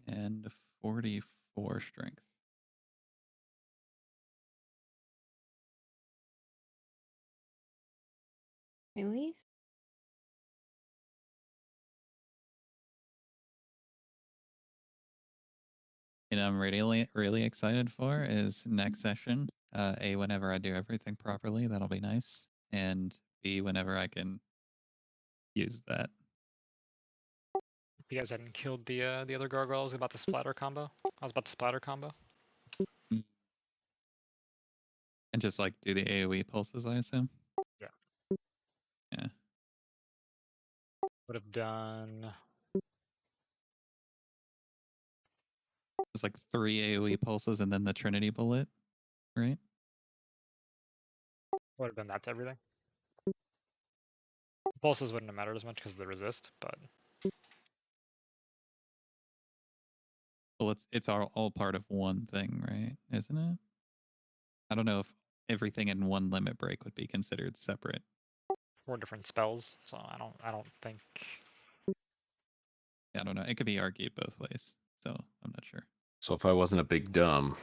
And 44 strength. Release. And I'm really excited for is next session. A, whenever I do everything properly, that'll be nice. And B, whenever I can use that. If you guys hadn't killed the other gargoyle, I was about to splatter combo. I was about to splatter combo. And just like do the AoE pulses, I assume. Yeah. Yeah. Would have done It's like 3 AoE pulses and then the Trinity bullet, right? Would have been that to everything. Pulses wouldn't have mattered as much because of the resist, but Well, it's all part of one thing, right? Isn't it? I don't know if everything in one limit break would be considered separate. 4 different spells, so I don't think. I don't know. It could be argued both ways, so I'm not sure. So if I wasn't a big dumb,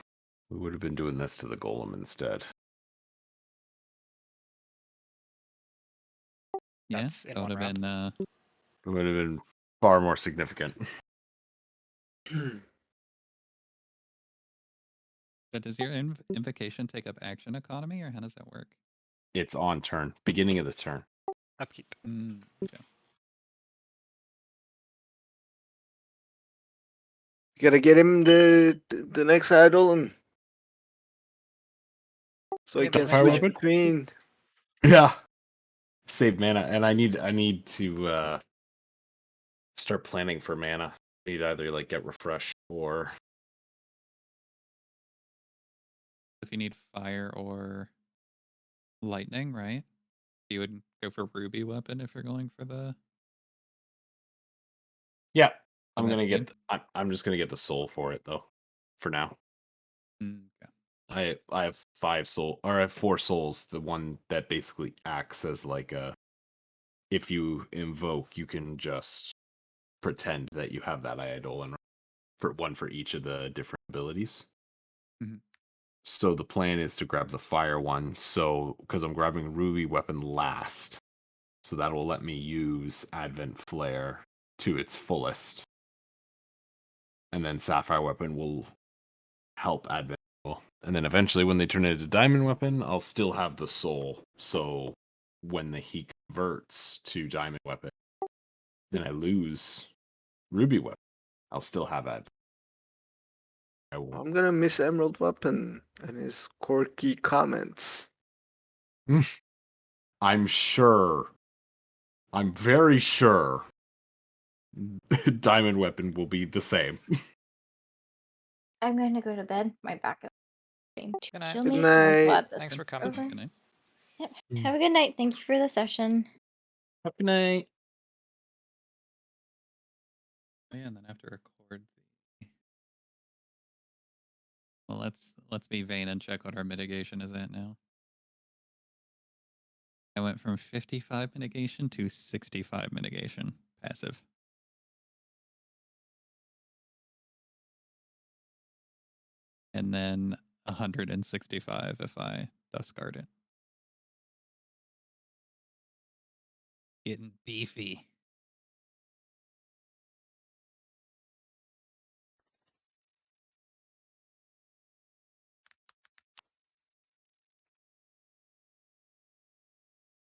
we would have been doing this to the golem instead. Yeah, That's in that would one have round. been. It would have been far more significant. But does your invocation take up action economy, or how does that work? It's on turn, beginning of the turn. Upkeep. Okay. You gotta get him the next idol, and so he Yeah, the can next fire switch weapon? between. Yeah, save mana, and I need to start planning for mana. I need to either like get refreshed or If you need fire or lightning, right? You would go for ruby weapon if you're going for the. yeah. for I'm that gonna theme. get. I'm just gonna get the soul for it though. For now, Okay. I have 5 soul, or I have 4 souls. The one that basically acts as like a. If you invoke, you can just pretend that you have that idol, and for one for each of the different abilities. Mhm. So the plan is to grab the fire one. So because I'm grabbing ruby weapon last, so that will let me use Advent Flare to its fullest, and then sapphire weapon will help Advent. And then eventually, when they turn it into diamond weapon, I'll still have the soul. So when he converts to diamond weapon, then I lose ruby weapon. I'll still have Advent. I'm gonna miss Emerald Weapon and his quirky comments. I'm sure. I'm very sure. Diamond weapon will be the same. I'm going to go to bed. My back is getting too Good night. chill Good me, so I'm night. glad this Thanks is for coming. over. Good night. Yep. Have a good night. Thank you for the session. Good night. Oh yeah, and then after record the. Well, let's be vain and check what our mitigation is at now. I went from 55 mitigation to 65 mitigation passive. And then 165 if I dust guard it. Getting beefy.